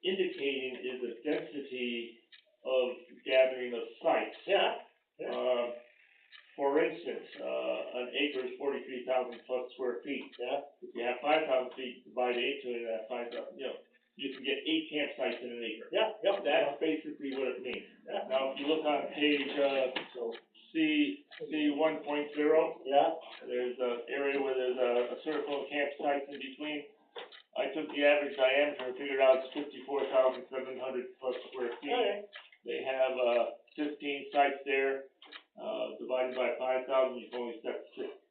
indicating is the density of gathering of sites. yeah, For instance, an acre is 43,000 plus square feet. yeah, If you have 5,000 feet, divide 8 to that 5,000, you can get 8 campsites in an acre. yeah, yeah. That's basically what it means. Yeah. Now, if you look on page, C 1.0, Yeah, there's an area where there's a circle of campsites in between. I took the average diameter and figured out it's 54,700 plus square feet. okay, They have, 15 sites there, divided by 5,000, you can only set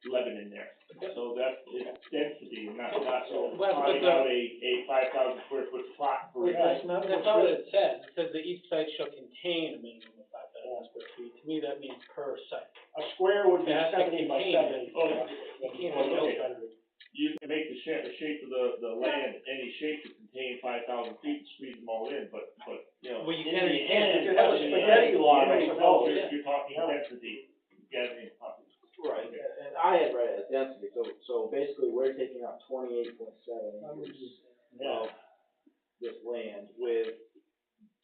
11 in there. So that's, it's density, not carving out a 5,000 square foot plot for. That's not what it says. It says that each site shall contain a minimum of 5,000 square feet. To me, that means per site. a square would be It has to 70 by contain 70. Oh, You can't Oh, build okay. it. You can make the shape of the land any shape to contain 5,000 feet, squeeze them all in, but, Well, you in can, the you can't. end, You could have a spaghetti lot, I suppose. you're talking density, gathering population. Right, and I had read it as density, so basically we're taking up 28.7 acres of this land with,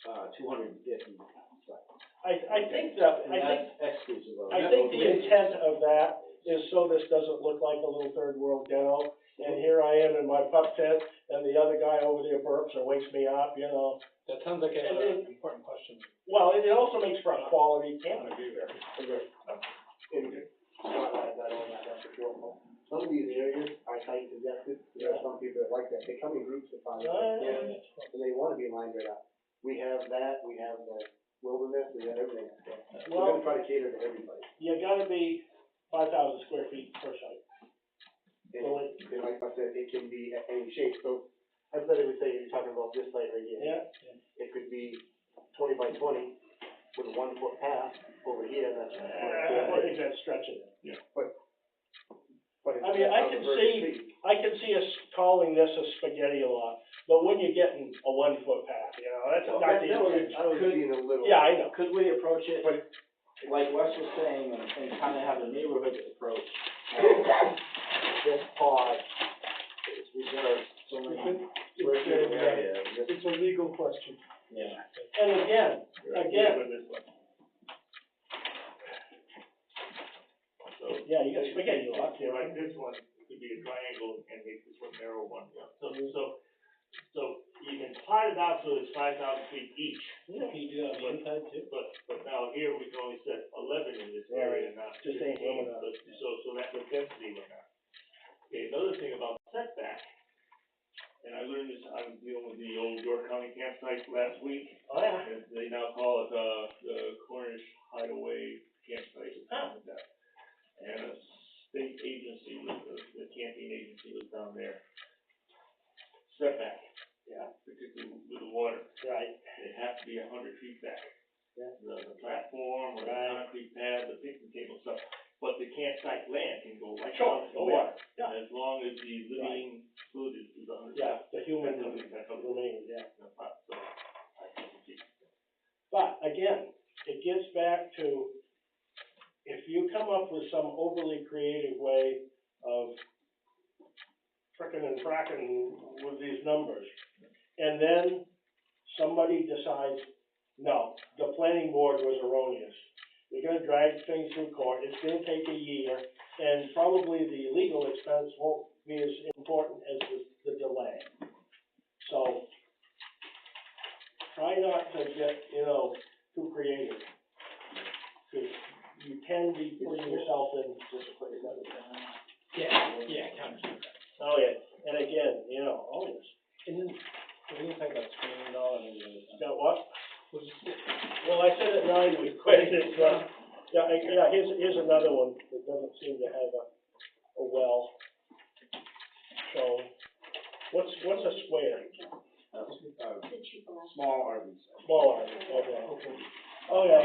250 sites. I think that, And that's exclusive of. I think the intent of that is so this doesn't look like a little third world ghetto, and here I am in my pup tent, and the other guy over there burps and wakes me up, you know. That sounds like an important question. Well, it also makes for a quality camping experience. That's for sure. Some of these areas are site congested, there are some people that like that, they come in groups of 5, and they wanna be lined right up. We have that, we have the wilderness, we have everything. We're Well, gonna try to cater to everybody. you gotta be 5,000 square feet per site. And like I said, it can be at any shape, so hypothetically say you're talking about this site right here. Yeah, It could be 20 by 20 with a 1 foot path, over here, that's. I think that's stretching it. But I mean, I can see us calling this a spaghetti lot, but when you're getting a 1 foot path, you know, that's not the intention. I was being a little. Yeah, I know. Could we approach it, like Wes was saying, and kind of have a neighborhood approach? This part is reserved so many residential areas. It's a legal question. Yeah. And again, So, yeah, you got spaghetti lots here. like this one, it could be a triangle and make this one narrow one. So you can plot it out so it's 5,000 feet each. Yeah, you do that on the inside too. But now here we can only set 11 in this area, not Just 15, ain't low enough. so that the density went up. Okay, another thing about setback, and I learned this, I was dealing with the old York County campsite last week. Oh, yeah. And they now call it, the Cornish Hideaway Campsite, or something like that. And a state agency, the camping agency was down there. Setback, particularly with the water. Right. They have to be 100 feet back. Yeah. The platform or the concrete pad, the picnic table stuff, but the campsite land can go right down to the water. Yeah. As long as the living fluid is 100. Yeah, the human That's remains, yeah. So, I can see. But again, it gets back to, if you come up with some overly creative way of frickin' and fracking with these numbers, and then somebody decides, no, the planning board was erroneous. You're gonna drag things through court, it's gonna take a year, and probably the legal expense won't be as important as the delay. So, try not to get, too creative. Because you can be putting yourself in just a place that is. Oh, yeah, and again, oh, yes. And then, we can talk about screening though, and Got what? Well, I said at 9 we quit it, but, here's another one that doesn't seem to have a well shown. What's a square? small RVs. Small RV, okay. Oh, yeah.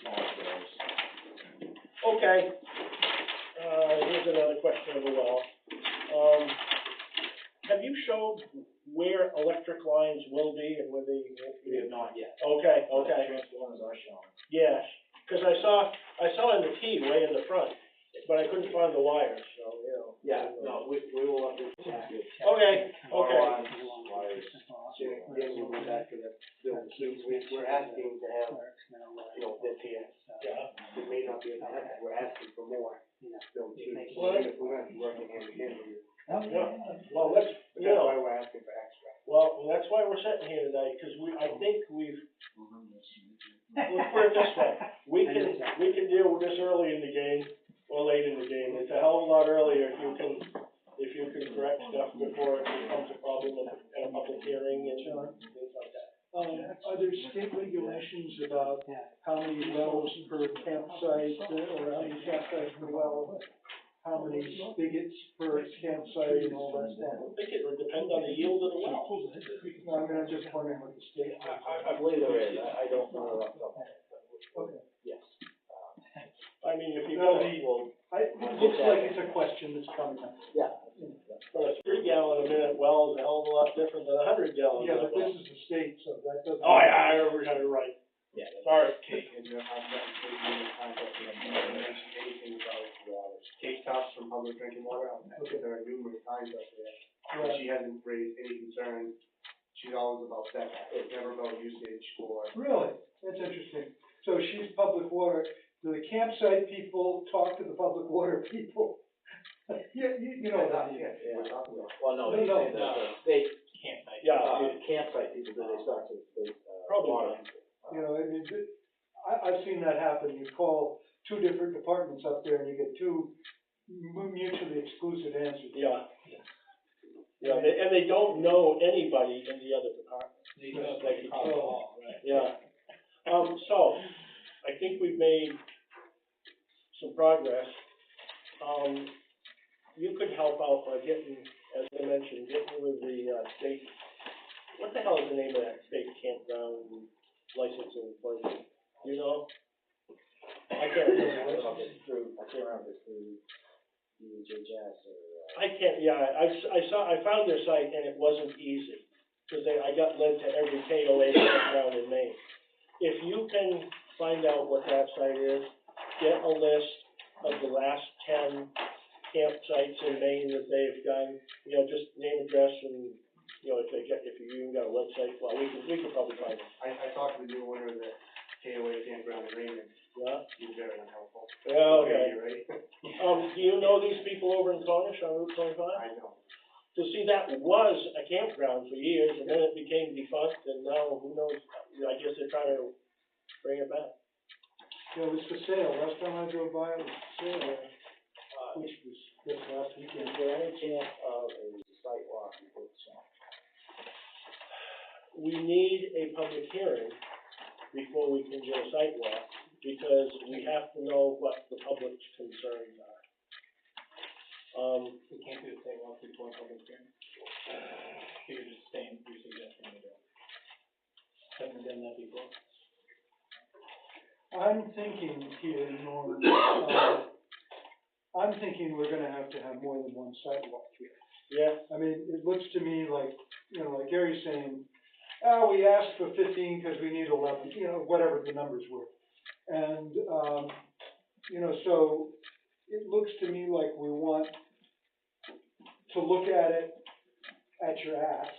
Small squares. Okay. Here's another question of a well. Have you showed where electric lines will be and where they won't be? We have not yet. Okay. Transformers are shown. Yes, because I saw in the key way in the front, but I couldn't find the wires, so, Yeah, no, we will update the task. Okay. Wires. Again, we go back to the suit, we're asking to have, this here. Yeah. We may not be able to have it, we're asking for more. Build suits. Well, We're gonna be working hand in hand with you. Well, let's, But that's why we're asking for extra. well, that's why we're sitting here tonight, because I think let's put it this way, we can deal with this early in the game or late in the game. It's a hell of a lot earlier if you can correct stuff before it becomes a problem in a public hearing and things like that. Are there state regulations about how many wells per campsite, or how many campsites per well? How many spigots per campsite and all that I stuff? think it would depend on the yield of the well. No, I mean, I'm just wondering what the state. I believe there is, I don't know off the top of my head, but Okay. yes. I mean, if you That'll go, be- It looks like it's a question that's coming up. Yeah. a 3 gallon a minute well is a hell of a lot different than a 100 gallon. Yeah, but this is the state, so that doesn't. Oh, yeah, you're right. Yeah. Sorry. And your contract, you didn't mention anything about case tops from public drinking water. There are numerous times up there. Right. She hasn't raised any concern. She's always about setback. It's never about usage or. Really? That's interesting. So she's public water. Do the campsite people talk to the public water people? Yeah, you know that. Yeah, we're talking about. Well, no, No, he's saying no. that the state campsite. Yeah. Campsite people, do they start to the state, Probably water not. people? You know, I mean, I've seen that happen. You call 2 different departments up there and you get 2 mutually exclusive answers. Yeah. Yeah, and they don't know anybody in the other department. They can call. Yeah. So, I think we've made some progress. You could help out by getting, as I mentioned, getting with the state, what the hell is the name of that state campground licensing place? You know? I can't I remember. don't know if it's through, I can't remember if it's through DHHS or, I can't, yeah, I found their site and it wasn't easy, cause I got led to every KOA campground in Maine. If you can find out what that site is, get a list of the last 10 campsites in Maine that they've done, you know, just name, address, and, you know, if you even got a website, well, we can probably find it. I talked to the new owner of the KOA campground in Raymond. Yeah? He was very unhelpful. Yeah, okay. Right? Do you know these people over in Cornish on Route 25? I know. So see, that was a campground for years, and then it became defunct, and now, who knows, I guess they're trying to bring it back. Yeah, it was for sale, last time I drove by, it was for sale, which was this last is weekend. there any chance of a site walk before the summer? We need a public hearing before we can get a site walk, because we have to know what the public's concerns are. We can't do the same one before public hearing. You're just saying, you're suggesting we don't. Haven't done that before. I'm thinking here, Norm, I'm thinking we're gonna have to have more than one sidewalk here. Yeah, I mean, it looks to me like, you know, like Gary's saying, we asked for 15 because we need 11, you know, whatever the numbers were. And, you know, so it looks to me like we want to look at it at your ask.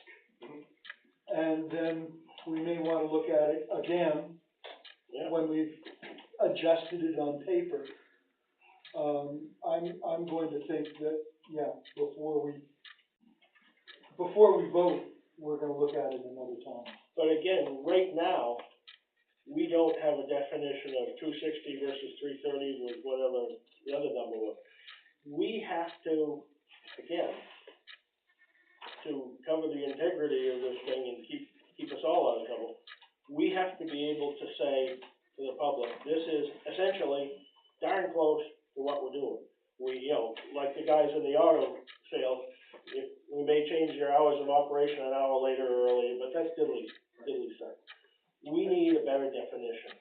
And then we may want to look at it again when we've adjusted it on paper. I'm going to think that, yeah, before we vote, we're gonna look at it another time. but again, right now, we don't have a definition of 260 versus 330 with whatever the other number was. We have to, again, to cover the integrity of this thing and keep us all out of trouble, we have to be able to say to the public, this is essentially darn close to what we're doing. We, you know, like the guys in the auto sales, we may change your hours of operation an hour later or earlier, but that's diddly stuff. We need a better definition.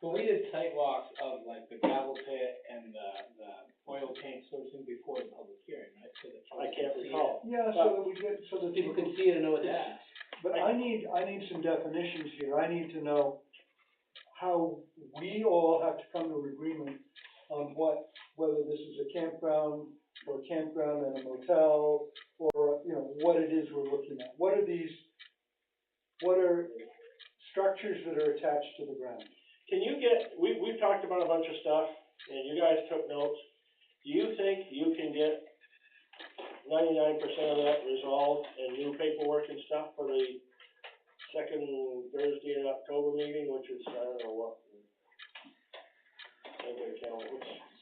But we did sidewalks of like the gravel pit and the oil tank sourcing before the public hearing, right? So that I can't recall. Yeah, so that we get, so that people can see it and know what to ask. But I need some definitions here. I need to know how we all have to come to an agreement on whether this is a campground or a campground and a motel, or, you know, what it is we're looking at. What are structures that are attached to the ground? Can you we've talked about a bunch of stuff, and you guys took notes. Do you think you can get 99% of that resolved and new paperwork and stuff for the second Thursday in October meeting, which is, I don't know what.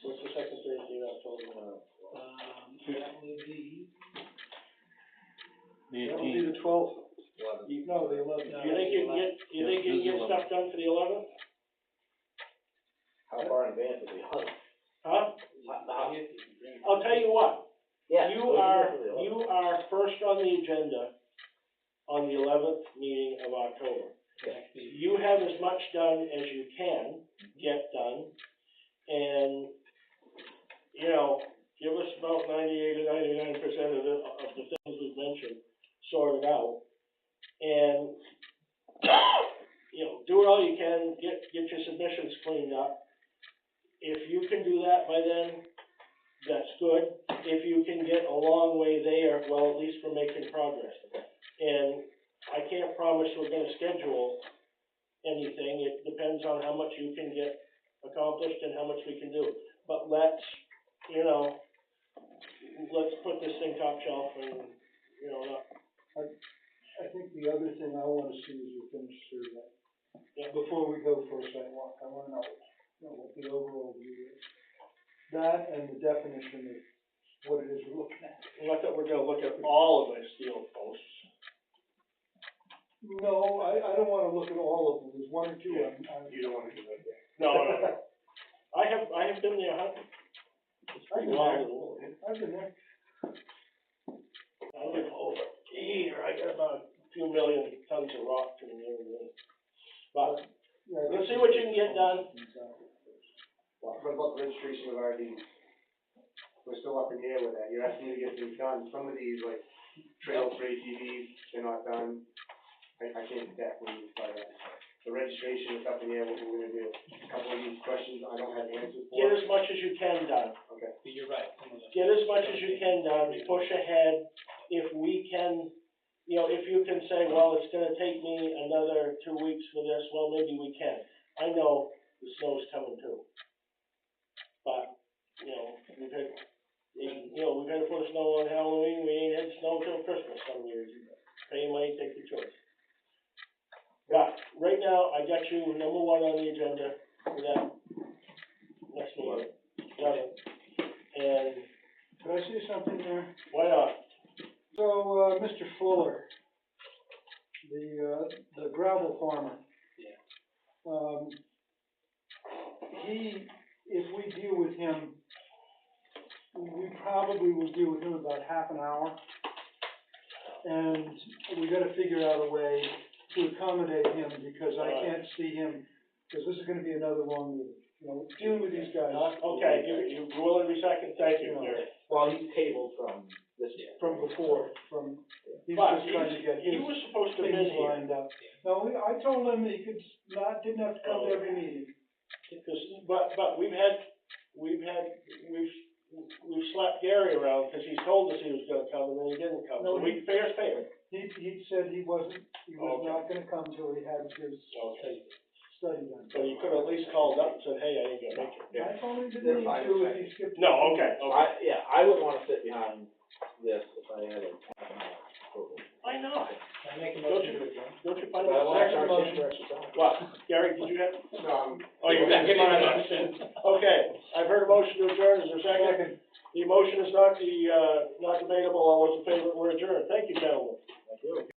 What's the second Thursday in October? That would be. The That would be 18th. the 12th. No, the 11th. Do you think you can get stuff done for the 11th? How far in advance is it? Huh? I'll tell you what. Yeah. You are first on the agenda on the 11th meeting of October. You have as much done as you can get done, and, you know, give us about 98 or 99% of the things we've mentioned sorted out, and, you know, do it all you can, get your submissions cleaned up. If you can do that by then, that's good. If you can get a long way there, well, at least we're making progress. And I can't promise we're gonna schedule anything. It depends on how much you can get accomplished and how much we can do. But let's put this thing top shelf and, you know, not. I think the other thing I want to see is your finished survey. Yeah. Before we go for a sidewalk, I want to know what the overall view is. That and the definition of what it is we're looking at. Not that we're gonna look at all of the steel posts. No, I don't want to look at all of them. There's one or two. You don't wanna do that there. No. I have been there, huh? It's pretty wild. I've been there. I live over here, I got about a few million tons of rock in there. But, Yeah, let's see what you can get done. about the registration of RVs? We're still up in the air with that, you're asking me to get things done, some of these, like, trails for ATVs, they're not done. I can't get that, by that. The registration is up in the air, what we're gonna do. A couple of these questions I don't have answers for. Get as much as you can done. Okay. But you're right, some of them. Get as much as you can done, push ahead. If we can, you know, if you can say, well, it's gonna take me another 2 weeks for this, well, maybe we can. I know the snow's coming too. But, you know, we've had a foot of snow on Halloween, we ain't had snow till Christmas some years. Pay your money, take your choice. But, right now, I got you number 1 on the agenda for that next meeting. Got it. And Could I say something there? why not? So, Mr. Fuller, the gravel farmer. Yeah. If we deal with him, we probably will deal with him about half an hour. And we gotta figure out a way to accommodate him, because I can't see him, because this is gonna be another long meeting. You know, dealing with these guys. Okay, you willing to be second, thank you, Gary. Well, he's tabled from this. From before, he's But just trying to get he his was supposed to have been things here. lined up. No, I told him he didn't have to come to every meeting. But we've slapped Gary around, because he's told us he was gonna come, and then he didn't come, so No, we, fair's fair. He said he was Okay. not gonna come till he had his Okay. study done. So you could have at least called up and said, hey, I ain't gonna make it. I told him he They're didn't need fine to with if that. he skipped. No, okay, okay. I would wanna sit behind this if I had a half an hour approval. Why not? Can I make a Don't motion you, to adjourn? don't you But find I that wanna second charge motion? him for extra time. What, Gary, did you have? No, Oh, you got my motion. Okay, I've heard a motion to adjourn, is there a second? The motion is not debatable, all those in favor, we're adjourned. Thank you, gentlemen. Thank you.